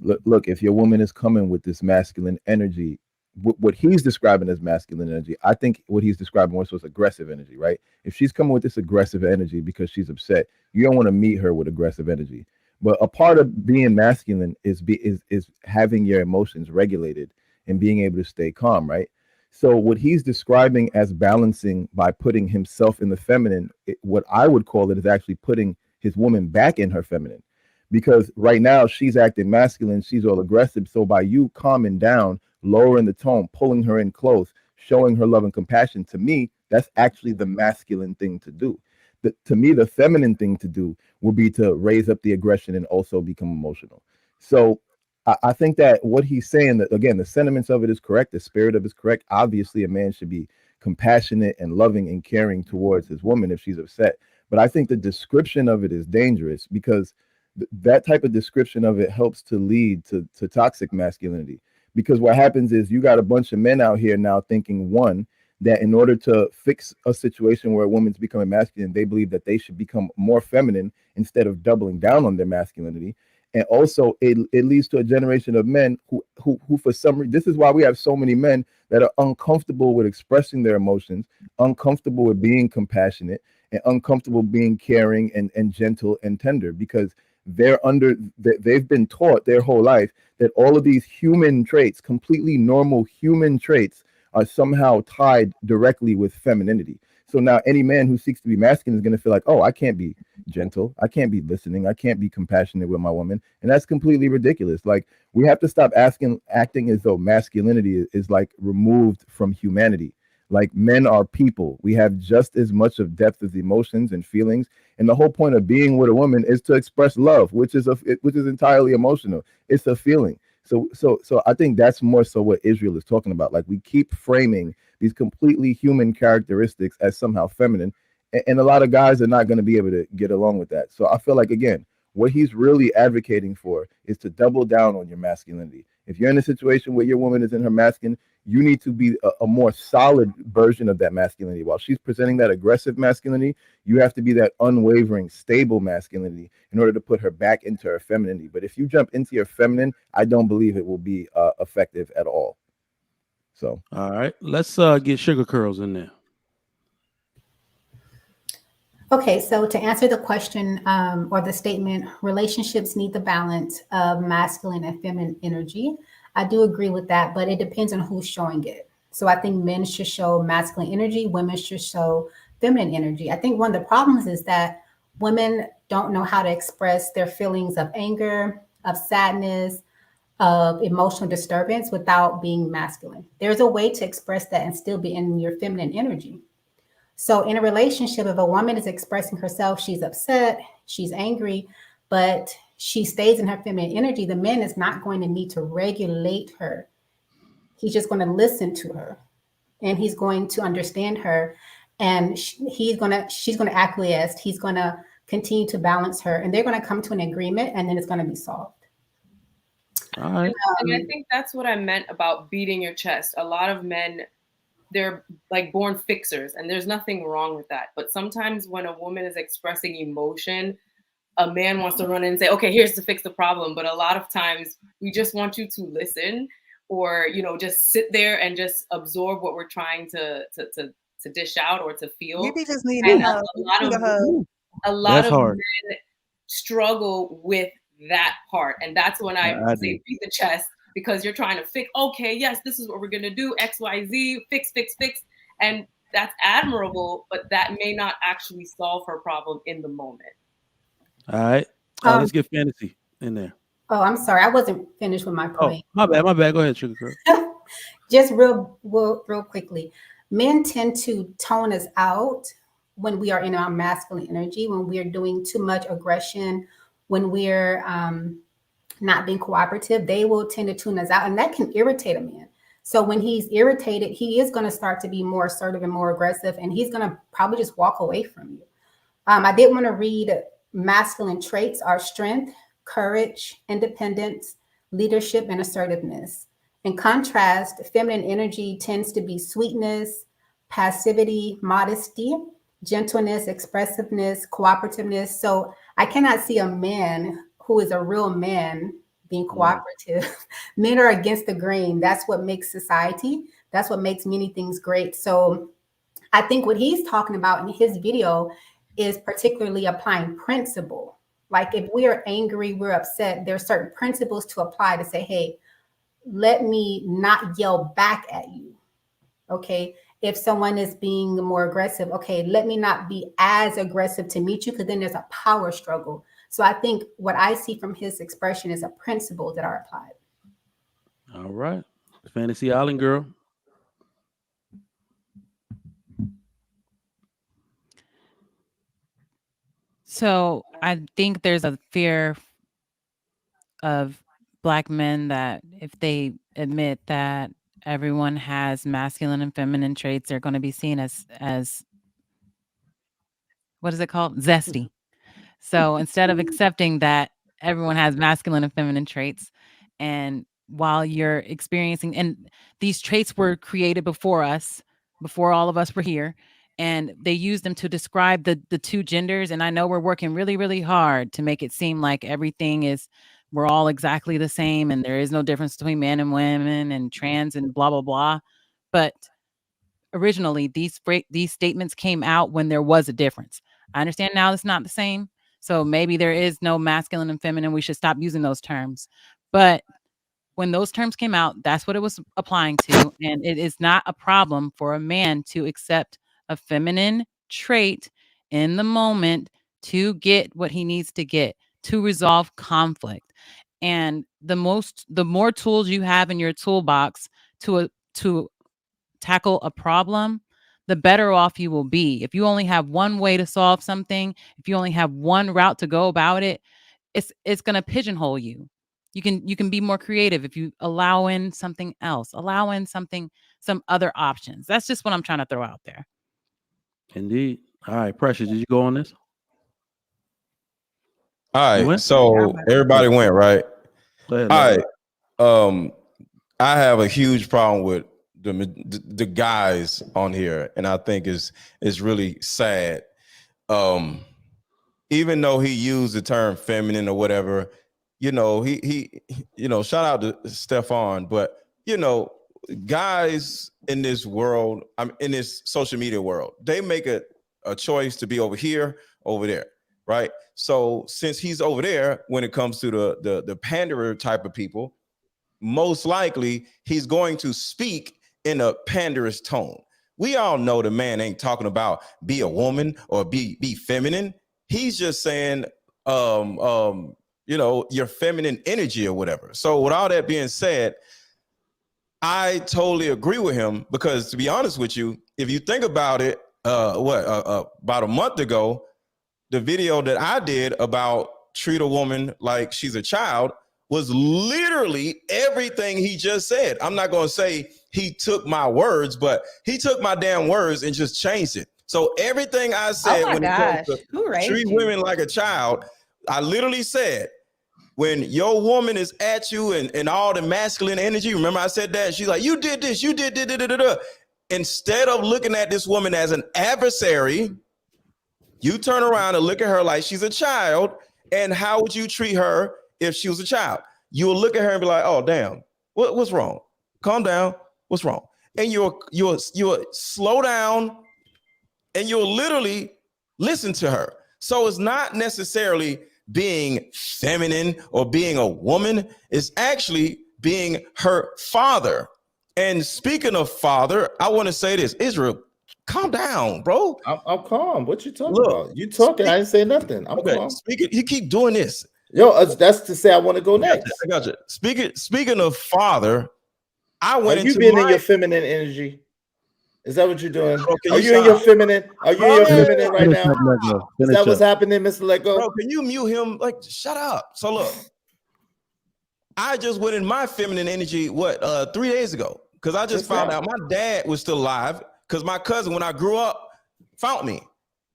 look, if your woman is coming with this masculine energy, what he's describing as masculine energy, I think what he's describing more so is aggressive energy, right? If she's coming with this aggressive energy because she's upset, you don't want to meet her with aggressive energy. But a part of being masculine is having your emotions regulated and being able to stay calm, right? So what he's describing as balancing by putting himself in the feminine, what I would call it is actually putting his woman back in her feminine. Because right now she's acting masculine, she's all aggressive. So by you calming down, lowering the tone, pulling her in close, showing her love and compassion, to me, that's actually the masculine thing to do. To me, the feminine thing to do would be to raise up the aggression and also become emotional. So I think that what he's saying, that again, the sentiments of it is correct, the spirit of it is correct. Obviously, a man should be compassionate and loving and caring towards his woman if she's upset. But I think the description of it is dangerous, because that type of description of it helps to lead to toxic masculinity. Because what happens is you got a bunch of men out here now thinking, one, that in order to fix a situation where a woman's becoming masculine, they believe that they should become more feminine instead of doubling down on their masculinity. And also it leads to a generation of men who for some reason, this is why we have so many men that are uncomfortable with expressing their emotions, uncomfortable with being compassionate, and uncomfortable being caring and gentle and tender, because they've been taught their whole life that all of these human traits, completely normal human traits, are somehow tied directly with femininity. So now any man who seeks to be masculine is going to feel like, oh, I can't be gentle, I can't be listening, I can't be compassionate with my woman. And that's completely ridiculous. Like, we have to stop acting as though masculinity is like removed from humanity. Like, men are people. We have just as much of depth as emotions and feelings. And the whole point of being with a woman is to express love, which is entirely emotional. It's a feeling. So I think that's more so what Israel is talking about. Like, we keep framing these completely human characteristics as somehow feminine, and a lot of guys are not going to be able to get along with that. So I feel like, again, what he's really advocating for is to double down on your masculinity. If you're in a situation where your woman is in her masculine, you need to be a more solid version of that masculinity. While she's presenting that aggressive masculinity, you have to be that unwavering, stable masculinity in order to put her back into her femininity. But if you jump into your feminine, I don't believe it will be effective at all. So, all right, let's get Sugar Curls in there. Okay, so to answer the question or the statement, relationships need the balance of masculine and feminine energy. I do agree with that, but it depends on who's showing it. So I think men should show masculine energy, women should show feminine energy. I think one of the problems is that women don't know how to express their feelings of anger, of sadness, of emotional disturbance without being masculine. There's a way to express that and still be in your feminine energy. So in a relationship, if a woman is expressing herself, she's upset, she's angry, but she stays in her feminine energy, the man is not going to need to regulate her. He's just going to listen to her, and he's going to understand her and she's gonna acquiesce. He's gonna continue to balance her, and they're gonna come to an agreement, and then it's gonna be solved. All right. And I think that's what I meant about beating your chest. A lot of men, they're like born fixers, and there's nothing wrong with that. But sometimes when a woman is expressing emotion, a man wants to run in and say, okay, here's to fix the problem. But a lot of times we just want you to listen, or, you know, just sit there and just absorb what we're trying to dish out or to feel. Maybe just need And a lot That's of hard. men struggle with that part. And that's when I I say do. beat the chest, because you're trying to fix, okay, yes, this is what we're gonna do, XYZ, fix. And that's admirable, but that may not actually solve her problem in the moment. All right. Let's get fantasy in there. Oh, I'm sorry, I wasn't finished with my point. Oh, my bad. Go ahead, Sugar Girl. Just real quickly, men tend to tone us out when we are in our masculine energy, when we are doing too much aggression, when we're not being cooperative. They will tend to tune us out, and that can irritate a man. So when he's irritated, he is going to start to be more assertive and more aggressive, and he's going to probably just walk away from you. I did want to read masculine traits are strength, courage, independence, leadership, and assertiveness. In contrast, feminine energy tends to be sweetness, passivity, modesty, gentleness, expressiveness, cooperativeness. So I cannot see a man who is a real man being cooperative. Men are against the grain. That's what makes society. That's what makes many things great. So I think what he's talking about in his video is particularly applying principle. Like if we are angry, we're upset, there's certain principles to apply to say, hey, let me not yell back at you. Okay. If someone is being more aggressive, okay, let me not be as aggressive to meet you, because then there's a power struggle. So I think what I see from his expression is a principle that are applied. All right. Fantasy Island girl. So I think there's a fear of Black men that if they admit that everyone has masculine and feminine traits, they're going to be seen as what is it called? Zesty. So instead of accepting that everyone has masculine and feminine traits, and while you're experiencing, and these traits were created before us, before all of us were here, and they used them to describe the two genders. And I know we're working really, really hard to make it seem like we're all exactly the same, and there is no difference between men and women and trans and blah, blah, blah. But originally, these statements came out when there was a difference. I understand now it's not the same. So maybe there is no masculine and feminine. We should stop using those terms. But when those terms came out, that's what it was applying to. And it is not a problem for a man to accept a feminine trait in the moment to get what he needs to get, to resolve conflict. And the more tools you have in your toolbox to tackle a problem, the better off you will be. If you only have one way to solve something, if you only have one route to go about it, it's going to pigeonhole you. You can be more creative if you allow in something else, allow in some other options. That's just what I'm trying to throw out there. Indeed. All right, Precious, did you go on this? All right, so everybody went, right? Go ahead, all right. I have a huge problem with the guys on here, and I think it's really sad. Even though he used the term feminine or whatever, you know, he shout out to Stefan, but you know, guys in this world, in this social media world, they make a choice to be over here, over there, right? So since he's over there, when it comes to the panderer type of people, most likely he's going to speak in a panderous tone. We all know the man ain't talking about be a woman or be feminine. He's just saying, your feminine energy or whatever. So with all that being said, I totally agree with him, because to be honest with you, if you think about it, about a month ago, the video that I did about treat a woman like she's a child was literally everything he just said. I'm not going to say he took my words, but he took my damn words and just changed it. So everything I said Oh my when it comes gosh. to Who raised treat you? women like a child, I literally said, when your woman is at you and all the masculine energy, remember I said that? She's like, you did this, you did da. Instead of looking at this woman as an adversary, you turn around and look at her like she's a child. And how would you treat her if she was a child? You'll look at her and be like, oh, damn, what's wrong? Calm down. What's wrong? And you'll slow down and you'll literally listen to her. So it's not necessarily being feminine or being a woman. It's actually being her father. And speaking of father, I want to say this, Israel, calm down, bro. I'm calm. What you talking about? You talking? I didn't say nothing. I'm calm. Speaking, you keep doing this. Yo, that's to say I want to go next. I got you. Speaking of father, I went Are you into being in your feminine energy? Is that what you're doing? Are you in stop? your feminine? Are you in your feminine right Finish now? up, Lego. Is Finish that what's up. happening, Mr. Lego? Bro, can you mute him? Like, shut up. So look, I just went in my feminine energy, 3 days ago? Because I just found out my dad was still alive. Because my cousin, when I grew up, found me.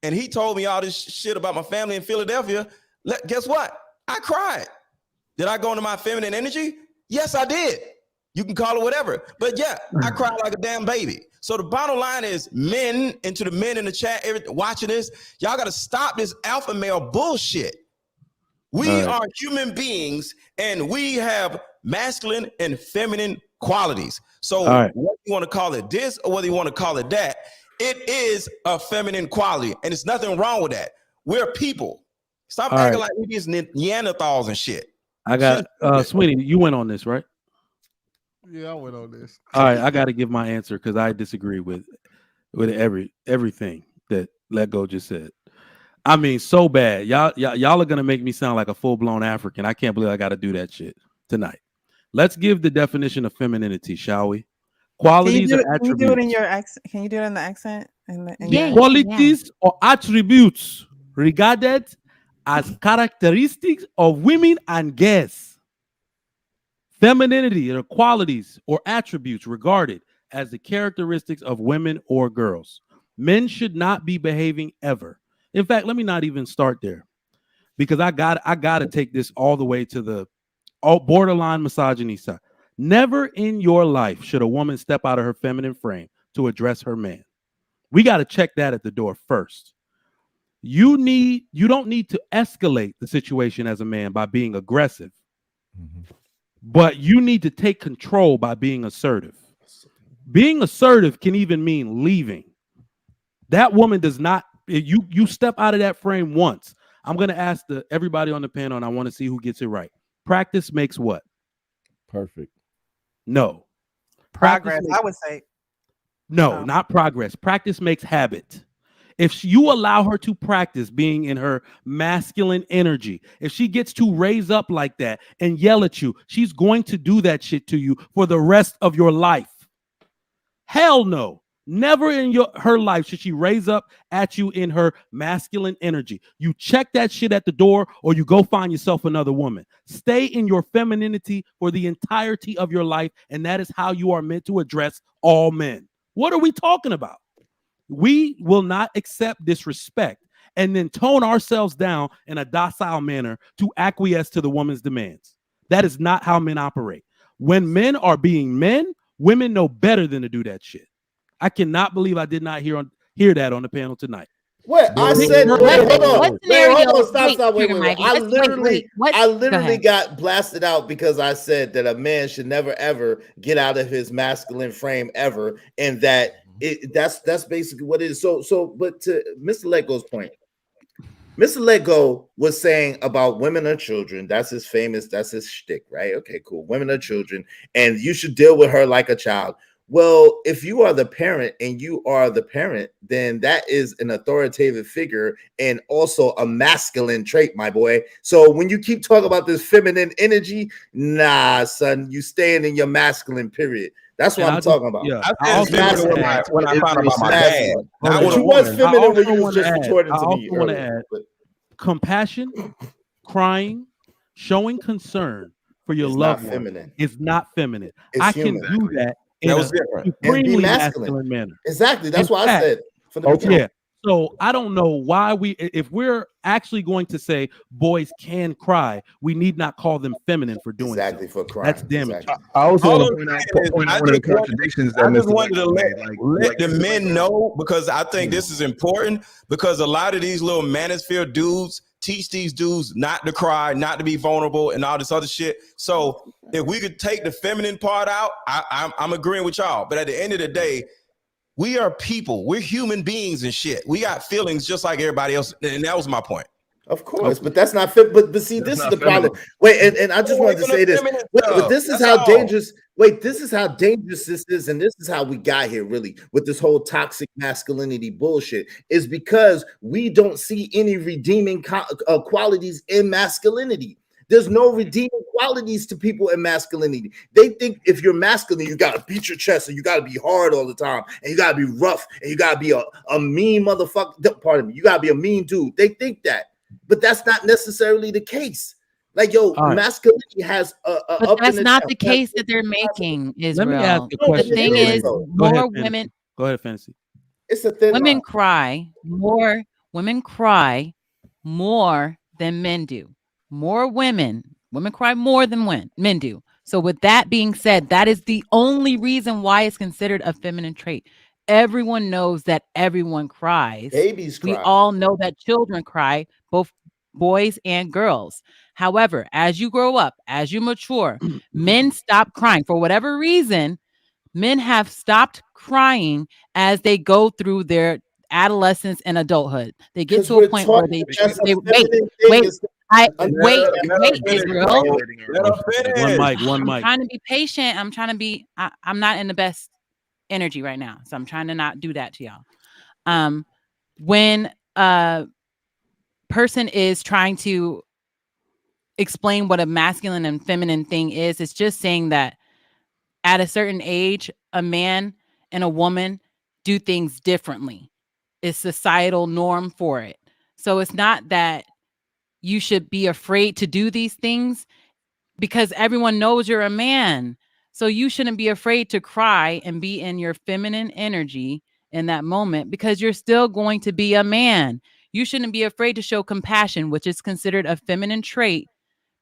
And he told me all this shit about my family in Philadelphia. Guess what? I cried. Did I go into my feminine energy? Yes, I did. You can call it whatever. But yeah, I cried like a damn baby. So the bottom line is, men, and to the men in the chat, watching this, y'all got to stop this alpha male bullshit. We are human beings and we have masculine and feminine qualities. So whether you want to call it this or whether you want to call it that, it is a feminine quality and there's nothing wrong with that. We're people. Stop acting like we these Neanderthals and shit. I got Sweetie, you went on this, right? Yeah, I went on this. All right, I got to give my answer because I disagree with everything that Lego just said. I mean, so bad. Y'all are gonna make me sound like a full-blown African. I can't believe I got to do that shit tonight. Let's give the definition of femininity, shall we? Qualities or attributes. Can you do it in your accent? Can you do it in the accent? Qualities or attributes regarded as characteristics of women and girls. Femininity are qualities or attributes regarded as the characteristics of women or girls. Men should not be behaving ever. In fact, let me not even start there because I got to take this all the way to the borderline misogyny side. Never in your life should a woman step out of her feminine frame to address her man. We got to check that at the door first. You don't need to escalate the situation as a man by being aggressive, but you need to take control by being assertive. Being assertive can even mean leaving. That woman does not, you step out of that frame once. I'm going to ask everybody on the panel, and I want to see who gets it right. Practice makes what? Perfect. Progress. No. I would say. No, not progress. Practice makes habit. If you allow her to practice being in her masculine energy, if she gets to raise up like that and yell at you, she's going to do that shit to you for the rest of your life. Hell no. Never in her life should she raise up at you in her masculine energy. You check that shit at the door or you go find yourself another woman. Stay in your femininity for the entirety of your life, and that is how you are meant to address all men. What are we talking about? We will not accept disrespect and then tone ourselves down in a docile manner to acquiesce to the woman's demands. That is not how men operate. When men are being men, women know better than to do that shit. I cannot believe I did not hear that on the panel tonight. What I said, hold on, stop, wait. I literally got blasted out because I said that a man should never ever get out of his masculine frame ever, and that that's basically what it is. So, but to Mr. Lego's point, Mr. Lego was saying about women or children. That's his shtick, right? Okay, cool. Women or children, and you should deal with her like a child. Well, if you are the parent and you are the parent, then that is an authoritative figure and also a masculine trait, my boy. So when you keep talking about this feminine energy, nah, son, you staying in your masculine period. That's what I'm talking about. Yeah, I when I found out about my dad. But you was feminine when you was just retorting to me. I want to add compassion, crying, showing concern for your loved one is not feminine. I can do that in a supremely masculine manner. Exactly. That's what I said. Yeah. So I don't know why if we're actually going to say boys can cry, we need not call them feminine for doing exactly so. for crying. That's damaging. Exactly. I also All want I'm to saying point is, out one of the contradictions that I just Mr. wanted to Lexus let, made. let the men know, because I think this is important, because a lot of these little manosphere dudes teach these dudes not to cry, not to be vulnerable, and all this other shit. So if we could take the feminine part out, I'm agreeing with y'all. But at the end of the day, we are people. We're human beings and shit. We got feelings just like everybody else. And that was my point. Of course, but that's not fit. But see, this is the problem. Wait, and I just wanted to say this. Wait, but this is how dangerous. Wait, this is how dangerous this is, and this is how we got here, really, with this whole toxic masculinity bullshit. Is because we don't see any redeeming qualities in masculinity. There's no redeeming qualities to people in masculinity. They think if you're masculine, you gotta beat your chest and you gotta be hard all the time, and you gotta be rough, and you gotta be a mean motherfucker. Pardon me, you gotta be a mean dude. They think that. But that's not necessarily the case. Like, yo, masculinity has but that's not the case that they're making, Israel. Let me ask a question. The thing is, more women. Go ahead, Fantasy. It's a thin women line. cry more. Women cry more than men do. Women cry more than men do. So with that being said, that is the only reason why it's considered a feminine trait. Everyone knows that everyone cries. Babies cry. We all know that children cry, both boys and girls. However, as you grow up, as you mature, men stop crying. For whatever reason, men have stopped crying as they go through their adolescence and adulthood. They get to a point where they wait, Israel. One mic. I'm trying to be patient. I'm not in the best energy right now, so I'm trying to not do that to y'all. When a person is trying to explain what a masculine and feminine thing is, it's just saying that at a certain age, a man and a woman do things differently. It's societal norm for it. So it's not that you should be afraid to do these things, because everyone knows you're a man. So you shouldn't be afraid to cry and be in your feminine energy in that moment, because you're still going to be a man. You shouldn't be afraid to show compassion, which is considered a feminine trait,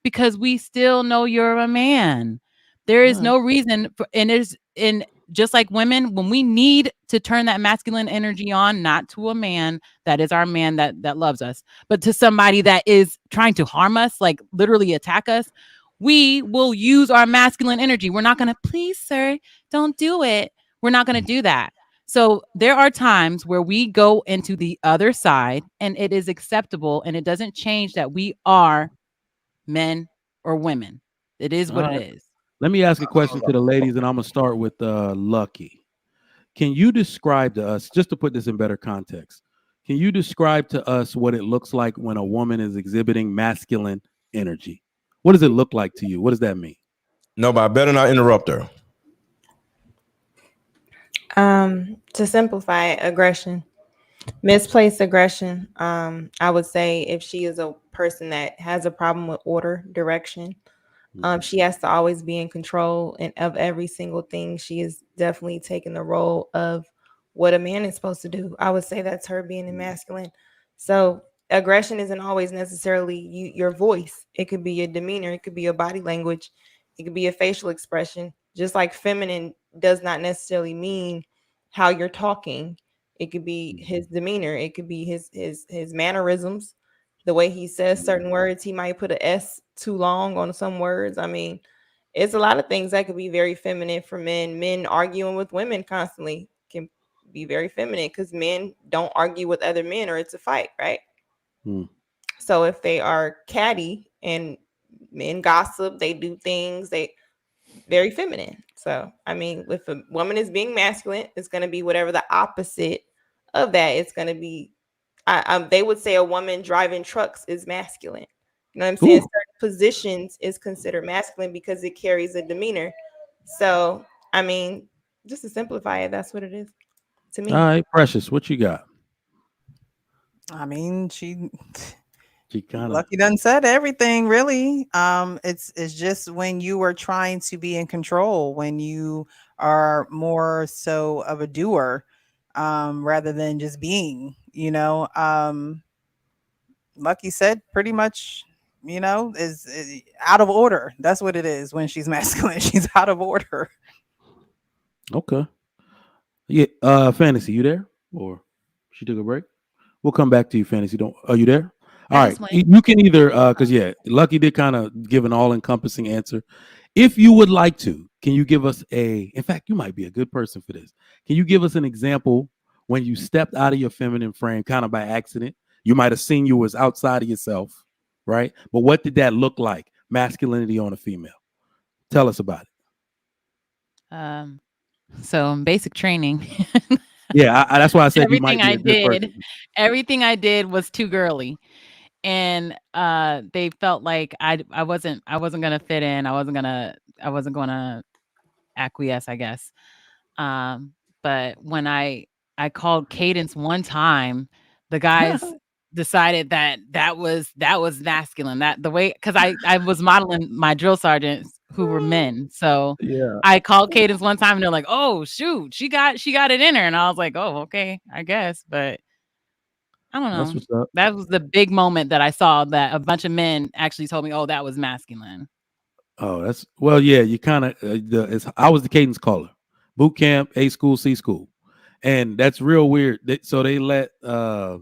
because we still know you're a man. There is no reason for, and just like women, when we need to turn that masculine energy on, not to a man that is our man that loves us, but to somebody that is trying to harm us, like literally attack us, we will use our masculine energy. We're not going to, please, sir, don't do it. We're not going to do that. So there are times where we go into the other side, and it is acceptable, and it doesn't change that we are men or women. It is what it is. Let me ask a question to the ladies, and I'm gonna start with Lucky. Can you describe to us, just to put this in better context, can you describe to us what it looks like when a woman is exhibiting masculine energy? What does it look like to you? What does that mean? No, but I better not interrupt her. To simplify it, aggression, misplaced aggression. I would say if she is a person that has a problem with order, direction, she has to always be in control and of every single thing. She is definitely taking the role of what a man is supposed to do. I would say that's her being masculine. So aggression isn't always necessarily your voice. It could be your demeanor. It could be your body language. It could be a facial expression. Just like feminine does not necessarily mean how you're talking. It could be his demeanor. It could be his mannerisms. The way he says certain words, he might put an S too long on some words. I mean, it's a lot of things that could be very feminine for men. Men arguing with women constantly can be very feminine because men don't argue with other men or it's a fight, right? So if they are catty and men gossip, they do things, they very feminine. So, I mean, if a woman is being masculine, it's going to be whatever the opposite of that. It's going to be, they would say a woman driving trucks is masculine. You know what I'm saying? Certain positions is considered masculine because it carries a demeanor. So, I mean, just to simplify it, that's what it is to me. All right, Precious, what you got? I mean, she kind of Lucky done said everything, really. It's just when you are trying to be in control, when you are more so of a doer, rather than just being. you know, Lucky said pretty much, you know, is out of order. That's what it is when she's masculine. She's out of order. Okay. Yeah. Fantasy, you there? Or she took a break? We'll come back to you, Fantasy. Are you there? All right. You can either because Lucky did kind of give an all-encompassing answer. If you would like to, can you give us in fact, you might be a good person for this. Can you give us an example when you stepped out of your feminine frame kind of by accident? You might have seen you was outside of yourself, right? But what did that look like? Masculinity on a female. Tell us about it. So in basic training. Yeah, that's why I said you might be a good person. Everything I did was too girly. And they felt like I wasn't gonna fit in. I wasn't gonna acquiesce, I guess. But when I called Cadence one time, the guys decided that was masculine. That the way, because I was modeling my drill sergeants who were men. So yeah, I called Cadence one time and they're like, "Oh shoot, she got it in her," and I was like, "Oh, okay, I guess." But I don't know. That's what's up. That was the big moment that I saw that a bunch of men actually told me, "Oh, that was masculine." Oh, yeah. You kind of I was the cadence caller, boot camp, A school, C school, and that's real weird. So they let. Have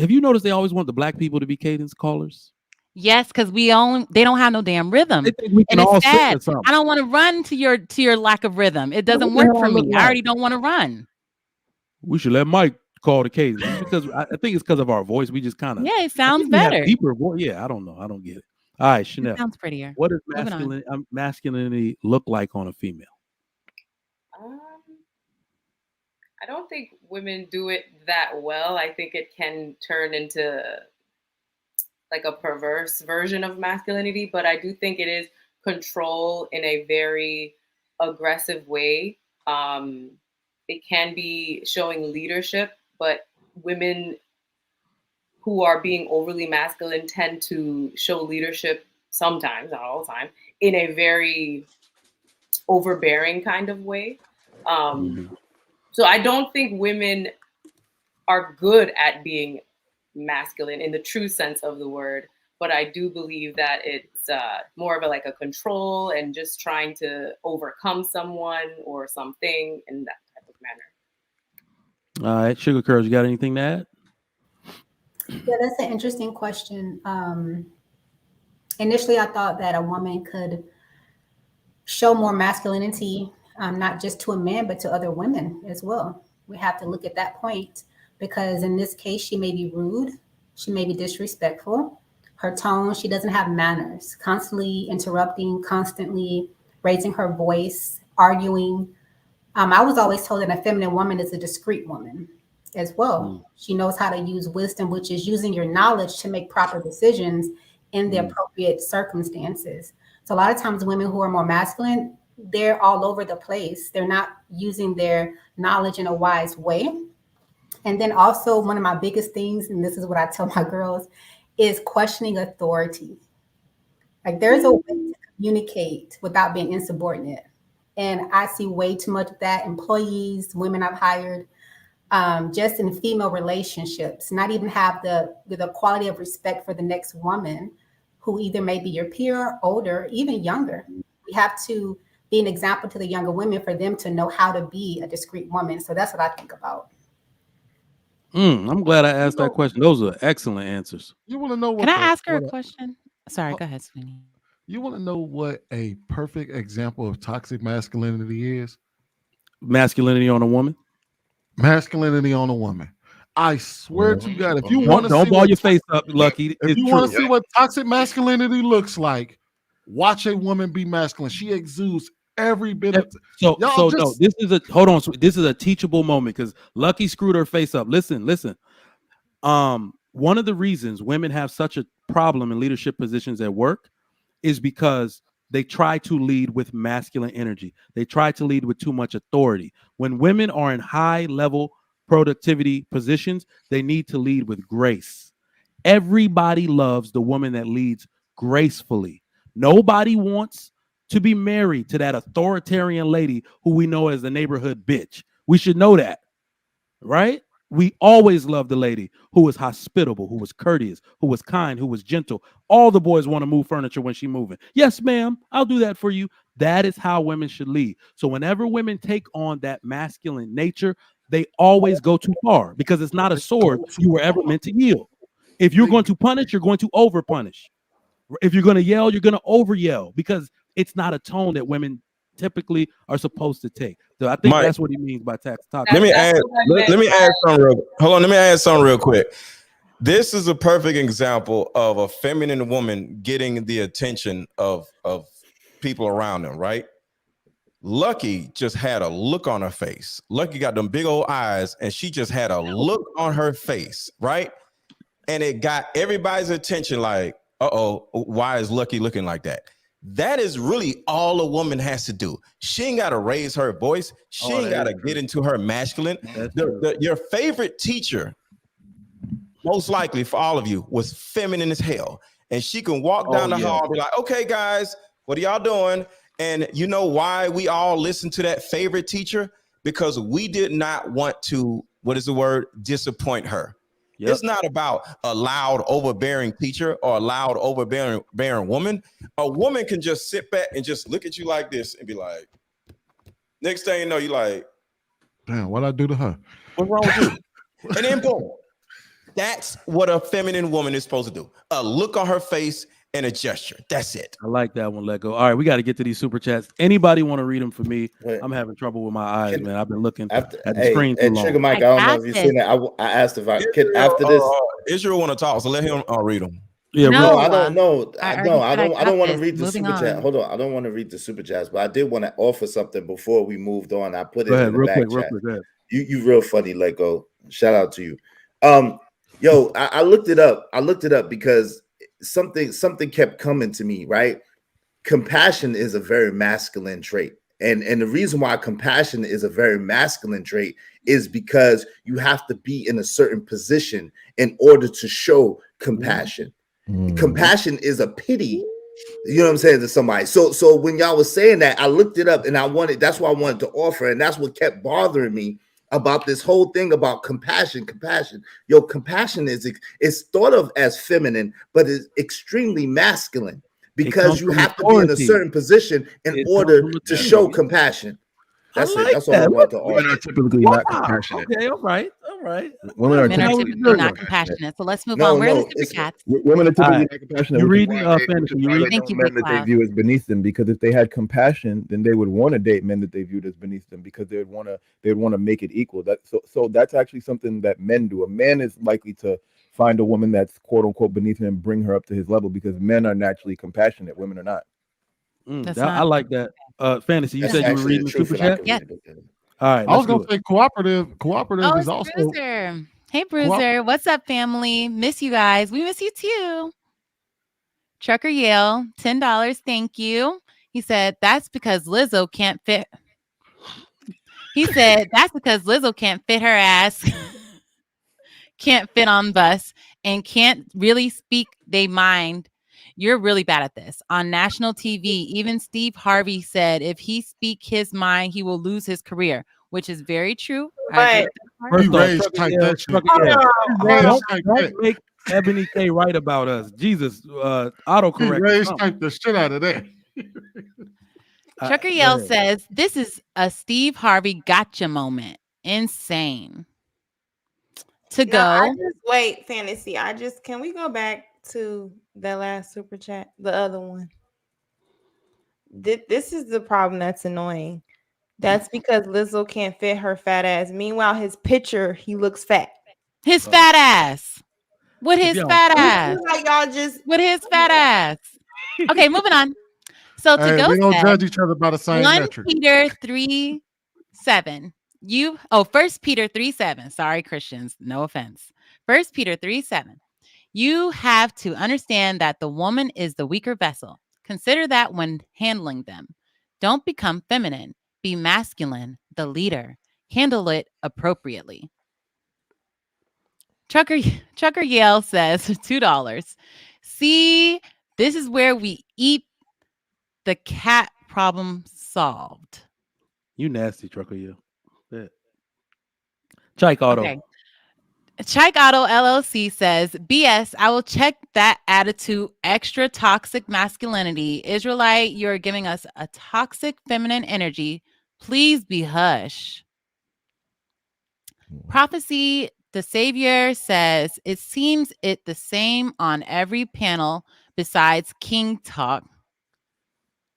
you noticed they always want the black people to be cadence callers? Yes, because they don't have no damn rhythm, they think we can and all it's sad. something. I don't want to run to your lack of rhythm. It doesn't work for me. I already don't want to run. We should let Mike call the cadence because I think it's because of our voice. We just kind of it sounds better. Deeper voice. Yeah, I don't know. I don't get it. All right, Chanel. It sounds prettier. What does masculinity look like on a female? I don't think women do it that well. I think it can turn into like a perverse version of masculinity, but I do think it is control in a very aggressive way. It can be showing leadership, but women who are being overly masculine tend to show leadership sometimes, not all the time, in a very overbearing kind of way. So I don't think women are good at being masculine in the true sense of the word, but I do believe that it's more of a control and just trying to overcome someone or something in that type of manner. All right, Sugar Curls, you got anything to add? Yeah, that's an interesting question. Initially, I thought that a woman could show more masculinity, not just to a man, but to other women as well. We have to look at that point because in this case, she may be rude. She may be disrespectful. Her tone, she doesn't have manners, constantly interrupting, constantly raising her voice, arguing. I was always told that a feminine woman is a discreet woman as well. She knows how to use wisdom, which is using your knowledge to make proper decisions in the appropriate circumstances. So a lot of times women who are more masculine, they're all over the place. They're not using their knowledge in a wise way. And then also one of my biggest things, and this is what I tell my girls, is questioning authority. Like there's a way to communicate without being insubordinate. And I see way too much of that. Employees, women I've hired, just in female relationships, not even have the quality of respect for the next woman who either may be your peer, older, even younger. We have to be an example to the younger women for them to know how to be a discreet woman. So that's what I think about. I'm glad I asked that question. Those are excellent answers. You want to know what? Can I ask her a question? Sorry, go ahead, Sweeney. You want to know what a perfect example of toxic masculinity is? Masculinity on a woman? Masculinity on a woman. I swear to God, if you want to don't ball your face up, Lucky. If you want to see what toxic masculinity looks like, watch a woman be masculine. She exudes every bit of. No, this is this is a teachable moment because Lucky screwed her face up. Listen. One of the reasons women have such a problem in leadership positions at work is because they try to lead with masculine energy. They try to lead with too much authority. When women are in high level productivity positions, they need to lead with grace. Everybody loves the woman that leads gracefully. Nobody wants to be married to that authoritarian lady who we know as the neighborhood bitch. We should know that, right? We always loved the lady who was hospitable, who was courteous, who was kind, who was gentle. All the boys want to move furniture when she's moving. Yes, ma'am, I'll do that for you. That is how women should lead. So whenever women take on that masculine nature, they always go too far because it's not a sword you were ever meant to yield. If you're going to punish, you're going to over punish. If you're going to yell, you're going to over yell because it's not a tone that women typically are supposed to take. So I think that's what he means by toxic. Let me add something real. Hold on, let me add something real quick. This is a perfect example of a feminine woman getting the attention of people around them, right? Lucky just had a look on her face. Lucky got them big old eyes, and she just had a look on her face, right? And it got everybody's attention like, uh-oh, why is Lucky looking like that? That is really all a woman has to do. She ain't got to raise her voice. She ain't got to get into her masculine. Your favorite teacher, most likely for all of you, was feminine as hell. And she can walk down the hall and be like, okay, guys, what are y'all doing? And you know why we all listen to that favorite teacher? Because we did not want to, disappoint her. Yep. It's not about a loud, overbearing teacher or a loud, overbearing woman. A woman can just sit back and just look at you like this and be like, next thing you know, you're like, damn, what'd I do to her? What's wrong with you? And then boom. That's what a feminine woman is supposed to do. A look on her face and a gesture. That's it. I like that one. Let go. All right, we got to get to these super chats. Anybody want to read them for me? I'm having trouble with my eyes, man. I've been looking at the screen too long. Sugar Mike, I don't know if you've seen that. I asked if I could after this. Israel want to talk, so let him read them. Yeah, no, I don't know. I don't want to read the super chat. Hold on, I don't want to read the super chats, but I did want to offer something before we moved on. I put it in the back chat. You real funny, Let Go. Shout out to you. Yo, I looked it up. I looked it up because something kept coming to me, right? Compassion is a very masculine trait. And the reason why compassion is a very masculine trait is because you have to be in a certain position in order to show compassion. Compassion is a pity, you know what I'm saying, to somebody. So when y'all was saying that, I looked it up and that's what I wanted to offer. And that's what kept bothering me about this whole thing about compassion. Yo, compassion is thought of as feminine, but is extremely masculine because you have to be in a certain position in order to show compassion. That's it. That's all I want to offer. Women are typically not compassionate. Okay, all right. Women are typically not compassionate. So let's move on. Where are the super chats? Women are typically not compassionate. You reading fantasy? You reading? Thank you, men that they view as beneath them, because if they had compassion, then they would want to date men that they viewed as beneath them, because they'd want to make it equal. So that's actually something that men do. A man is likely to find a woman that's quote unquote beneath him and bring her up to his level, because men are naturally compassionate, women are not. I like that. Fantasy, you said you were reading the super chat? Yeah. All right. I was going to say cooperative is also. Bruiser. Hey, Bruiser. What's up, family? Miss you guys. We miss you too. Trucker Yale, $10. Thank you. He said, that's because Lizzo can't fit. He said, that's because Lizzo can't fit her ass, can't fit on bus, and can't really speak they mind. You're really bad at this. On national TV, even Steve Harvey said if he speak his mind, he will lose his career, which is very true. But Don't make Ebony K right about us. Jesus, autocorrect. Type the shit out of that. Trucker Yell says this is a Steve Harvey gotcha moment. Insane. Wait, Fantasy. Can we go back to that last super chat, the other one? This is the problem that's annoying. That's because Lizzo can't fit her fat ass. Meanwhile, his picture, he looks fat. His fat ass. With his fat ass. Like y'all just with his fat ass. Okay, moving on. So to go, we don't judge each other by the same 1 metric. Peter 3:7. 1 Peter 3:7. Sorry, Christians. No offense. 1 Peter 3:7. You have to understand that the woman is the weaker vessel. Consider that when handling them. Don't become feminine. Be masculine, the leader. Handle it appropriately. Trucker Yale says $2. See, this is where we eat the cat problem solved. You nasty, Trucker Yale. Chike Auto. Okay. Chike Auto LLC says, BS, I will check that attitude, extra toxic masculinity. Israelite, you're giving us a toxic feminine energy. Please be hush. Prophecy, the Savior says, it seems it the same on every panel besides King Talk.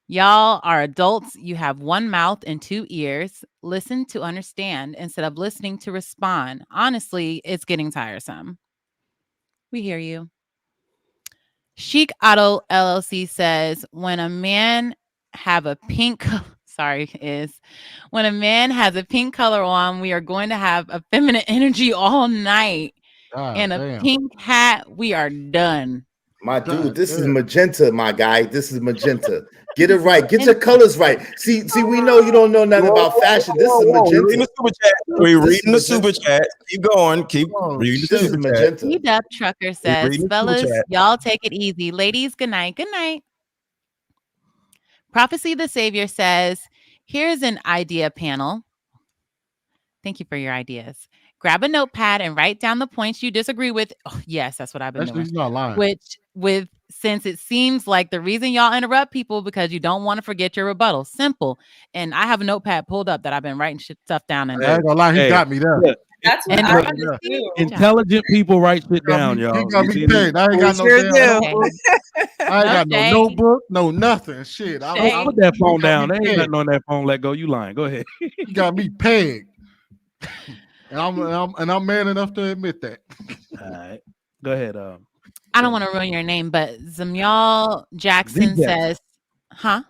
Y'all are adults. You have one mouth and two ears. Listen to understand instead of listening to respond. Honestly, it's getting tiresome. We hear you. Chic Auto LLC says, when a man have a pink when a man has a pink color on, we are going to have a feminine energy all night. God And a damn. pink hat, we are done. My dude, this is magenta, my guy. This is magenta. Get it right. Get And- your colors right. See, we know you don't know nothing about fashion. This is magenta. We're reading the super chat. Keep going. Keep reading the This is super chat. magenta. D-Dub Trucker says, reading the super fellas, chat. y'all take it easy. Ladies, good night. Good night. Prophecy the Savior says, here's an idea panel. Thank you for your ideas. Grab a notepad and write down the points you disagree with. Oh, yes, that's what I've been Actually, doing. he's not lying. Since it seems like the reason y'all interrupt people because you don't want to forget your rebuttal. Simple. And I have a notepad pulled up that I've been writing stuff down in. I ain't gonna lie, he got me there. That's what And I want to do. Intelligent people write shit down, y'all. He got You me see paid. me? I ain't got no Sure damn do. notebook. I ain't got no shade. notebook, no nothing. Shit. Don't put that phone he got down. me There ain't pegged. nothing on that phone. Let go. You lying. Go ahead. He got me pegged. And I'm man enough to admit that. All right. Go ahead. I don't want to ruin your name, but Zamyal Jackson Z says, huh?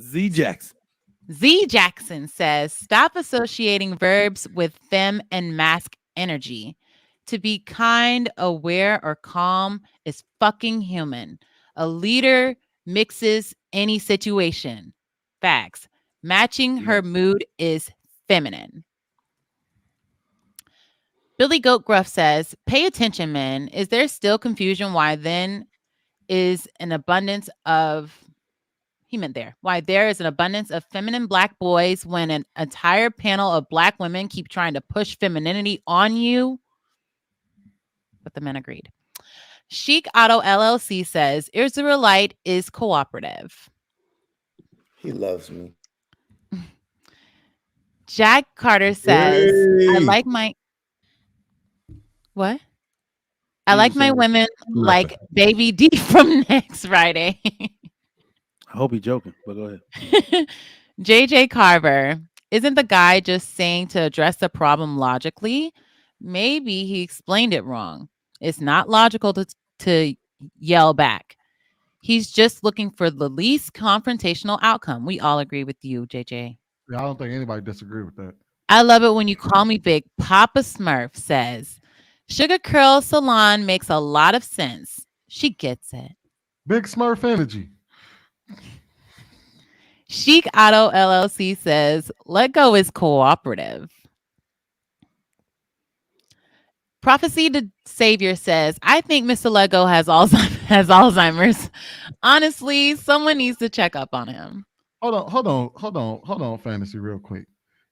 Z Jackson. Z Jackson says, stop associating verbs with fem and mask energy. To be kind, aware, or calm is fucking human. A leader mixes any situation. Facts. Matching her mood is feminine. Billy Goat Gruff says, pay attention, men. Is there still confusion why then is an abundance of why there is an abundance of feminine black boys when an entire panel of black women keep trying to push femininity on you? But the men agreed. Chic Auto LLC says, Israelite is cooperative. He loves me. Jack Carter says, I like my... What? I like my women like Baby D from next Friday. I hope he's joking, but go ahead. JJ Carver, isn't the guy just saying to address the problem logically? Maybe he explained it wrong. It's not logical to yell back. He's just looking for the least confrontational outcome. We all agree with you, JJ. Yeah, I don't think anybody disagree with that. I love it when you call me big. Papa Smurf says, Sugar Curl Salon makes a lot of sense. She gets it. Big Smurf energy. Chic Auto LLC says, let go is cooperative. Prophecy the Savior says, I think Mr. Lego has Alzheimer's. Honestly, someone needs to check up on him. Hold on, fantasy, real quick.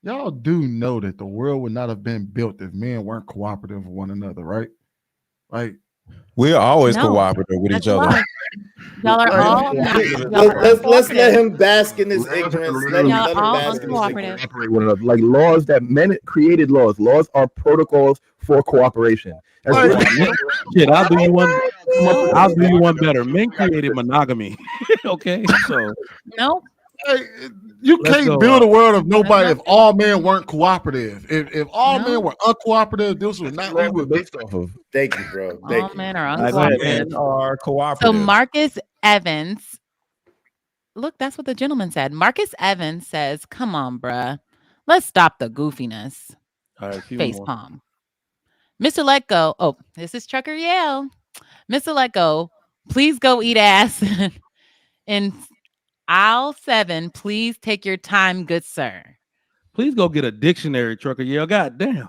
Y'all do know that the world would not have been built if men weren't cooperative with one another, right? Like, we're always cooperative with each other. Y'all are all let's let him bask in his ignorance. Let him bask in his ignorance. Cooperate with one another. Like laws that men created laws. Laws are protocols for cooperation. Shit, I'll do you one. I'll do you one better. Men created monogamy. Okay, so no. Hey, you can't build a world of nobody if all men weren't cooperative. If all men were uncooperative, this would not be based off of. Thank you, bro. All men are Men uncooperative. are cooperative. So Marcus Evans, look, that's what the gentleman said. Marcus Evans says, come on, bruh. Let's stop the goofiness. All right, Face palm. Mr. Let Go. Oh, this is Trucker Yale. Mr. Let Go, please go eat ass. In aisle 7, please take your time, good sir. Please go get a dictionary, Trucker. Yeah, goddamn.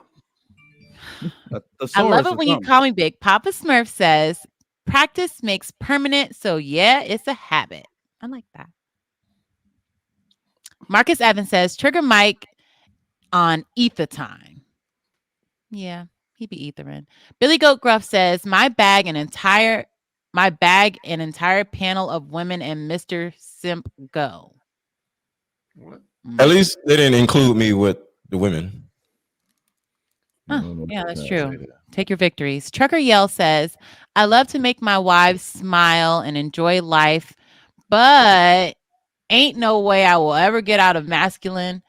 I love it when you call me big. Papa Smurf says, practice makes permanent. So yeah, it's a habit. I like that. Marcus Evans says, trigger Mike on ether time. Yeah, He be ethering. Billy Goat Gruff says, my bag an entire panel of women and Mr. Simp go. What? At least they didn't include me with the women. Oh, yeah, that's true. Take your victories. Trucker Yell says, I love to make my wives smile and enjoy life, but ain't no way I will ever get out of masculine.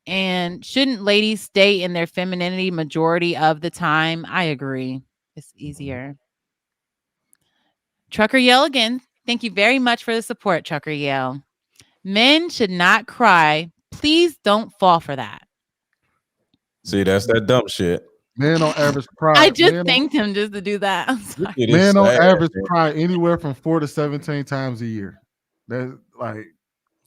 And shouldn't ladies stay in their femininity majority of the time? I agree. It's easier. Trucker Yell again. Thank you very much for the support, Trucker Yell. Men should not cry. Please don't fall for that. See, that's that dumb shit. Men on average cry. I just thanked him just to do that. I'm sorry. Men on average cry anywhere from 4 to 17 times a year. That's like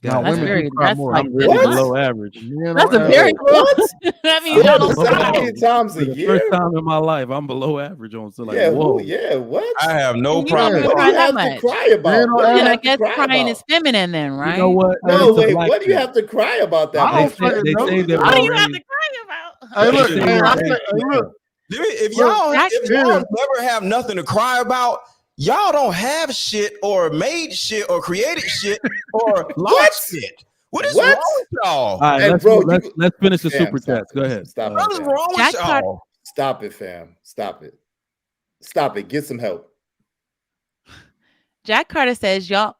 now That's women very- do cry that's more. like really below average. Men That's on a very average- that means y'all don't cry. times For a the year. first time in my life, I'm below average on. So like, Yeah, whoa. what? I have no You problem. don't What do cry you that have much. to cry about? What do you And I have to guess cry crying about? is feminine then, right? You know what? No, It's a wait. black What do you thing. have to cry about that? I don't They say fucking know. that What do we're you have raised- to cry about? Hey, look, They say hey, we're I raised- think, hey, look. If Look, y'all yeah. never have nothing to cry about, y'all don't have shit or made shit or created shit or lost shit. What is wrong with y'all? All right, Hey, let's, bro, let's finish the Fam, super stop chats. Go ahead. Stop What it, is fam. wrong with Jack y'all? Stop it, fam. Stop it. Stop it. Get some help. Jack Carter says, y'all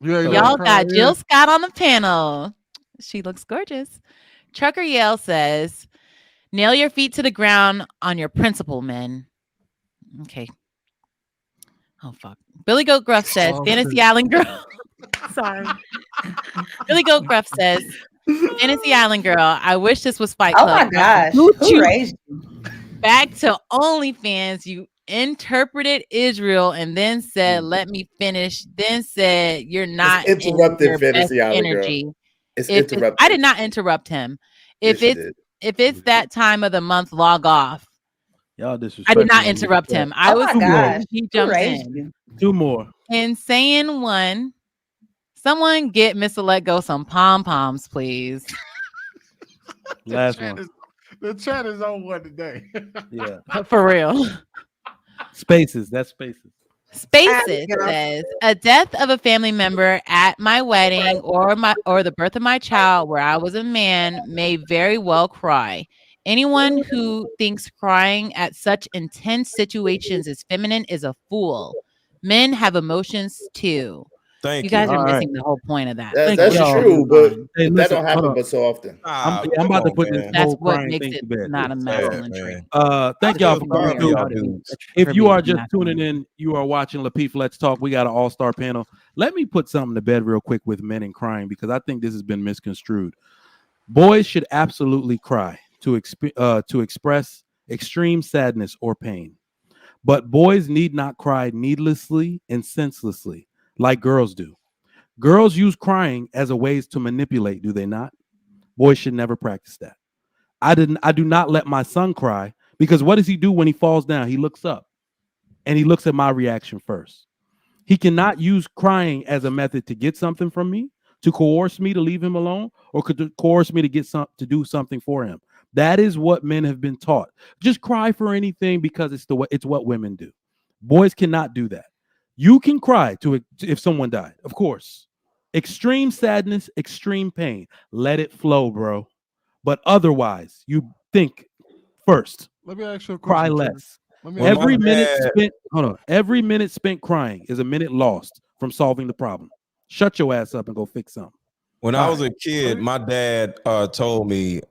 Yeah, got Jill Scott on the panel. She looks gorgeous. Trucker Yell says, nail your feet to the ground on your principle, men. Okay. Oh, fuck. Billy Goat Gruff says, Fantasy Island Girl. Sorry. Billy Goat Gruff says, Fantasy Island Girl, I wish this was Fight Oh Club. my gosh. Who Who raised you? Back to OnlyFans, you interpreted Israel and then said, let me finish. Then said, you're not It's in interrupted, your Fantasy best Island Girl. energy. It's If interrupted. I did not interrupt him. If Yes, you it's that time of the month, log off. Y'all I disrespectful. did not interrupt him. I Oh was my gosh. he Who jumped raised in. you? Two more. Insane one. Someone get Mr. Let Go some pom-poms, please. Last one. The chat is on one today. Yeah. For real. Spaces. That's spaces. Spaces says a death of a family member at my wedding or the birth of my child where I was a man may very well cry. Anyone who thinks crying at such intense situations is feminine is a fool. Men have emotions too. Thank you guys you. are All right. missing the whole point of that. That's y'all. true, but Hey, that listen, don't happen hold on. but so often. I'm about to put this man. That's whole what crying makes thing it to bed. not a Sad, masculine man. trait. Thank I y'all feel for sorry coming for through. y'all dudes. If you are just Masculine. tuning in, you are watching Lapeef Let's Talk. We got an all-star panel. Let me put something to bed real quick with men and crying because I think this has been misconstrued. Boys should absolutely cry to express extreme sadness or pain. But boys need not cry needlessly and senselessly like girls do. Girls use crying as a ways to manipulate, do they not? Boys should never practice that. I do not let my son cry because what does he do when he falls down? He looks up and he looks at my reaction first. He cannot use crying as a method to get something from me, to coerce me to leave him alone, or to coerce me to to do something for him. That is what men have been taught. Just cry for anything because it's what women do. Boys cannot do that. You can cry if someone died, of course. Extreme sadness, extreme pain. Let it flow, bro. But otherwise, you think first. Let me ask you a Cry question. less. Let me Every minute spent crying is a minute lost from solving the problem. Shut your ass up and go fix something. When I was a kid, my dad told me,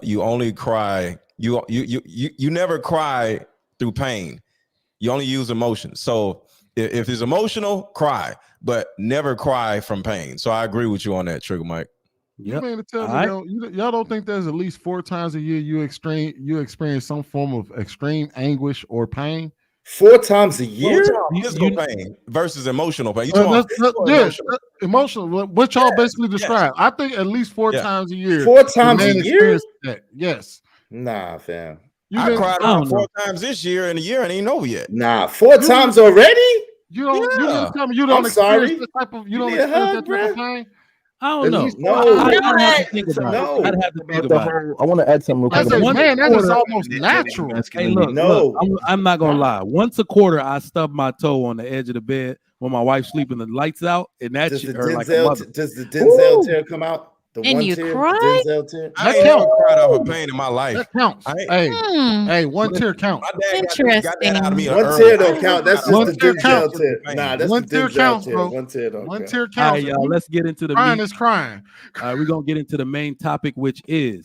"You only cry. You never cry through pain. You only use emotion. So if it's emotional, cry, but never cry from pain." So I agree with you on that, Trigger Mike. You mean to tell me y'all don't think there's at least 4 times a year you experience some form of extreme anguish or pain? 4 times a year? Physical pain versus emotional pain. Emotional. What y'all basically describe. I think at least 4 times a year. 4 times a year? experience that. Yes. Nah, fam. I cried around 4 times this year, and the year ain't over yet. Nah, 4 times already? You don't. You Yeah. tell me you don't I'm experience sorry. that type of. You You don't need a experience hug, that type of bruh? pain. I don't know. No, I'd have to think about it. I'd have to think about it. I want to add something real quick. That's man, that is almost That natural. Hey, look, I'm not gonna lie. Once a quarter, I stub my toe on the edge of the bed when my wife's sleeping, the lights out, and that Does shit the hurt like a mother. does the Denzel tear come out? The And one you tear, cry? the Denzel tear. I ain't never cried out of pain in my life. That counts. Hey, one tear counts. My dad got that out of me. One tear don't count. That's just One the tear Denzel counts. tear. Nah, that's One the tear Denzel counts, tear. bro. One tear don't One count. tear All counts. right, y'all. Let's get into the Crying meat. is crying. All right, we're gonna get into the main topic, which is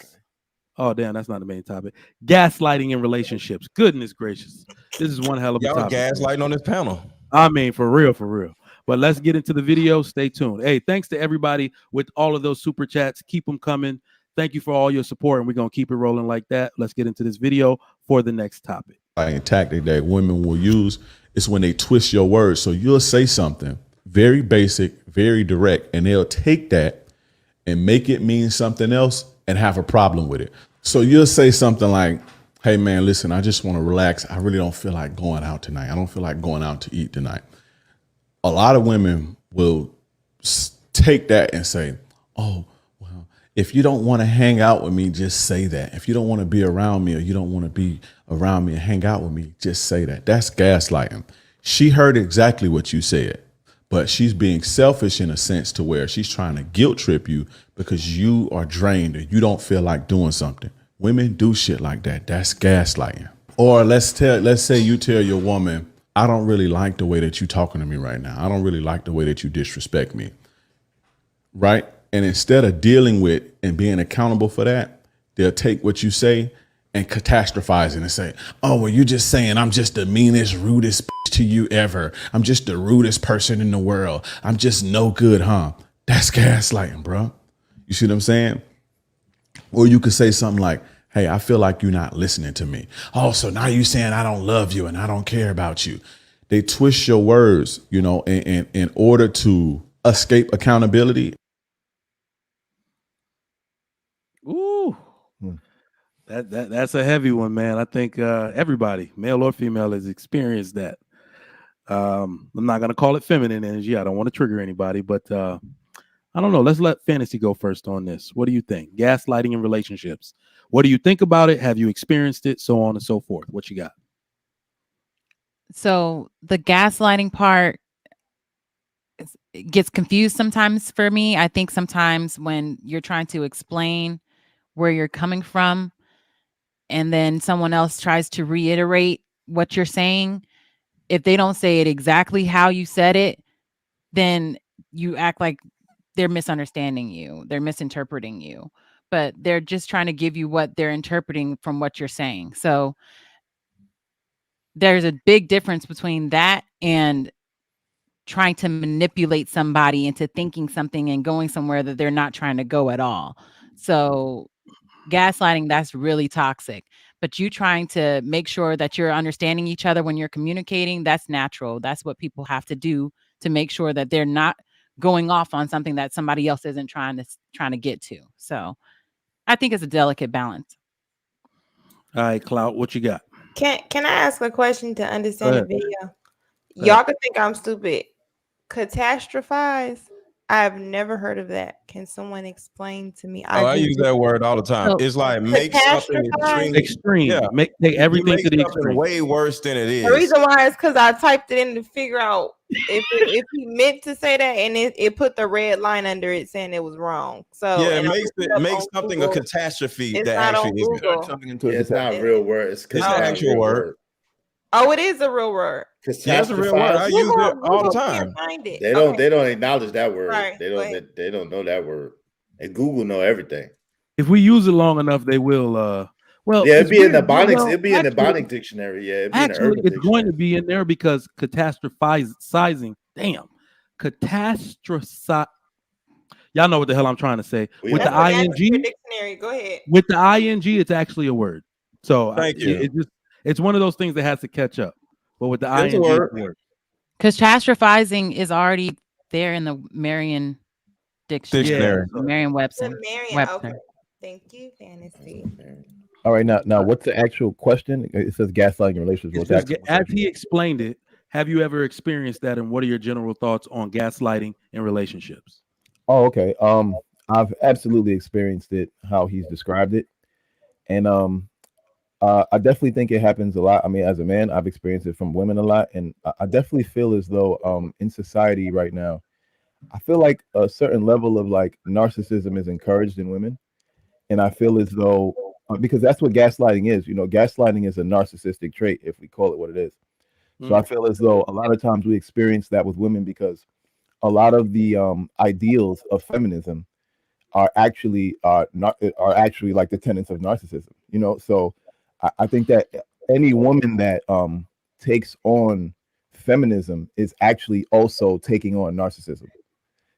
damn, that's not the main topic. Gaslighting in relationships. Goodness gracious, this is one hell of a Y'all topic. gaslighting on this panel. I mean, for real, for real. But let's get into the video. Stay tuned. Hey, thanks to everybody with all of those super chats. Keep them coming. Thank you for all your support, and we're gonna keep it rolling like that. Let's get into this video for the next topic. A tactic that women will use is when they twist your words. So you'll say something very basic, very direct, and they'll take that and make it mean something else and have a problem with it. So you'll say something like, hey man, listen, I just want to relax. I really don't feel like going out tonight. I don't feel like going out to eat tonight. A lot of women will take that and say, oh, well, if you don't want to hang out with me, just say that. If you don't want to be around me or you don't want to be around me and hang out with me, just say that. That's gaslighting. She heard exactly what you said, but she's being selfish in a sense to where she's trying to guilt trip you because you are drained or you don't feel like doing something. Women do shit like that. That's gaslighting. Or let's say you tell your woman, I don't really like the way that you're talking to me right now. I don't really like the way that you disrespect me. Right? And instead of dealing with and being accountable for that, they'll take what you say and catastrophize it and say, oh, well, you're just saying I'm just the meanest, rudest to you ever. I'm just the rudest person in the world. I'm just no good, huh? That's gaslighting, bro. You see what I'm saying? Or you could say something like, hey, I feel like you're not listening to me. Oh, so now you saying I don't love you and I don't care about you. They twist your words, in order to escape accountability. Ooh, that's a heavy one, man. I think everybody, male or female, has experienced that. I'm not gonna call it feminine energy. I don't want to trigger anybody, but I don't know. Let's let Fantasy go first on this. What do you think? Gaslighting in relationships. What do you think about it? Have you experienced it? So on and so forth. What you got? So the gaslighting part gets confused sometimes for me. I think sometimes when you're trying to explain where you're coming from and then someone else tries to reiterate what you're saying, if they don't say it exactly how you said it, then you act like they're misunderstanding you. They're misinterpreting you, but they're just trying to give you what they're interpreting from what you're saying. So there's a big difference between that and trying to manipulate somebody into thinking something and going somewhere that they're not trying to go at all. So gaslighting, that's really toxic. But you trying to make sure that you're understanding each other when you're communicating, that's natural. That's what people have to do to make sure that they're not going off on something that somebody else isn't trying to get to. So I think it's a delicate balance. All right, Clout, what you got? Can I ask a question to understand the video? Y'all could think I'm stupid. Catastrophize? I've never heard of that. Can someone explain to me? I use that word all the time. It's like make something extreme. Yeah, take everything to the extreme. Way worse than it is. The reason why is because I typed it in to figure out if he meant to say that, and it put the red line under it saying it was wrong. So yeah, it makes something Google, a catastrophe it's that not actually on is Google. something into it's not a real word. It's an actual word. Oh, it is a real word. Yeah, it's a real word. I use it all the time. They don't acknowledge that word. Right, They don't know that word. And Google know everything. If we use it long enough, they will. Well, yeah, it'd be in the Ebonics. Ebonics. It'd be in the Ebonics dictionary. Yeah, it'd be Actually, in the Urban it's dictionary. going to be in there because catastrophizing. Damn, catastrophize. Y'all know what the hell I'm trying to say. With the ing, dictionary. Go ahead. With the ing, it's actually a word. So thank you. It's one of those things that has to catch up. But with the ing, it's a word. Catastrophizing is already there in the Merriam dictionary. Yeah. Merriam-Webster. Okay. Thank you, Fantasy. All right, now what's the actual question? It says gaslighting in relationships. As he explained it, have you ever experienced that, and what are your general thoughts on gaslighting in relationships? Oh, okay. I've absolutely experienced it how he's described it, and I definitely think it happens a lot. I mean, as a man, I've experienced it from women a lot, and I definitely feel as though in society right now, I feel like a certain level of like narcissism is encouraged in women, and I feel as though because that's what gaslighting is. You know, gaslighting is a narcissistic trait if we call it what it is. So I feel as though a lot of times we experience that with women because a lot of the ideals of feminism are actually like the tenets of narcissism. You know, so I think that any woman that takes on feminism is actually also taking on narcissism.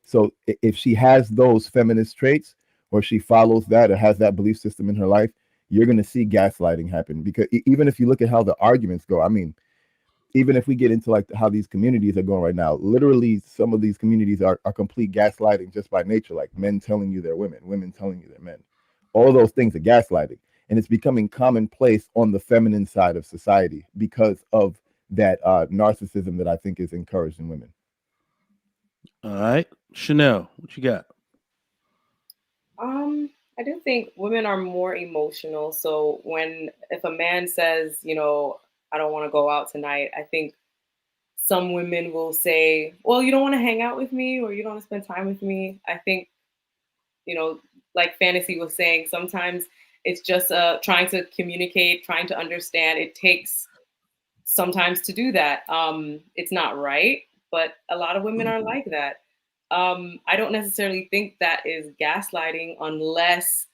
So if she has those feminist traits, or she follows that, or has that belief system in her life, you're going to see gaslighting happen. Because even if you look at how the arguments go, I mean, even if we get into like how these communities are going right now, literally some of these communities are complete gaslighting just by nature, like men telling you they're women, women telling you they're men. All those things are gaslighting. And it's becoming commonplace on the feminine side of society because of that narcissism that I think is encouraged in women. All right. Chanel, what you got? I do think women are more emotional. So if a man says, I don't want to go out tonight, I think some women will say, well, you don't want to hang out with me or you don't want to spend time with me. I think, like Fantasy was saying, sometimes it's just trying to communicate, trying to understand. It takes sometimes to do that. It's not right, but a lot of women are like that. I don't necessarily think that is gaslighting unless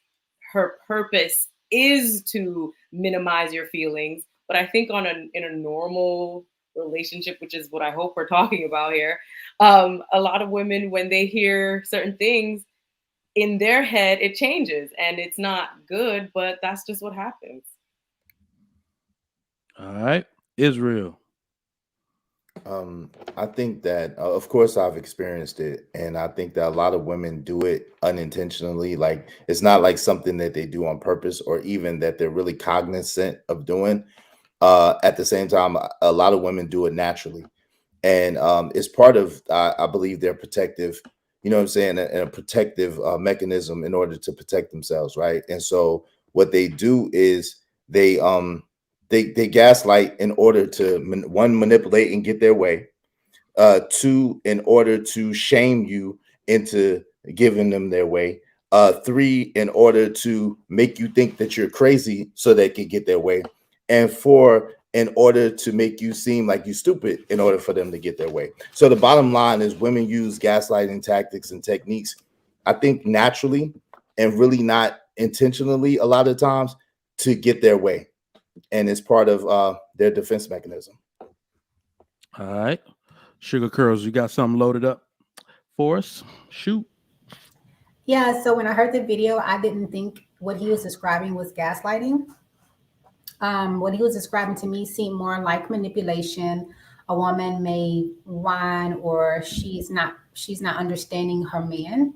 her purpose is to minimize your feelings. But I think in a normal relationship, which is what I hope we're talking about here, a lot of women, when they hear certain things in their head, it changes and it's not good, but that's just what happens. All right. Israel. I think that, of course, I've experienced it, and I think that a lot of women do it unintentionally. Like it's not like something that they do on purpose, or even that they're really cognizant of doing. At the same time, a lot of women do it naturally, and it's part of, I believe, their protective. You know what I'm saying? A protective mechanism in order to protect themselves, right? And so what they do is they gaslight in order to one, manipulate and get their way. Two, in order to shame you into giving them their way. Three, in order to make you think that you're crazy so they can get their way. And four, in order to make you seem like you stupid in order for them to get their way. So the bottom line is women use gaslighting tactics and techniques, I think, naturally and really not intentionally a lot of times to get their way. And it's part of their defense mechanism. All right. Sugar Curls, you got something loaded up for us? Shoot. Yeah, so when I heard the video, I didn't think what he was describing was gaslighting. What he was describing to me seemed more like manipulation. A woman may whine or she's not understanding her man.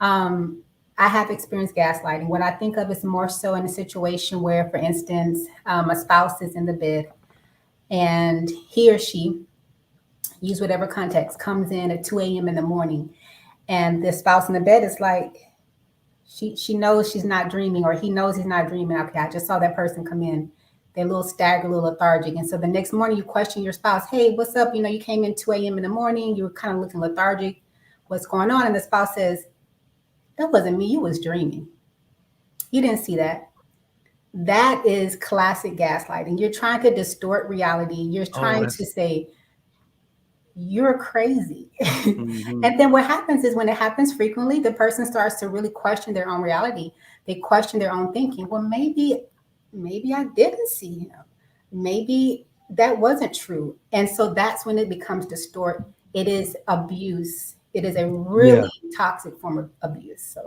I have experienced gaslighting. What I think of is more so in a situation where, for instance, a spouse is in the bed and he or she, use whatever context, comes in at 2 a.m. in the morning, and the spouse in the bed is like, she knows she's not dreaming, or he knows he's not dreaming. Okay, I just saw that person come in. They're a little staggered, a little lethargic. And so the next morning you question your spouse, hey, what's up? You came in 2 a.m. in the morning, you were kind of looking lethargic. What's going on? And the spouse says, that wasn't me, you was dreaming. You didn't see that. That is classic gaslighting. You're trying to distort reality. You're trying to say, you're crazy. Mm-hmm. And then what happens is when it happens frequently, the person starts to really question their own reality. They question their own thinking. Well, maybe I didn't see him. Maybe that wasn't true. And so that's when it becomes distort. It is abuse. It is a really toxic form of abuse.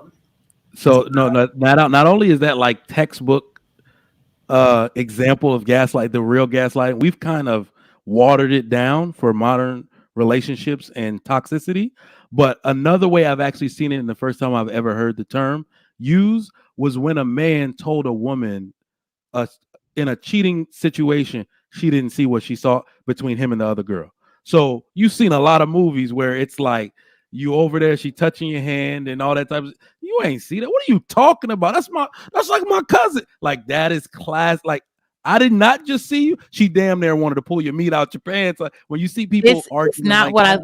So not only is that like textbook example of gaslight, the real gaslighting, we've kind of watered it down for modern relationships and toxicity. But another way I've actually seen it, and the first time I've ever heard the term used, was when a man told a woman in a cheating situation, she didn't see what she saw between him and the other girl. So you've seen a lot of movies where it's like You over there, she touching your hand and all that type of. You ain't see that. What are you talking about? That's like my cousin. Like that is class. Like I did not just see you. She damn near wanted to pull your meat out your pants. Like when you see people arguing, it's not like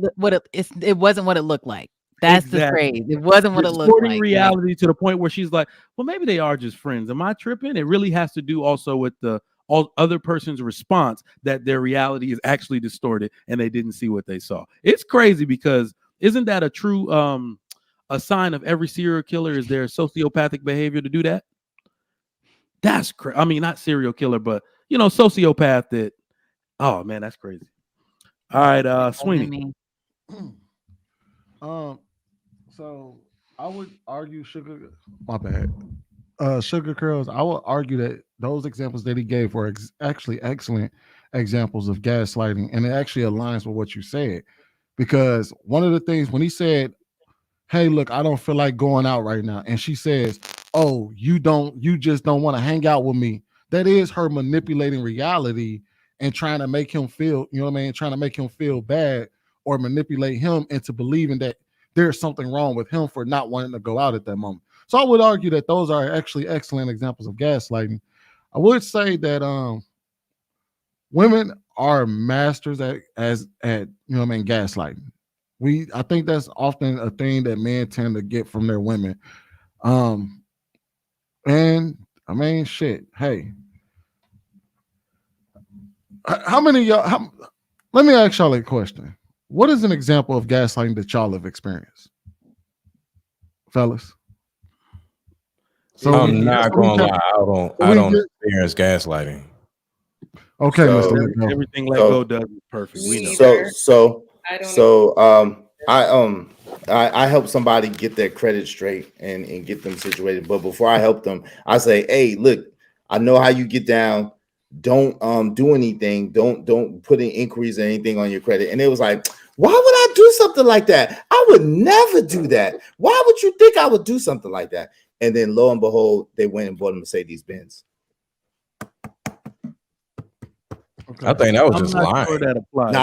it wasn't what it looked like. That's the phrase. It wasn't what it looked distorting like. reality to the point where she's like, well, maybe they are just friends. Am I tripping? It really has to do also with the other person's response that their reality is actually distorted and they didn't see what they saw. It's crazy because isn't that a true a sign of every serial killer is their sociopathic behavior to do that? That's crazy. I mean, not serial killer, but sociopath that. Oh man, that's crazy. All right, Sweeney. So I would argue my bad. Sugar Curls, I would argue that those examples that he gave were actually excellent examples of gaslighting, and it actually aligns with what you said. Because one of the things when he said, hey, look, I don't feel like going out right now, and she says, oh, you just don't want to hang out with me. That is her manipulating reality and trying to make him feel, trying to make him feel bad or manipulate him into believing that there's something wrong with him for not wanting to go out at that moment. So I would argue that those are actually excellent examples of gaslighting. I would say that women are masters at gaslighting. I think that's often a thing that men tend to get from their women. And I mean, shit. Hey, how many of y'all? Let me ask y'all a question. What is an example of gaslighting that y'all have experienced, fellas? So I'm not gonna lie, I don't experience gaslighting. Okay, so, Mr. Everything Let Go does is perfect. We know. I help somebody get their credit straight and get them situated. But before I help them, I say, hey, look, I know how you get down. Don't do anything. Don't put in inquiries or anything on your credit. And it was like, why would I do something like that? I would never do that. Why would you think I would do something like that? And then lo and behold, they went and bought a Mercedes Benz. Okay. I think that was just lying. Sure that applies.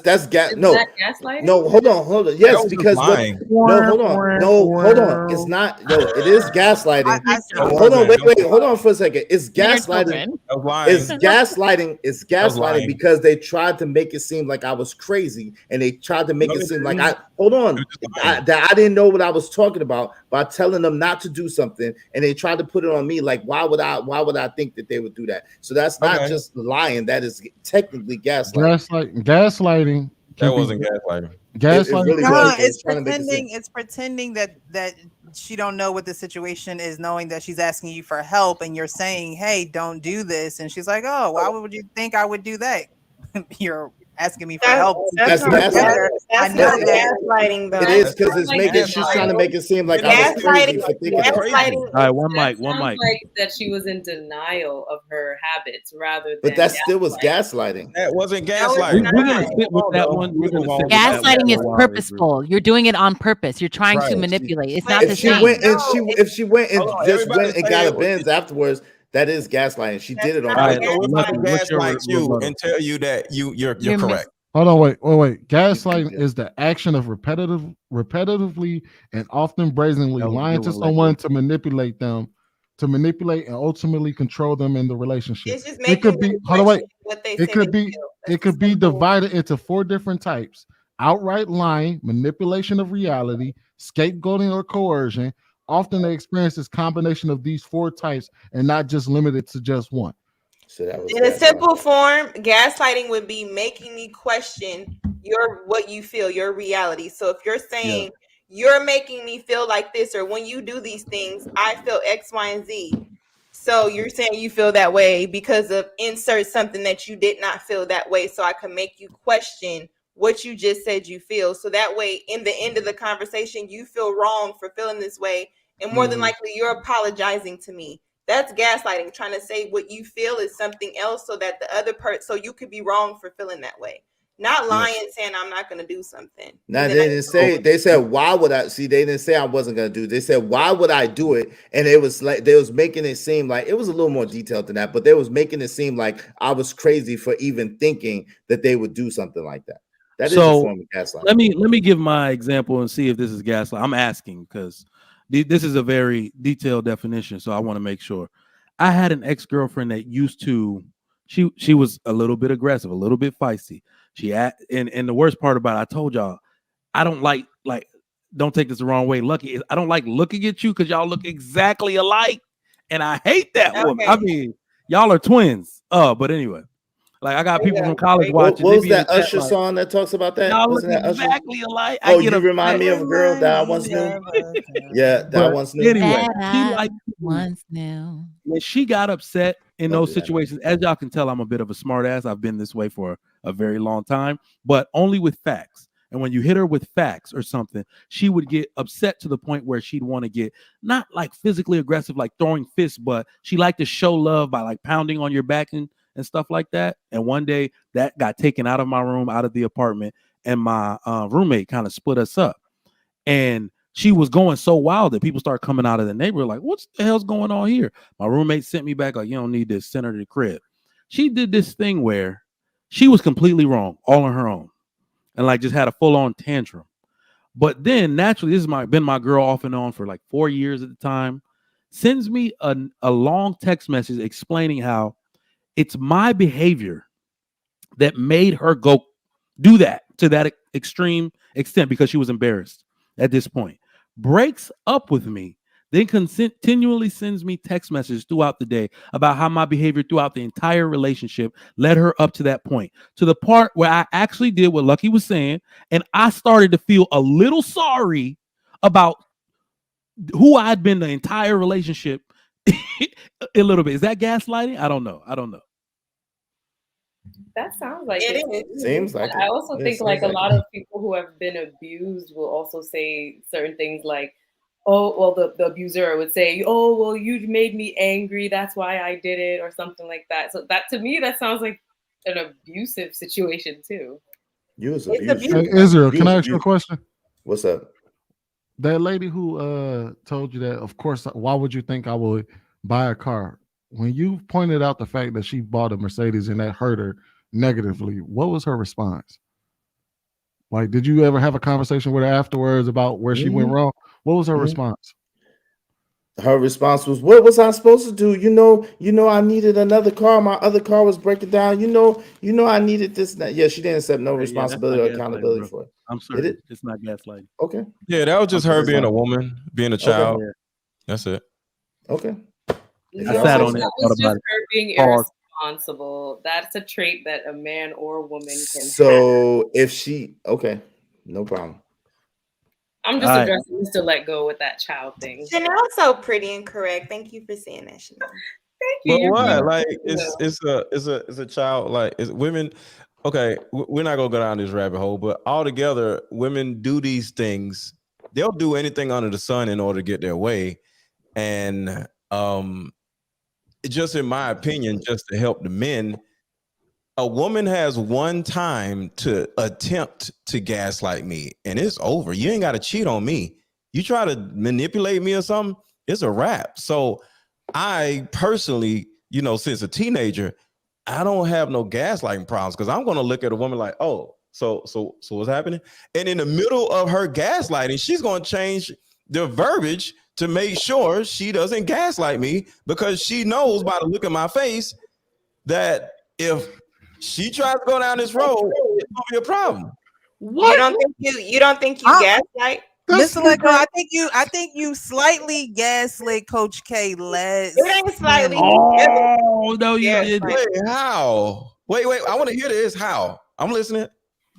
That's gaslighting. No, hold on. Yes, because hold on. It's not. No, it is gaslighting. Hold on, wait. Hold on for a second. It's gaslighting. It's gaslighting. It's gaslighting because they tried to make it seem like I was crazy, and they tried to make it seem like I didn't know what I was talking about by telling them not to do something, and they tried to put it on me. Like, why would I think that they would do that? So that's not just lying. That is technically gaslighting. Gaslighting. That wasn't gaslighting. Gaslighting. It's pretending that she don't know what the situation is, knowing that she's asking you for help, and you're saying, "Hey, don't do this," and she's like, "Oh, why would you think I would do that?" You're asking me for help. That's gaslighting. That's not gaslighting, though. It is because she's trying to make it seem like I was crazy for thinking gaslighting. All right, one mic. Like that she was in denial of her habits rather than. But that still was gaslighting. That wasn't gaslighting. We're gonna sit with that one. Gaslighting is purposeful. You're doing it on purpose. You're trying to manipulate. It's not the same. If she went and just went and got a Benz afterwards, that is gaslighting. She did it on purpose. Gaslight you and tell you that you're correct. Hold on, wait. Gaslighting is the action of repetitively and often brazenly lying to someone to manipulate them, and ultimately control them in the relationship. It could be it could be divided into 4 different types: outright lying, manipulation of reality, scapegoating, or coercion. Often they experience this combination of these 4 types and not just limited to just one. So that was in a simple form, gaslighting would be making me question what you feel, your reality. So if you're saying you're making me feel like this, or when you do these things, I feel X, Y, and Z. So you're saying you feel that way because of insert something that you did not feel that way. So I can make you question what you just said you feel. So that way, in the end of the conversation, you feel wrong for feeling this way. And more than likely, you're apologizing to me. That's gaslighting, trying to say what you feel is something else so that the other person, so you could be wrong for feeling that way. Not lying, saying I'm not going to do something. Now, they didn't say, they said, why would I? See, they didn't say I wasn't going to do it. They said, why would I do it? And it was like, they was making it seem like, it was a little more detailed than that, but they was making it seem like I was crazy for even thinking that they would do something like that. That is a form of gaslighting. Let me give my example and see if this is gaslight. I'm asking because this is a very detailed definition, so I want to make sure. I had an ex-girlfriend that used to, she was a little bit aggressive, a little bit feisty. And the worst part about it, I told y'all, I don't like don't take this the wrong way, Lucky. I don't like looking at you because y'all look exactly alike, and I hate that woman. I mean, y'all are twins. But anyway, like I got people from college watching. What was that Usher song that talks about that? Y'all Wasn't look that Usher? exactly alike. Oh, you remind me of a girl that I once knew. Yeah, that I once knew. Anyway, once knew. When she got upset in those situations, as y'all can tell, I'm a bit of a smart ass. I've been this way for a very long time, but only with facts. And when you hit her with facts or something, she would get upset to the point where she'd want to get not like physically aggressive, like throwing fists, but she liked to show love by like pounding on your back and stuff like that. And one day that got taken out of my room, out of the apartment, and my roommate kind of split us up. And she was going so wild that people started coming out of the neighborhood like, what the hell's going on here? My roommate sent me back like, you don't need this, send her to the crib. She did this thing where she was completely wrong, all on her own, and like just had a full-on tantrum. But then naturally, this has been my girl off and on for like 4 years at the time, sends me a long text message explaining how it's my behavior that made her go do that to that extreme extent because she was embarrassed at this point. Breaks up with me, then continually sends me text messages throughout the day about how my behavior throughout the entire relationship led her up to that point, to the part where I actually did what Lucky was saying, and I started to feel a little sorry about who I'd been the entire relationship. A little bit. Is that gaslighting? I don't know. That sounds like it. Seems like I also think like a lot of people who have been abused will also say certain things like, oh, well, the abuser would say, oh, well, you made me angry, that's why I did it, or something like that. So that, to me, that sounds like an abusive situation too. Hey, Israel, can I ask you a question? What's up? That lady who told you that, of course, why would you think I would buy a car? When you pointed out the fact that she bought a Mercedes and that hurt her negatively, what was her response? Like, did you ever have a conversation with her afterwards about where she went wrong? What was her response? Her response was, "What was I supposed to do? You know, I needed another car. My other car was breaking down. You know, I needed this and that." Yeah, she didn't accept no responsibility or accountability for it. I'm sorry, it's not gaslighting. Okay. Yeah, that was just her being a woman, being a child. Okay. That's it. Okay. I sat on it. That was just her being irresponsible. That's a trait that a man or a woman can have. So if she, okay, no problem. I'm just addressing this to let go with that child thing. Chanel's so pretty and correct. Thank you for saying that, Chanel. Thank you. But what? Like it's a child. Like it's women. Okay, we're not gonna go down this rabbit hole, but altogether, women do these things. They'll do anything under the sun in order to get their way, and just in my opinion, just to help the men. A woman has one time to attempt to gaslight me, and it's over. You ain't got to cheat on me. You try to manipulate me or something, it's a wrap. So I personally, since a teenager, I don't have no gaslighting problems because I'm going to look at a woman like, oh, so what's happening? And in the middle of her gaslighting, she's going to change the verbiage to make sure she doesn't gaslight me because she knows by the look of my face that if she tries to go down this road, it's gonna be a problem. What? You don't think you gaslight? Mr. Legro, I think you slightly gaslit Coach K less. It ain't slightly. Oh no, you did. Wait, how? Wait, I want to hear this. How? I'm listening.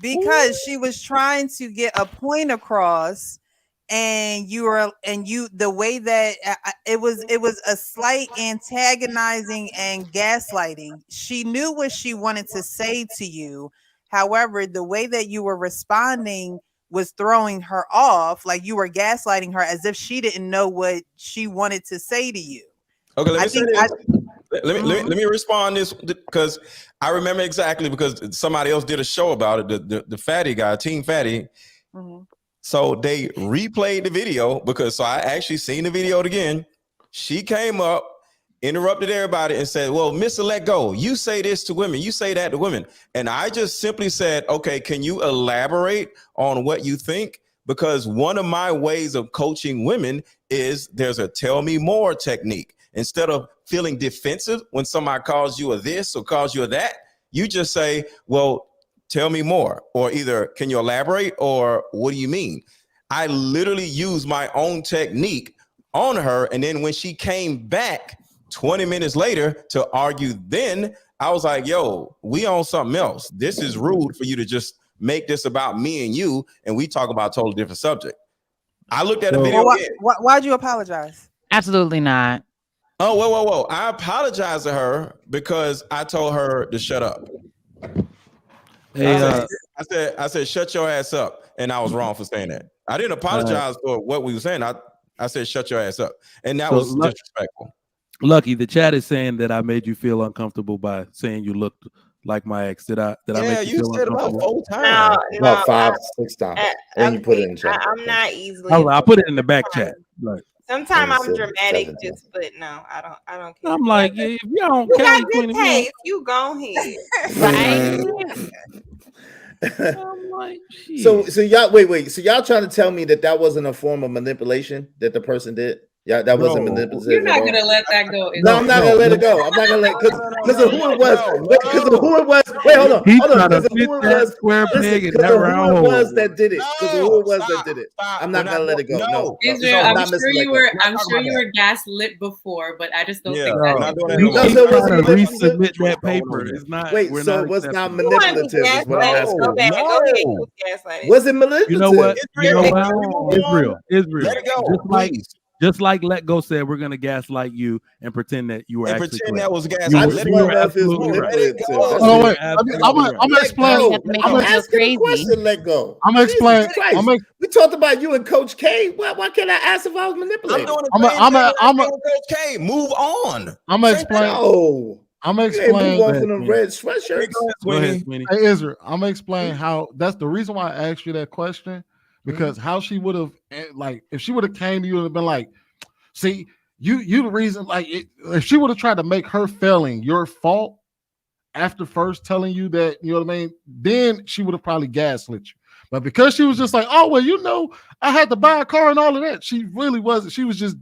Because she was trying to get a point across, and the way that it was a slight antagonizing and gaslighting. She knew what she wanted to say to you. However, the way that you were responding was throwing her off, like you were gaslighting her as if she didn't know what she wanted to say to you. Okay, let me respond this because I remember exactly because somebody else did a show about it. The fatty guy, Team Fatty. Mm-hmm. So they replayed the video so I actually seen the video again. She came up interrupted everybody and said, well, Mr. Let Go, you say this to women, you say that to women. And I just simply said, okay, can you elaborate on what you think? Because one of my ways of coaching women is there's a tell me more technique. Instead of feeling defensive when somebody calls you a this or calls you a that, you just say, well, tell me more, or either can you elaborate, or what do you mean? I literally used my own technique on her. And then when she came back 20 minutes later to argue, then I was like, yo, we on something else. This is rude for you to just make this about me and you, and we talk about a totally different subject. I looked at the video. Why'd you apologize? Absolutely not. Oh, whoa. I apologized to her because I told her to shut up. Hey, I said, shut your ass up. And I was wrong for saying that. I didn't apologize for what we were saying. I said, shut your ass up. And that was disrespectful. Lucky, the chat is saying that I made you feel uncomfortable by saying you looked like my ex. Did I make you feel said uncomfortable? about 4 times. About 5, 6 times. And you put it in chat. I'm not easily. I put it in the back chat. Like, sometimes I'm dramatic, but no, I don't care. I'm like, if you don't you care, got good taste, you go ahead. I'm like, so y'all wait. So y'all trying to tell me that wasn't a form of manipulation that the person did? Yeah, that wasn't manipulative. You're not gonna let that go. No, I'm not gonna let it go. I'm not gonna let because of who it was. Because of who it was. Wait, hold on. Because of who it was. Square peg in that Because of round who it hole. was that did it. Because of who it was that did it. I'm not gonna let it go. No. Israel, I'm sure you were gaslit before, but I just don't think that's You keep trying to resubmit that paper. It's not. Wait, so it was not manipulative. Is what I'm asking. Was it manipulative? You know what? Israel. Let it go. Just like Let Go said, we're gonna gaslight you and pretend that you were and actually pretend correct. that was gaslight. You I were- just you want were to know if it was absolutely right. manipulative. Oh wait, I'm gonna explain. I'm asking a question. Let go. I'm gonna explain. We talked about you and Coach K. Why can't I ask if I was manipulated? I'm Coach K. Move on. I'm gonna explain. No. I'm gonna You ain't explain. move on from them red sweatshirts. Hey, Israel, I'm gonna explain how. That's the reason why I asked you that question, because how she would have, like, if she would have came to you and been like, see, you the reason, like, if she would have tried to make her failing your fault after first telling you that, you know what I mean, then she would have probably gaslit you. But because she was just like, oh well, you know, I had to buy a car and all of that, she really wasn't. She was just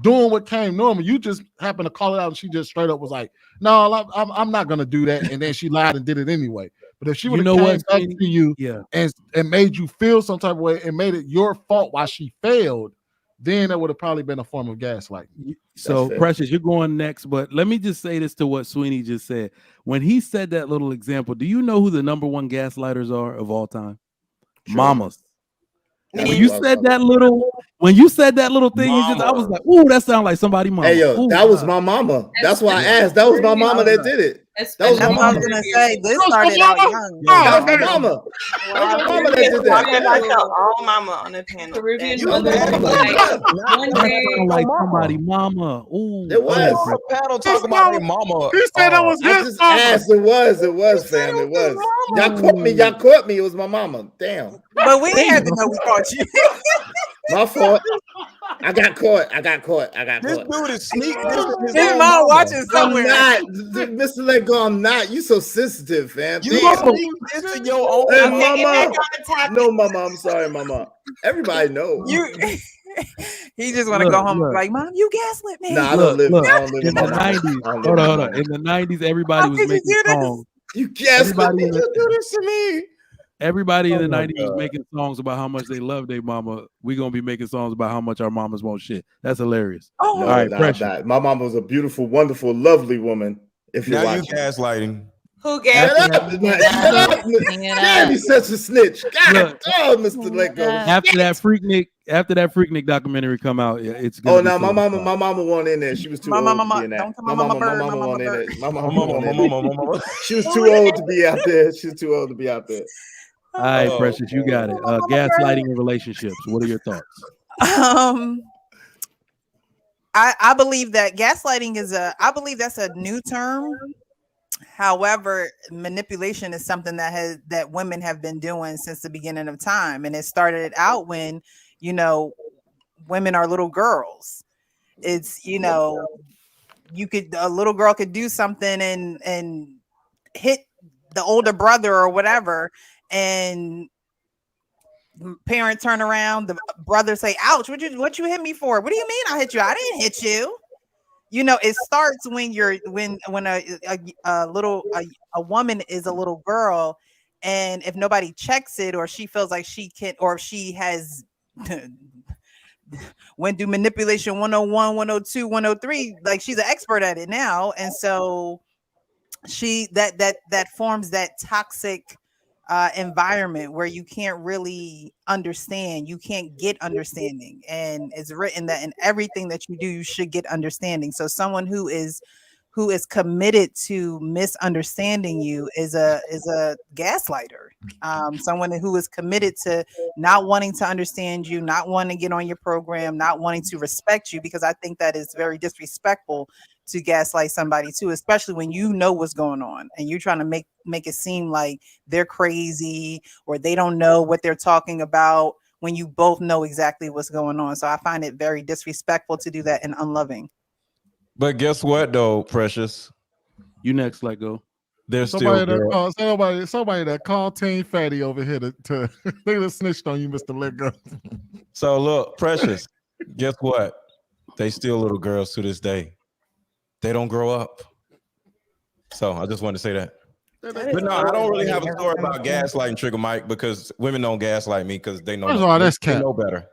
doing what came normal. You just happened to call it out, and she just straight up was like, no, I'm not gonna do that, and then she lied and did it anyway. But if she would have came back to you and made you feel some type of way and made it your fault why she failed, then that would have probably been a form of gaslighting. So Precious, you're going next, but let me just say this to what Sweeney just said. When he said that little example, do you know who the number one gaslighters are of all time? Sure. Mamas. When you said that little thing, I was like, "Ooh, that sounds like somebody mama." Hey yo, Ooh, that was my mama. That's why I asked. That was my mama that did it. That was my mama. I was gonna say this started out young. That was my mama. That was my mama that did Talking that. about your own mama on the panel. Caribbean like somebody mama. Ooh, it was. The panel talking about their mama. He said that was I his just mama. asked. It was, fam. It was. Y'all caught me. It was my mama. Damn. But we had to know we caught you. My fault. I got caught. This dude is sneak. His mom watching somewhere. I'm not, Mr. Let Go. I'm not. You so sensitive, fam. You sneak this in your own. Hey, mama. No, mama. I'm sorry, mama. Everybody knows. He just want to go home and be like, Mom, you gaslit me. Nah, I don't live in the 90s. Hold on. In the 90s, everybody was making songs. You gaslit me. You do this to me. Everybody in the 90s was making songs about how much they love their mama. We're going to be making songs about how much our mamas want shit. That's hilarious. Oh, no, all right, Precious. My mama was a beautiful, wonderful, lovely woman. If you're now watching. You gaslighting. Who gaslighting? Damn, he's such a snitch. God, Mr. Let Go. After that Freaknik documentary come out, it's gonna my mama wasn't in there. She was too old to be in that. My mama wasn't in it. My mama. She was too old to be out there. She was too old to be out there. All right, Precious, you got it. Gaslighting in relationships. What are your thoughts? I believe that gaslighting I believe that's a new term. However, manipulation is something that women have been doing since the beginning of time, and it started out when, women are little girls. It's a little girl could do something and hit the older brother or whatever, and parent turn around, the brother say, ouch, what you hit me for? What do you mean I hit you? I didn't hit you. You know, it starts when a woman is a little girl, and if nobody checks it, or she feels like she can, or she has went through manipulation 101, 102, 103, like she's an expert at it now. And so that forms that toxic environment where you can't really understand, you can't get understanding, and it's written that in everything that you do you should get understanding. So someone who is committed to misunderstanding you is a gaslighter. Someone who is committed to not wanting to understand you, not wanting to get on your program, not wanting to respect you, because I think that is very disrespectful to gaslight somebody too, especially when you know what's going on and you're trying to make it seem like they're crazy or they don't know what they're talking about when you both know exactly what's going on. So I find it very disrespectful to do that and unloving. But guess what, though, Precious? You next, let go. There's still somebody that called Team Fatty over here to they just snitched on you, Mr. Let Go. So look, Precious, guess what? They still little girls to this day. They don't grow up. So I just wanted to say that. But no, I don't really have a story about gaslighting, Trigger Mike, because women don't gaslight me because they know, they know better.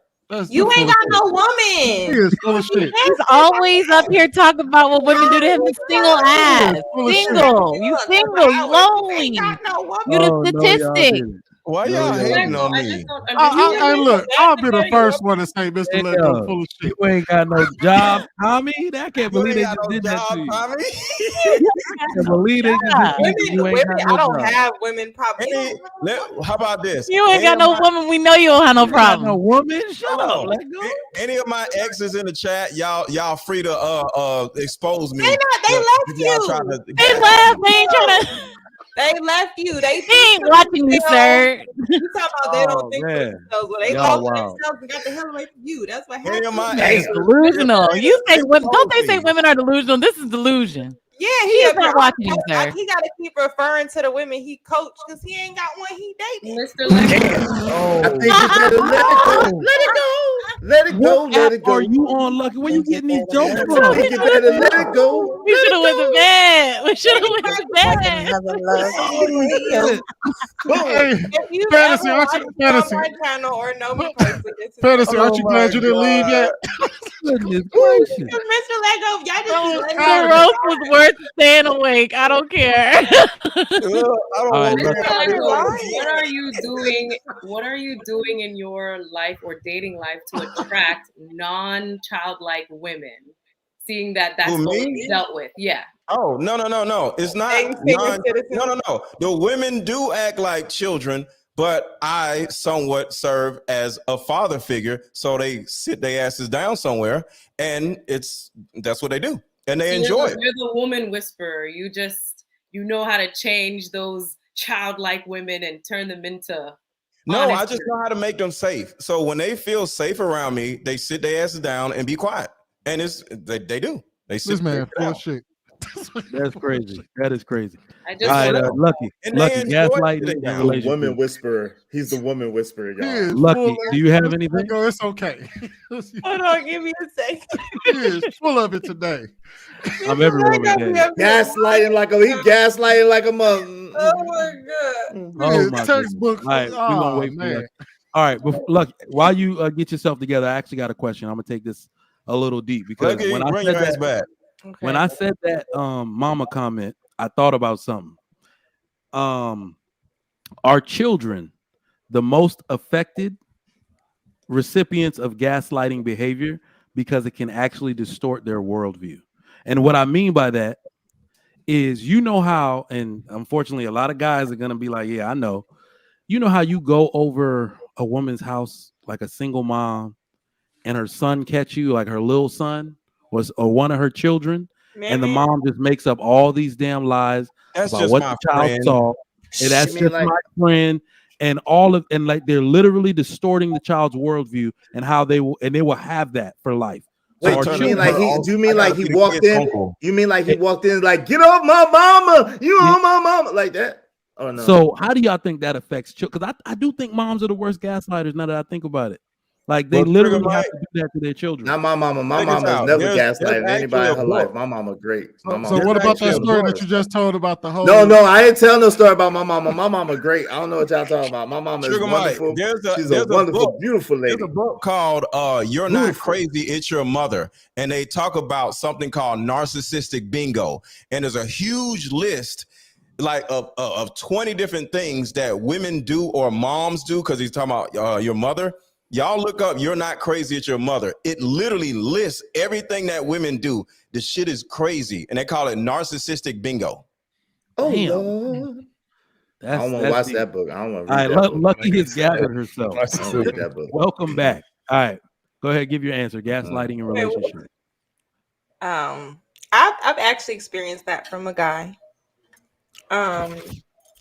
You ain't got no woman. He is full of shit. He's always up here talking about what women do to him. He's single ass. Single. You single. You lonely. You the statistic. Why y'all hating on me? Hey, look, I'll be the first one to say Mr. Let Go full of shit. You ain't got no job, Tommy. I can't believe they just did that to you. I can't believe they just did you ain't got no I don't job. have women problems. How about this? You ain't got no woman. We know you don't have no problem. No woman. Shut up. Let go. Any of my exes in the chat, y'all free to expose me. They left you. They left. They ain't trying to. They left you. They ain't watching you, sir. You talking about they don't think for themselves. Well, they lost themselves and got the hell away from you. That's what happened. It's delusional. You say women? Don't they say women are delusional? This is delusion. Yeah, he is not watching you, sir. He got to keep referring to the women he coached because he ain't got one he dated. I think you better let it go. Let it go. Let it go. Let it go. Are you on Lucky? Where you getting these jokes I from? think you better let it go. We should have went to bed. We should have went to bed. If you Fantasy, ever aren't watch you fantasy? my channel or know me personally, Fantasy, aren't you glad you didn't leave yet? Goodness gracious. Mr. Lego, y'all just The roast was worth staying awake. I don't care. What are you doing? What are you doing in your life or dating life to attract non-childlike women? Seeing that that's what we dealt with, yeah. Oh, no. It's not. No. The women do act like children, but I somewhat serve as a father figure. So they sit their asses down somewhere, and that's what they do, and they enjoy it. You're the woman whisperer. You know how to change those childlike women and turn them into. No, I just know how to make them safe. So when they feel safe around me, they sit their asses down and be quiet. And they do. They sit This man full of shit. That's crazy. That is crazy. I All right, Lucky, gaslighting and relationship. Woman whisperer. He's the woman whisperer, y'all. Lucky, do you have anything? No, it's okay. Hold on, give me a second. He is full of it today. I'm every woman. Gaslighting like a mother. Oh my god. Oh my textbook. All right, we're gonna wait for that. All right, Lucky, while you get yourself together, I actually got a question. I'm gonna take this a little deep because Lucky, when I bring said your ass that, back. when I said that mama comment, I thought about something. Are children the most affected recipients of gaslighting behavior because it can actually distort their worldview? And what I mean by that is, you know how, and unfortunately a lot of guys are going to be like, yeah, I know. You know how you go over a woman's house, like a single mom, and her son catch you, like her little son or one of her children, and the mom just makes up all these damn lies about what the child saw. And that's just my friend, and like they're literally distorting the child's worldview and how they will have that for life. Wait, our do you children mean like are he? also- Do you mean I gotta like he be the walked kid's in? uncle. You mean like he walked in like get off my mama? You on my mama like that? Oh no. So how do y'all think that affects children? Because I do think moms are the worst gaslighters. Now that I think about it, like they Well, Trigger literally have Mike, to do that to their children. Not my mama. My check this mama is out. never There's gaslighting actually anybody a in her book. life. My mama great. My So mama. what There's about that actually a story book. that you just told about the whole? No, I didn't tell no story about my mama. My mama great. I don't know what y'all talking about. My mama is Trigger Mike, wonderful. there's She's a a wonderful, book. beautiful There's lady. a book called "You're Not Beautiful. Crazy, It's Your Mother," and they talk about something called narcissistic bingo. And there's a huge list, like of 20 different things that women do or moms do. Because he's talking about your mother. Y'all look up "You're Not Crazy, It's Your Mother." It literally lists everything that women do. The shit is crazy, and they call it narcissistic bingo. Oh Damn. Lord. I That's don't want to that's watch deep. that book. I don't want to All read right, that book. Lucky has gathered herself. I don't read that book. Welcome back. All right, go ahead, give your answer. Gaslighting in relationship. I've actually experienced that from a guy.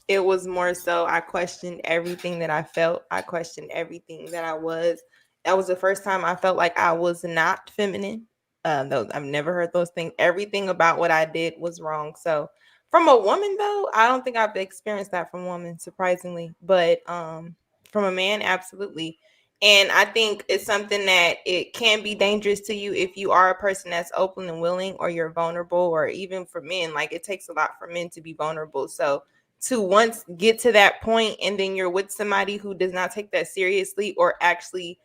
It was more so I questioned everything that I felt. I questioned everything that I was. That was the first time I felt like I was not feminine. Though I've never heard those things. Everything about what I did was wrong. So from a woman though, I don't think I've experienced that from a woman, surprisingly. But from a man, absolutely. And I think it's something that it can be dangerous to you if you are a person that's open and willing, or you're vulnerable, or even for men, like it takes a lot for men to be vulnerable. So to once get to that point and then you're with somebody who does not take that seriously or actually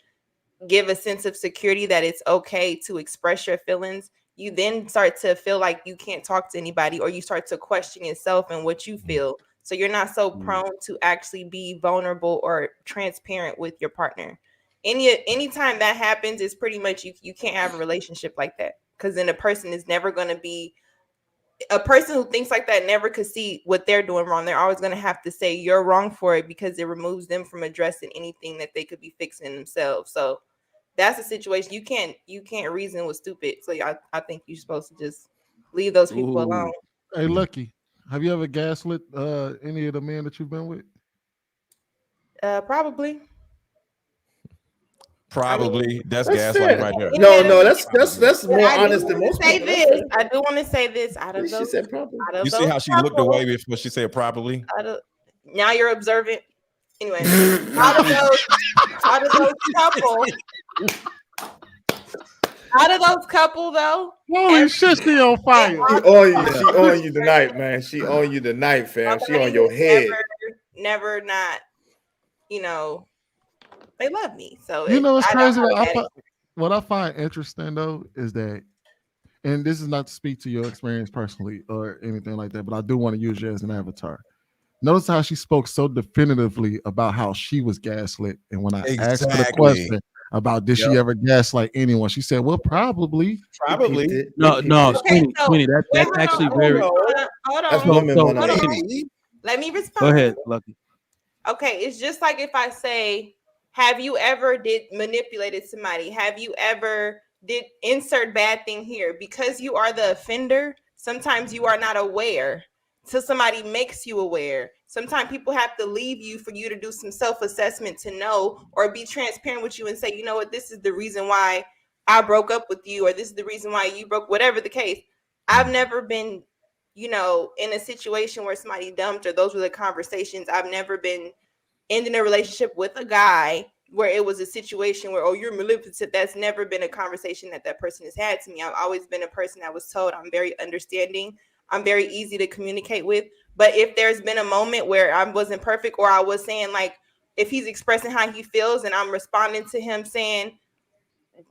give a sense of security that it's okay to express your feelings, you then start to feel like you can't talk to anybody, or you start to question yourself and what you feel. So you're not so prone to actually be vulnerable or transparent with your partner. Anytime that happens, it's pretty much you can't have a relationship like that, because then a person is never going to be a person who thinks like that, never could see what they're doing wrong. They're always going to have to say you're wrong for it, because it removes them from addressing anything that they could be fixing themselves. So that's a situation you can't reason with stupid. So I think you're supposed to just leave those people alone. Hey, Lucky, have you ever gaslit any of the men that you've been with? Probably. Probably. That's gaslighting fair. right there. No, that's more honest than most say people. this. I do want to say this. Out of She those, said probably. out of You see those how she looked couples- away before she said probably? Now you're observant. Anyway, out of those couple though. Holy shit, she on fire. She on you tonight, man. She on you tonight, fam. She on your head. Never not, they love me. So You know what's crazy? know What I find interesting though is that, and this is not to speak to your experience personally or anything like that, but I do want to use you as an avatar. Notice how she spoke so definitively about how she was gaslit, and when I asked her the question about did she ever gaslight anyone, she said, "Well, probably." No, Queenie, that's actually very. Hold That's on. women. Let me respond. Go ahead, Lucky. Okay, it's just like if I say, have you ever manipulated somebody? Have you ever did insert bad thing here? Because you are the offender, sometimes you are not aware till somebody makes you aware. Sometimes people have to leave you for you to do some self-assessment to know, or be transparent with you and say, you know what, this is the reason why I broke up with you, or this is the reason why you broke, whatever the case. I've never been, in a situation where somebody dumped, or those were the conversations. I've never been ending a relationship with a guy where it was a situation where, oh, you're manipulative. That's never been a conversation that person has had to me. I've always been a person that was told I'm very understanding. I'm very easy to communicate with. But if there's been a moment where I wasn't perfect, or I was saying, like, if he's expressing how he feels and I'm responding to him saying,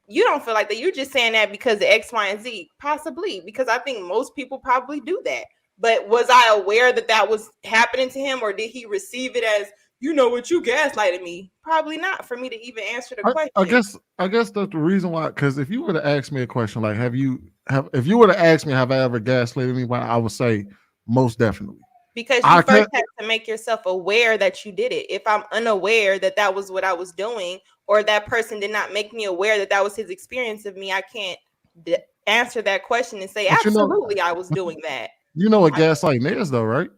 you don't feel like that, you're just saying that because of X, Y, and Z, possibly, because I think most people probably do that. But was I aware that was happening to him, or did he receive it as, you know what, you gaslighted me? Probably not, for me to even answer the question. I guess that's the reason why. Because if you were to ask me a question like, if you were to ask me, have I ever gaslighted anyone, I would say most definitely. Because you first have to make yourself aware that you did it. If I'm unaware that was what I was doing, or that person did not make me aware that was his experience of me, I can't answer that question and say, absolutely, I was doing that. You know what gaslighting is, though, right?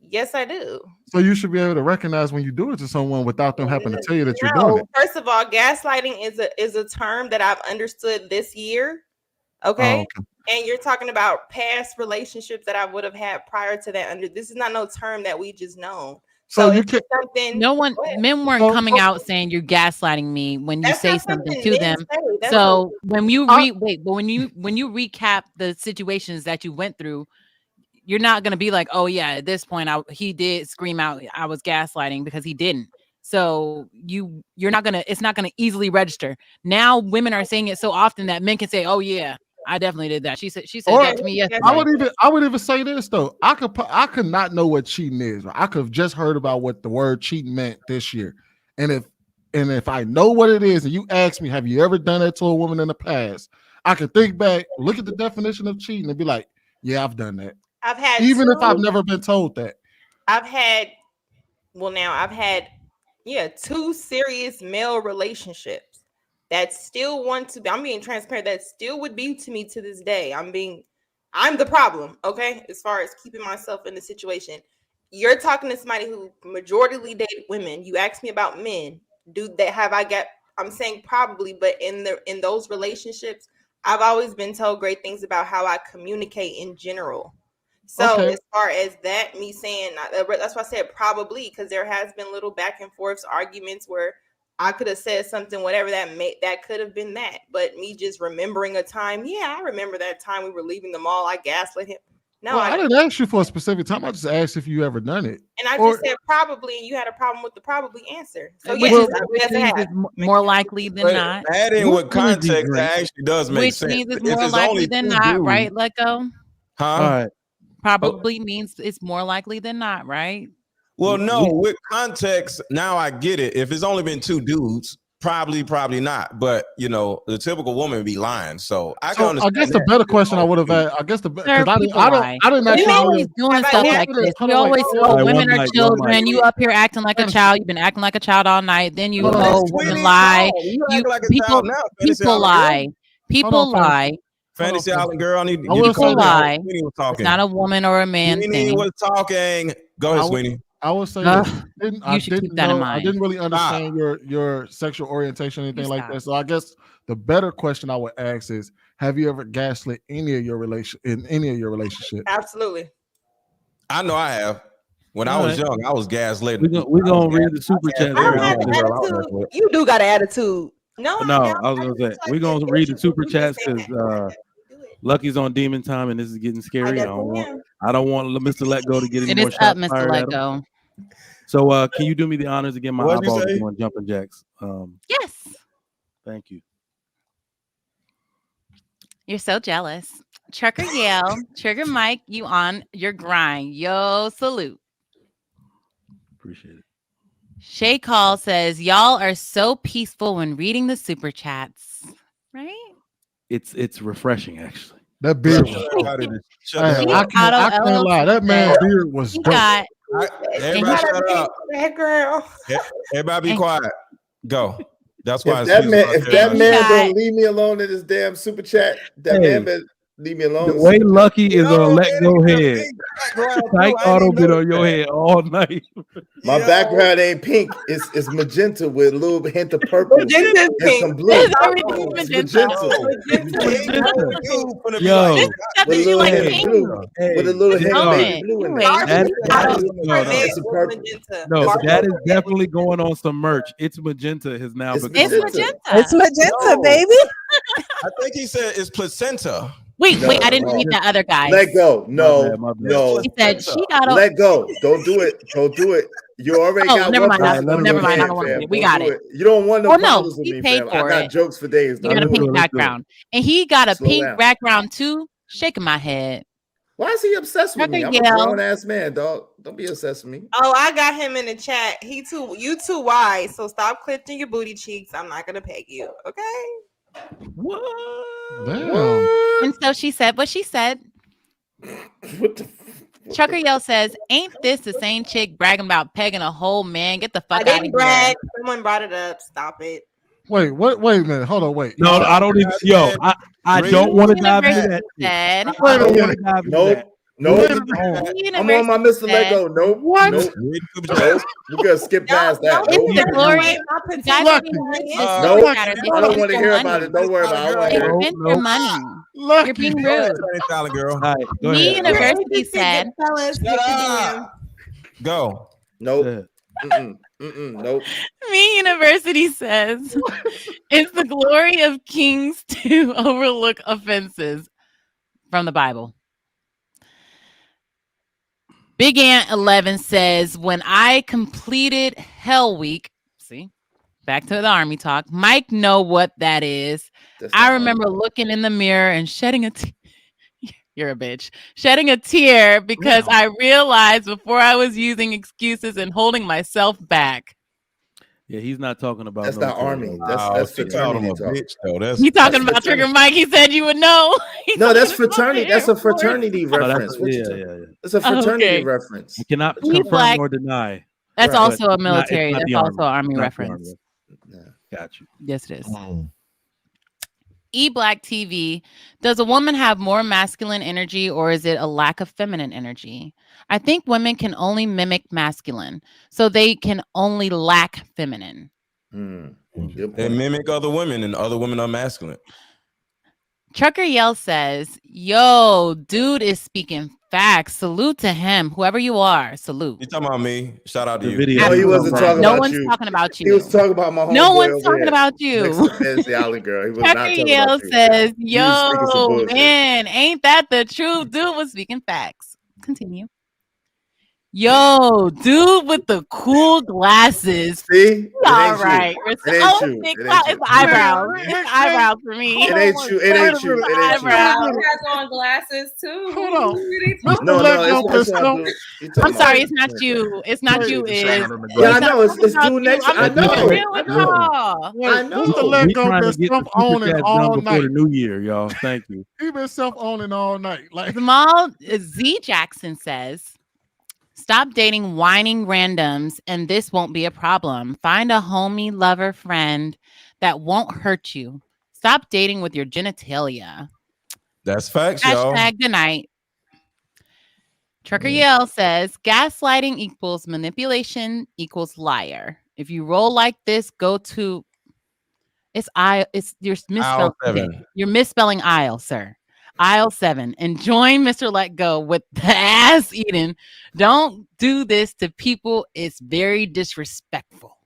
Yes, I do. So you should be able to recognize when you do it to someone without them having to tell you that you're doing it. First of all, gaslighting is a term that I've understood this year. Okay. Oh, okay. And you're talking about past relationships that I would have had prior to that. Under this is not no term that we just know. So So you it's can something. No one, men weren't coming out saying you're gaslighting me when you That's say not something something to men them. say. That's So when you I- but when you recap the situations that you went through, you're not gonna be like, oh yeah, at this point he did scream out I was gaslighting, because he didn't. So you're not gonna, it's not gonna easily register. Now women are saying it so often that men can say, oh yeah, I definitely did that. She said Or that to me yesterday. I would even say this though. I could not know what cheating is. I could have just heard about what the word cheating meant this year. And if I know what it is, and you ask me, have you ever done that to a woman in the past? I could think back, look at the definition of cheating, and be like, yeah, I've done that. I've had Even if two- I've never been told that. I've had 2 serious male relationships that still want to be, I'm being transparent, that still would be to me to this day. I'm the problem, okay? As far as keeping myself in the situation. You're talking to somebody who majoritarily dated women. You asked me about men. I'm saying probably, but in those relationships, I've always been told great things about how I communicate in general. So Okay. as far as that, me saying that's why I said probably, because there has been little back and forth arguments where I could have said something, whatever that could have been that. But me just remembering a time, I remember that time we were leaving the mall. I gaslit him. No, Well, I didn't ask you for a specific time. I just asked if you ever done it. and I Or- just said probably, and you had a problem with the probably answer. So Which yes, means it's more likely than not. Adding with context, that actually does make Which sense. means it's If more it's likely only than two not, dudes- right? Let go. Huh? All right. Probably means it's more likely than not, right? Well, no, with context, now I get it. If it's only been 2 dudes, probably not. But the typical woman be lying. So I can understand. I guess the better question I would have asked, I guess Sir, because I people didn't lie. actually You always doing stuff like this. You always women are children. You up here acting like a child. You've been acting like a child all night. Then you women lie. You people lie. People lie. Fantasy Island girl, I need you to People calm down. lie. Sweeney was It's talking. not a woman or a man Sweeney thing. was talking. Go ahead, Sweeney. I would say Ugh, I should didn't keep that in know. I mind. didn't really understand your sexual orientation, anything like stop. that. So I guess the better question I would ask is, have you ever gaslit any of your relationships? Absolutely. I know I have. When I All was right. young, I was gaslit. We're gonna read the super chat. You do got an attitude. No, I was gonna say we're gonna read the super chats because Lucky's on demon time and this is getting scary. I don't want Mr. Let Go to get any It more is shots up, Mr. fired Let at him. Go. So can you do me the honors again? My What'd you eyeballs say? are going jumping jacks. Yes. Thank you. You're so jealous. Trucker Yale, Trigger Mike, you on your grind. Yo, salute. Appreciate it. Shay Call says, y'all are so peaceful when reading the super chats. Right? It's refreshing actually. That beard was Shut I can't lie. That man's beard was He dope. got Everybody shut up. That girl. Everybody be quiet. Go. That's why If that man don't leave me alone in this damn super chat, that man better leave me alone. The way Lucky is on Let Go head. Tight auto bit on your head all night. My background ain't pink. It's magenta with a little hint of purple Magenta is and pink. some blue. It's It's magenta. Yo, With a little hint of blue. With a little hint of baby blue in there. That is definitely going on some merch. It's magenta has now become. It's magenta. It's magenta, baby. I think he said it's placenta. Wait, I didn't read that other guy. Let go. No. He said she got Let go. Don't do it. Don't do it. You already got never one mind. person Never on mind. your I don't want hand, to. We fam. got Don't it. do You don't want no Well, no, problems with he me, paid fam. for I got it. jokes for days. He got a pink background, and he got a Slow pink down. background too. Shaking my head. Why is he obsessed with me? I'm a Yell. grown ass man, dog. Don't be obsessed with me. Oh, I got him in the chat. You too wide. So stop clipping your booty cheeks. I'm not gonna peg you. Okay. What? And so she said what she said. Trucker Yell says, "Ain't this the same chick bragging about pegging a whole man? Get the fuck I out of didn't here!" brag. Someone brought it up. Stop it. Wait a minute. Hold on, wait. No, I don't even. Yo, I don't want to dive into that. Said, Wait a don't minute. wanna dive into that. Nope. The I'm on my Mr. said, Lego. Nope. What? Nope. Nope. We're gonna skip past that. It's Nope. the glory. Guys, Lucky. Nope. I don't want to hear about it. Don't worry about it. I don't want to hear it. Spend your money. You're being rude. Silent girl. All right, go Me ahead. University said, Shut up. Go. Nope. Nope. Me University says, it's the glory of kings to overlook offenses from the Bible. Big Ant 11 says, when I completed Hell Week, see, back to the army talk, Mike know what that is. I remember looking in the mirror and shedding a tear. You're a bitch. Shedding a tear because I realized before I was using excuses and holding myself back. Yeah, he's not talking about. That's not army. That's fraternity talk. Bitch, though. He talking about Trigger Mike. He said you would know. No, that's fraternity. That's a fraternity reference. Yeah. It's a fraternity reference. I cannot He's confirm like- nor deny. That's Right. also a It's not military. the That's army. also an army It's not the reference. army. Got you. Yes, it is. E-Black TV, does a woman have more masculine energy or is it a lack of feminine energy? I think women can only mimic masculine, so they can only lack feminine. They mimic other women, and other women are masculine. Trucker Yell says, yo, dude is speaking facts. Salute to him. Whoever you are, salute. You talking about me? Shout out to you. No, he wasn't talking No about one's you. talking about you. He was talking about my homeboy. No one's over talking here about you. Next to Fancy Island girl. He was not Trucker talking Yell about you. says, He was speaking some yo, bullshit. man, ain't that the truth? Dude was speaking facts. Continue. Yo, dude with the cool glasses. See? All ain't you. right. It ain't you. Big It cloud. ain't It's you. eyebrows. It's eyebrows for me. It ain't you. It ain't you. It ain't you. Eyebrows. He has on glasses too. Hold on. Really No, Let's it's go, not Pistol. I'm sorry, it's not you. It's not you. Is Yeah, I know. It's dude next to I'm I know. real I with know. y'all. I know. Mr. Let We Go trying been to get the self-owning super chats all done before night. the new year, y'all. Thank you. He been self-owning all night. Like Jamal Z Jackson says, stop dating whining randoms and this won't be a problem. Find a homie, lover, friend that won't hurt you. Stop dating with your genitalia. That's facts, y'all. Hashtag good night. Trucker Yell says, gaslighting equals manipulation equals liar. If you roll like this, go to you're misspelling. seven. You're misspelling aisle, sir. Aisle 7 and join Mr. Let Go with the ass eating. Don't do this to people. It's very disrespectful.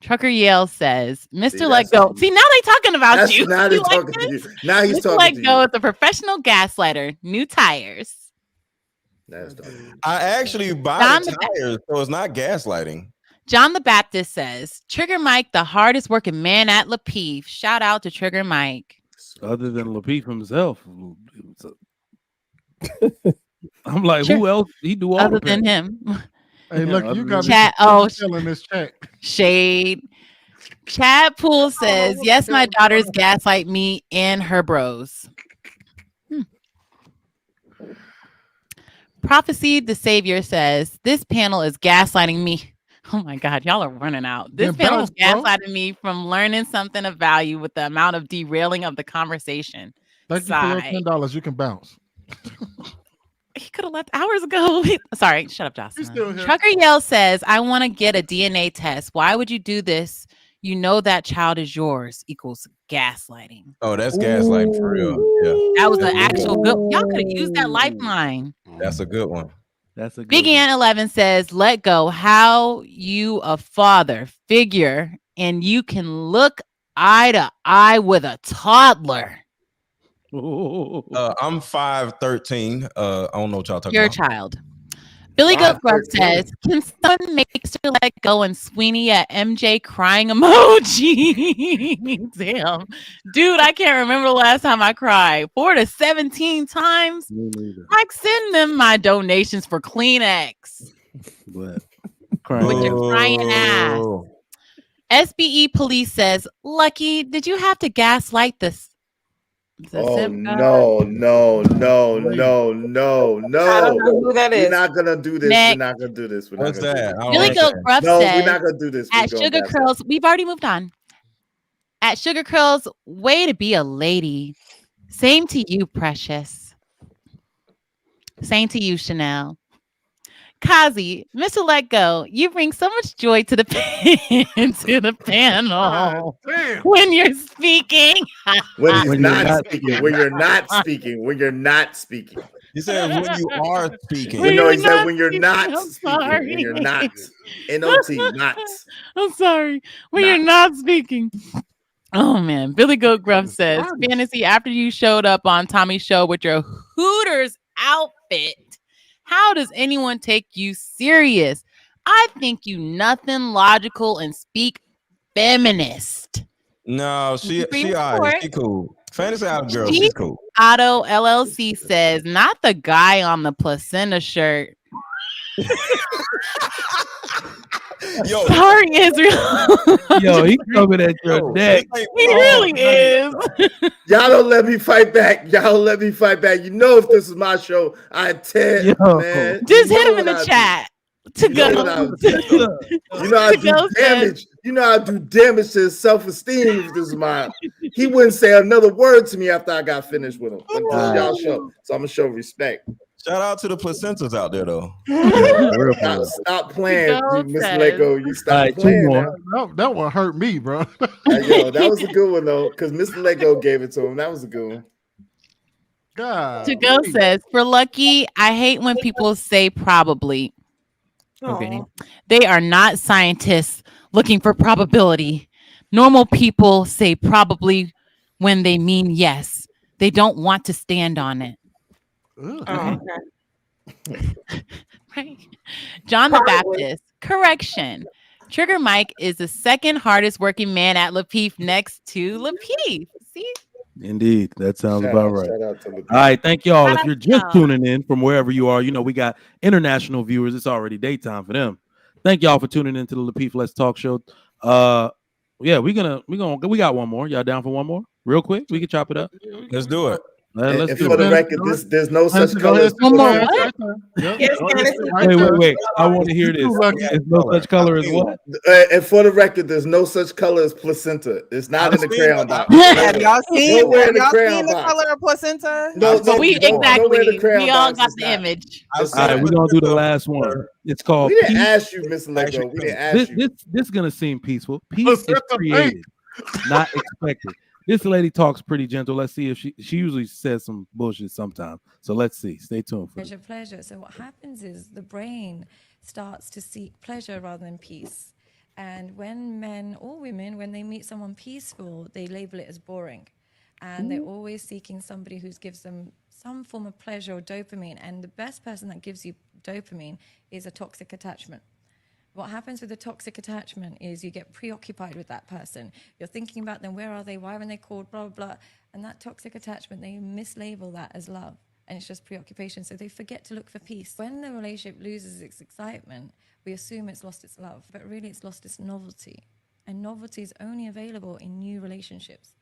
Trucker Yale says, Mr. Let Go. See, now they talking about you. Now You they're like talking to this? you. Now he's Mr. talking Let to Go you. is a professional gaslighter. New tires. That's talking. I actually buy John the tires, so it's not gaslighting. John the Baptist says, Trigger Mike, the hardest working man at Lapeef. Shout out to Trigger Mike. Other than Lapeef himself, I'm like, who else? He do all Other the than packing. him. Hey, look, you got Chat. in this chat. Shade. Chad Poole says, yes, my daughters gaslight me and her bros. Prophecy the Savior says, this panel is gaslighting me. Oh my God, y'all are running out. This Then panel is bounce, bro. gaslighting me from learning something of value with the amount of derailing of the conversation. Thank you for your Sigh. $10. You can bounce. He could have left hours ago. Sorry, shut up, He's Jocelyn. still here. Trucker Yell says, I want to get a DNA test. Why would you do this? You know that child is yours equals gaslighting. Oh, that's gaslighting for real. Yeah. That was an actual good. Y'all could have used that lifeline. That's a good one. That's a good Big Ant 11 says, let go. How you a father figure and you can look eye to eye with a toddler. I'm 5'13". I don't know what y'all talking You're a about. child. Billy Goat Gruff says, can someone make Mr. Let Go and Sweeney at MJ crying emoji? Damn. Dude, I can't remember the last time I cried. 4 to 17 times. Like, send them my donations for Kleenex. But With your crying ass. SBE Police says, Lucky, did you have to gaslight this? Oh no! I don't know who that is. We're not gonna do this. Next. We're not gonna do this. What's that? Billy Goat Gruff No, says, we're not gonna do this. at Sugar Curls, we've already moved on. At Sugar Curls, way to be a lady. Same to you, Precious. Same to you, Chanel. Kazi, Mr. Let Go, you bring so much joy to the to the panel when you're speaking. When he's When you're not not speaking, speaking. when you're not speaking, when you're not speaking. He said when you are speaking. Well, no, he said not when you're not I'm speaking. sorry. When you're not. N-O-T, not. I'm sorry. When you're not speaking. Oh man, Billy Goat Gruff says, Fantasy, after you showed up on Tommy's show with your Hooters outfit, how does anyone take you serious? I think you nothing logical and speak feminist. No, she Supreme all right. Court. She cool. Fantasy out girl, Chief she's cool. Auto LLC says, not the guy on the placenta shirt. Yo, sorry, Israel. Yo, he coming at your neck. He really is. Y'all don't let me fight back. Y'all don't let me fight back. You know, if this is my show, I'd tear, man. Just You hit know him in what the I chat. do. To You know go. what I do. You know I To do go damage. You know I do damage to his self-esteem if this is mine. He wouldn't say another word to me after I got finished with him. But this is y'all show, so I'm gonna show respect. Shout out to the placentas out there though. Stop playing, Go Miss says- Lego. You stop All right, playing. That one hurt me, bro. Yo, that was a good one though, because Mr. Lego gave it to him. That was a good one. God. To go says, for Lucky, I hate when people say probably. Okay. They are not scientists looking for probability. Normal people say probably when they mean yes. They don't want to stand on it. Oh, Right. John the Baptist, correction. Trigger Mike is the second hardest working man at Lapeef next to Lapeef. See? Indeed, that sounds Shout about out- right. shout out to Lapeef. All right, thank y'all. Shout If out you're to just y'all. tuning in from wherever you are, you know we got international viewers. It's already daytime for them. Thank y'all for tuning into the Lapeef Let's Talk show. Yeah, we got one more. Y'all down for one more? Real quick, we can chop it up. Let's do it. Let's And do for the it. record, there's no such Go color ahead, as One more placenta. what? Wait. I want to hear this. There's no such color as what? And for the record, there's no such color as placenta. It's not in the crayon box. Have y'all seen, Nowhere in the y'all crayon seen the box. color of placenta? No, But we nowhere in the exactly. crayon We all box got is the not. image. All right, we're gonna do the last one. It's called We didn't Peace. ask you, Mr. Lego. We didn't ask you. This is gonna seem peaceful. Peace is created, not expected. This lady talks pretty gentle. Let's see if she usually says some bullshit sometimes. So let's see. Stay tuned for this. Pleasure. So what happens is the brain starts to seek pleasure rather than peace. And when men or women, when they meet someone peaceful, they label it as boring. And they're always seeking somebody who gives them some form of pleasure or dopamine. And the best person that gives you dopamine is a toxic attachment. What happens with a toxic attachment is you get preoccupied with that person. You're thinking about them. Where are they? Why haven't they called? Blah, blah, blah. And that toxic attachment, they mislabel that as love. And it's just preoccupation. So they forget to look for peace. When the relationship loses its excitement, we assume it's lost its love. But really, it's lost its novelty. And novelty is only available in new relationships.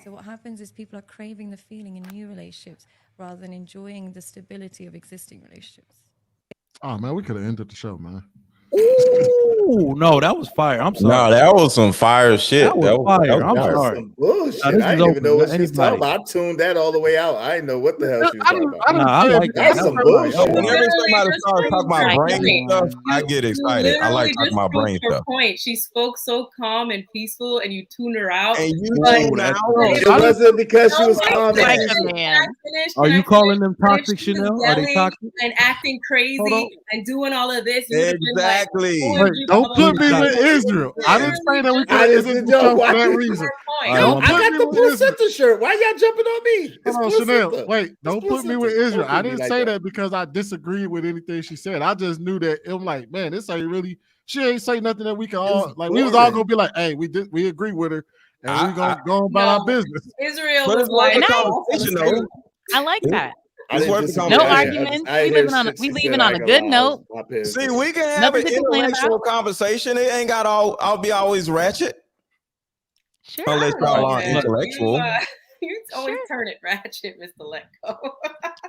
So what happens is people are craving the feeling in new relationships rather than enjoying the stability of existing relationships. Oh man, we could have ended the show, man. Ooh, no, that was fire. I'm sorry. No, that was some fire shit. That was fire. I'm sorry. Some bullshit. Now, this I is didn't even open know what to she was talking anybody. about. I tuned that all the way out. I didn't know what the hell she was talking about. Nah, I like That's that. some That was fire. bullshit. Whenever somebody starts talking about Right. brain stuff, I get excited. I like talking about brain Her stuff. point. She spoke so calm and peaceful, and you tune her out. And you But- tune out. It wasn't because she was calm. Like and- a man. Are you calling them toxic, She was Chanel? Are they yelling toxic? and acting Hold on. crazy and doing all of this? You would've been like, Exactly. "OMG, Wait, don't blah, blah, put me blah." with Israel. I didn't say that we could I have just ended the yo, show why for that you- reason. All right, Yo, one I more. got the placenta shirt. Why y'all jumping on me? It's Hold on, placenta. Chanel. Wait, don't It's put me with placenta. Israel. Don't I put me didn't like say that because I disagreed with anything she said. I just knew that I'm like, man, this ain't really. She ain't say nothing that we can all like. We was all gonna be like, hey, we agree with her, and we gonna go about our business. Israel But was it's worth like, the conversation, though. I like that. I It's didn't worth the disagree. No conversation. arguments. I We didn't hear leaving on a shit we she leaving said. on I a ain't good gonna lie. I note. was my pants. See, we can have Nothing an to complain intellectual about. conversation. It ain't got I'll be always ratchet. Sure. Unless y'all aren't Yeah. intellectual. You always turn it ratchet, Mr. Lecco.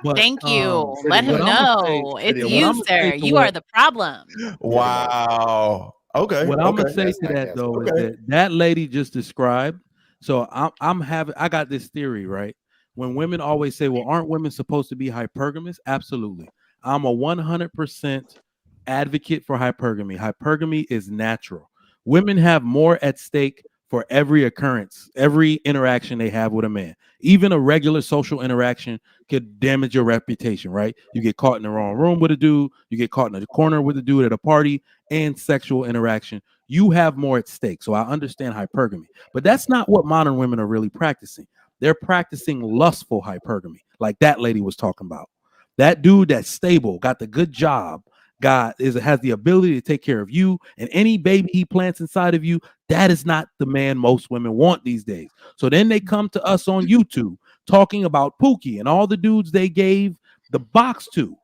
But, Thank you. pretty Let him what I'ma know. say- It's what you, I'ma say sir. to You what- are the problem. Wow. Okay. What I'm okay. gonna say That's to that sarcasm. though Okay. is that lady just described. So I got this theory, right? When women always say, "Well, aren't women supposed to be hypergamous?" Absolutely. I'm a 100% advocate for hypergamy. Hypergamy is natural. Women have more at stake for every occurrence, every interaction they have with a man. Even a regular social interaction could damage your reputation, right? You get caught in the wrong room with a dude, you get caught in the corner with a dude at a party, and sexual interaction. You have more at stake. So I understand hypergamy, but that's not what modern women are really practicing. They're practicing lustful hypergamy, like that lady was talking about. That dude that's stable, got the good job, has the ability to take care of you and any baby he plants inside of you. That is not the man most women want these days. So then they come to us on YouTube talking about Pookie and all the dudes they gave the box to,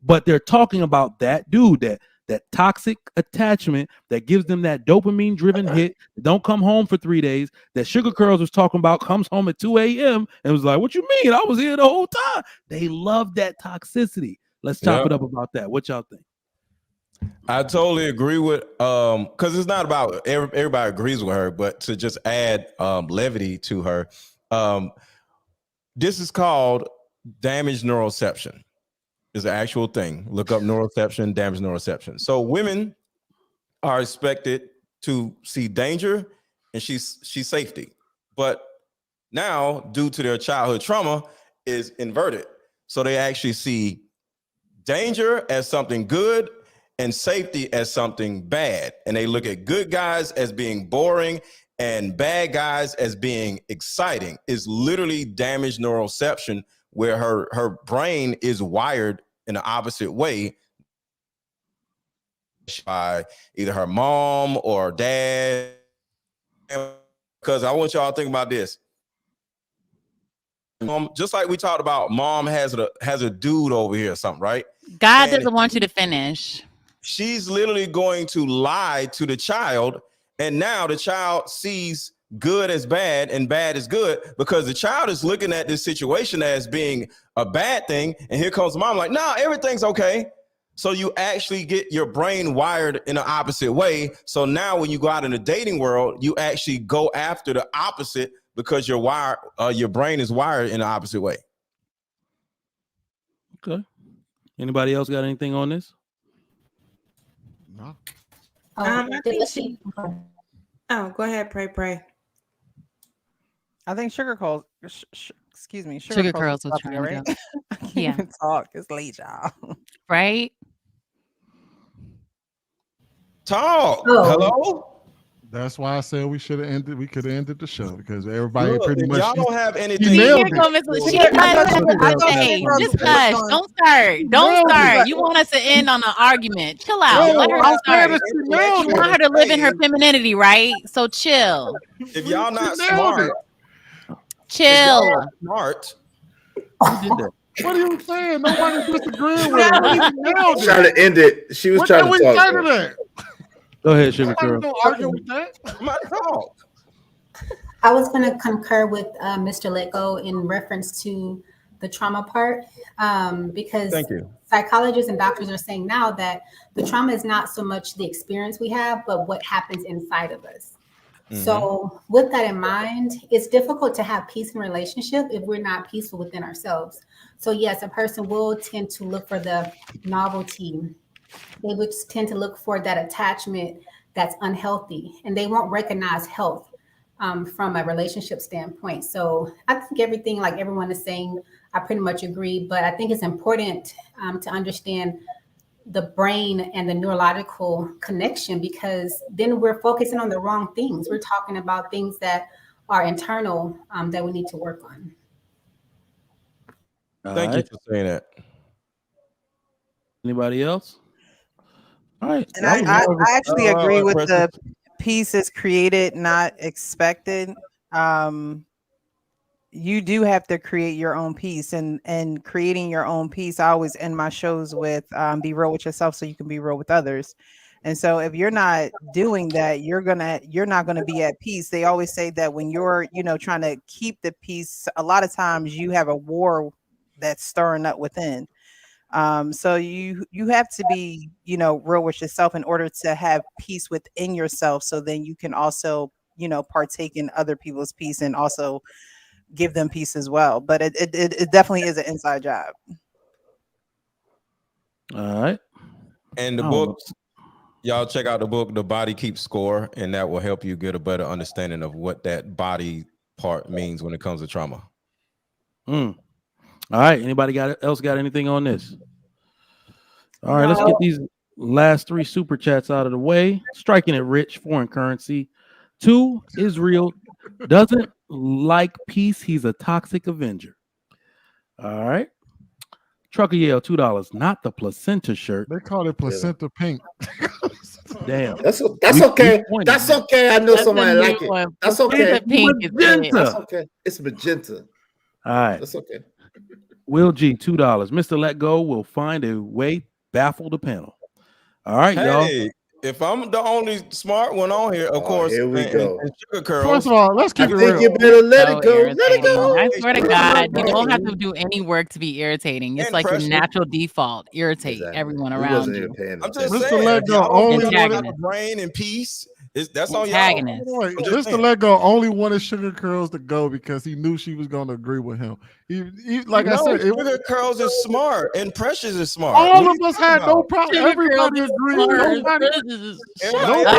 but they're talking about that dude, that toxic attachment that gives them that dopamine driven hit. Don't come home for 3 days. That Sugar Curls was talking about comes home at 2 a.m. and was like, what you mean? I was here the whole time. They love that toxicity. Let's chop it up about that. What y'all think? I totally agree with because it's not about everybody agrees with her, but to just add levity to her, this is called damaged neuroception. Is an actual thing. Look up neuroception, damaged neuroception. So women are expected to see danger and she's safety, but now due to their childhood trauma is inverted. So they actually see danger as something good and safety as something bad. And they look at good guys as being boring and bad guys as being exciting. It's literally damaged neuroception where her brain is wired in the opposite way by either her mom or dad. Because I want y'all to think about this. Just like we talked about, mom has a dude over here or something, right? God doesn't want you to finish. She's literally going to lie to the child, and now the child sees good as bad and bad as good because the child is looking at this situation as being a bad thing, and here comes mom like, no, everything's okay. So you actually get your brain wired in the opposite way. So now when you go out in the dating world, you actually go after the opposite because your brain is wired in the opposite way. Okay. Anybody else got anything on this? No. I think go ahead, pray. I think Sugar Curls was trying right? to. I can't Yeah. even talk. It's late, y'all. Right? Talk. Oh. Hello? That's why I said we should have ended. We could have ended the show because everybody Look, pretty if much. y'all don't have anything. She nailed Here it. go Miss Hey, just hush. Don't start. Don't start. You want us to end on an argument. Chill out. No, Let her I'm saying start. that she nailed You want her it. to live in her femininity, right? So chill. If y'all not She nailed smart, Chill. smart. Who did that? What are you saying? Nobody disagreed with her. She nailed Trying it. to end it. She was What trying can to we say talk. to that? Go ahead, Sugar Nobody Curl. gonna argue with that. My talk. I was going to concur with Mr. Letgo in reference to the trauma part, because Thank you. psychologists and doctors are saying now that the trauma is not so much the experience we have, but what happens inside of us. So with that in mind, it's difficult to have peace in relationship if we're not peaceful within ourselves. So yes, a person will tend to look for the novelty. They would tend to look for that attachment that's unhealthy, and they won't recognize health from a relationship standpoint. So I think everything, like everyone is saying, I pretty much agree, but I think it's important to understand the brain and the neurological connection, because then we're focusing on the wrong things. We're talking about things that are internal that we need to work on. Thank you for saying that. Anybody else? All right. And I actually agree with the peace is created, not expected. You do have to create your own peace, and creating your own peace. I always end my shows with be real with yourself so you can be real with others. And so if you're not doing that, you're not gonna be at peace. They always say that when you're, trying to keep the peace, a lot of times you have a war that's stirring up within. So you have to be, real with yourself in order to have peace within yourself. So then you can also, partake in other people's peace and also give them peace as well. But it definitely is an inside job. All right. And the book, y'all check out the book, The Body Keeps Score, and that will help you get a better understanding of what that body part means when it comes to trauma. All right. Anybody else got anything on this? All right, let's get these last 3 super chats out of the way. Striking it rich, foreign currency. 2, Israel doesn't like peace. He's a toxic avenger. All right. Trucker Yale, $2. Not the placenta shirt. They call it placenta pink. Damn. That's okay. That's okay. I know somebody like it. That's okay. Magenta. That's okay. It's magenta. All right. That's okay. Will G, $2. Mr. Let Go will find a way baffle the panel. All right, y'all. If I'm the only smart one on here, of course. Here we go. And Sugar Curls. First of all, let's keep it real. You better let it go. Let it go. I swear to God, you don't have to do any work to be irritating. It's And like pressure. your natural default. Irritate everyone around you. I'm just Mr. saying. Let Go y'all only don't wanted- have a brain and peace. That's on y'all. Antagonist. Wait, I'm just Mr. saying. Let Go only wanted Sugar Curls to go because he knew she was going to agree with him. He like I said, Sugar Curls is smart and Precious is smart. all What of are us you had talking no about? problem. Sugar Everybody Curls is agreed. smart. They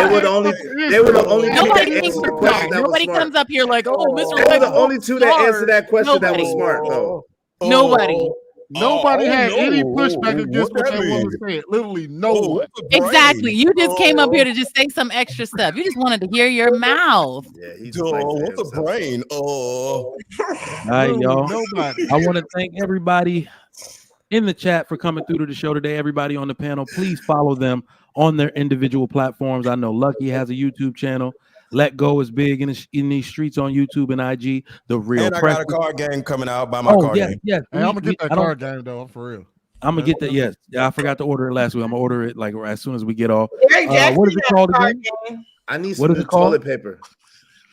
were the only two that answered the question that was Nobody smart. comes up here like, oh, Mr. They were Let the Go only two that answered that question that was Nobody. smart, though. Nobody. Nobody had any pushback What against what that that woman mean? said. Literally no one. Exactly. You just came up here to just say some extra stuff. You just wanted to hear your mouth. Yeah, he's What's a brain? All right, y'all. Nobody. I want to thank everybody in the chat for coming through to the show today. Everybody on the panel, please follow them on their individual platforms. I know Lucky has a YouTube channel. Let Go is big in these streets on YouTube and IG. The Real And I Press. got a card game coming out by my card game. Yes. Hey, I'm gonna get that card game though, for real. I'm gonna get that. Yes, yeah, I forgot to order it last week. I'm gonna order it like as soon as we get off. Eric Jackson What is it has called card again? game. I need What some is new it called? toilet paper.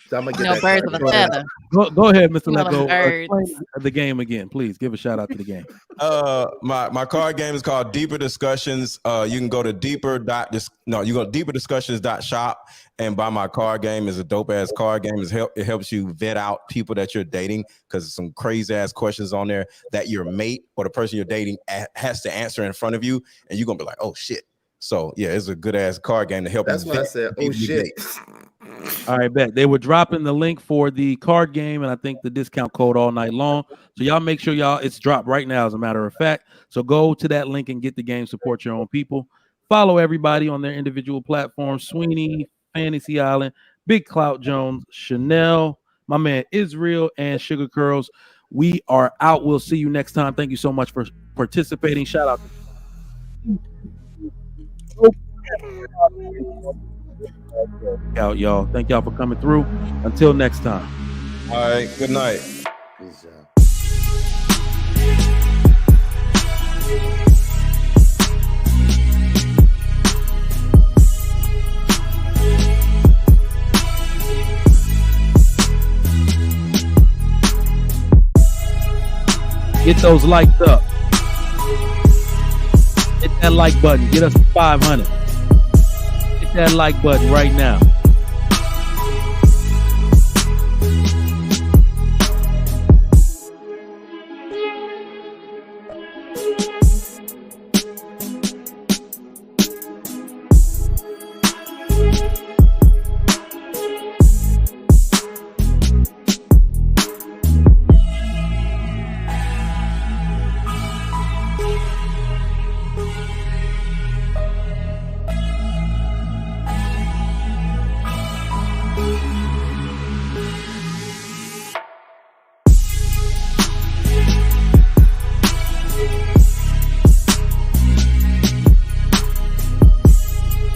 So I'm gonna get No that birds card of a game. feather. Go ahead, Mr. You Let know Go. them birds. Explain the game again, please. Give a shout out to the game. My card game is called Deeper Discussions. You can go to deeperdiscussions.shop and buy my card game. Is a dope ass card game. It helps you vet out people that you're dating because there's some crazy ass questions on there that your mate or the person you're dating has to answer in front of you, and you're gonna be like, oh shit. So yeah, it's a good ass card game to help. That's you what I vet said. Oh people you shit. date. All right, bet. They were dropping the link for the card game, and I think the discount code all night long. So y'all make sure it's dropped right now, as a matter of fact. So go to that link and get the game. Support your own people. Follow everybody on their individual platforms. Sweeney, Fantasy Island, Big Clout Jones, Chanel, my man Israel, and Sugar Curls. We are out. We'll see you next time. Thank you so much for participating. Shout out. Out, y'all. Thank y'all for coming through. Until next time. All right. Good night. Get those likes up. Hit that like button. Get us 500. Hit that like button right now.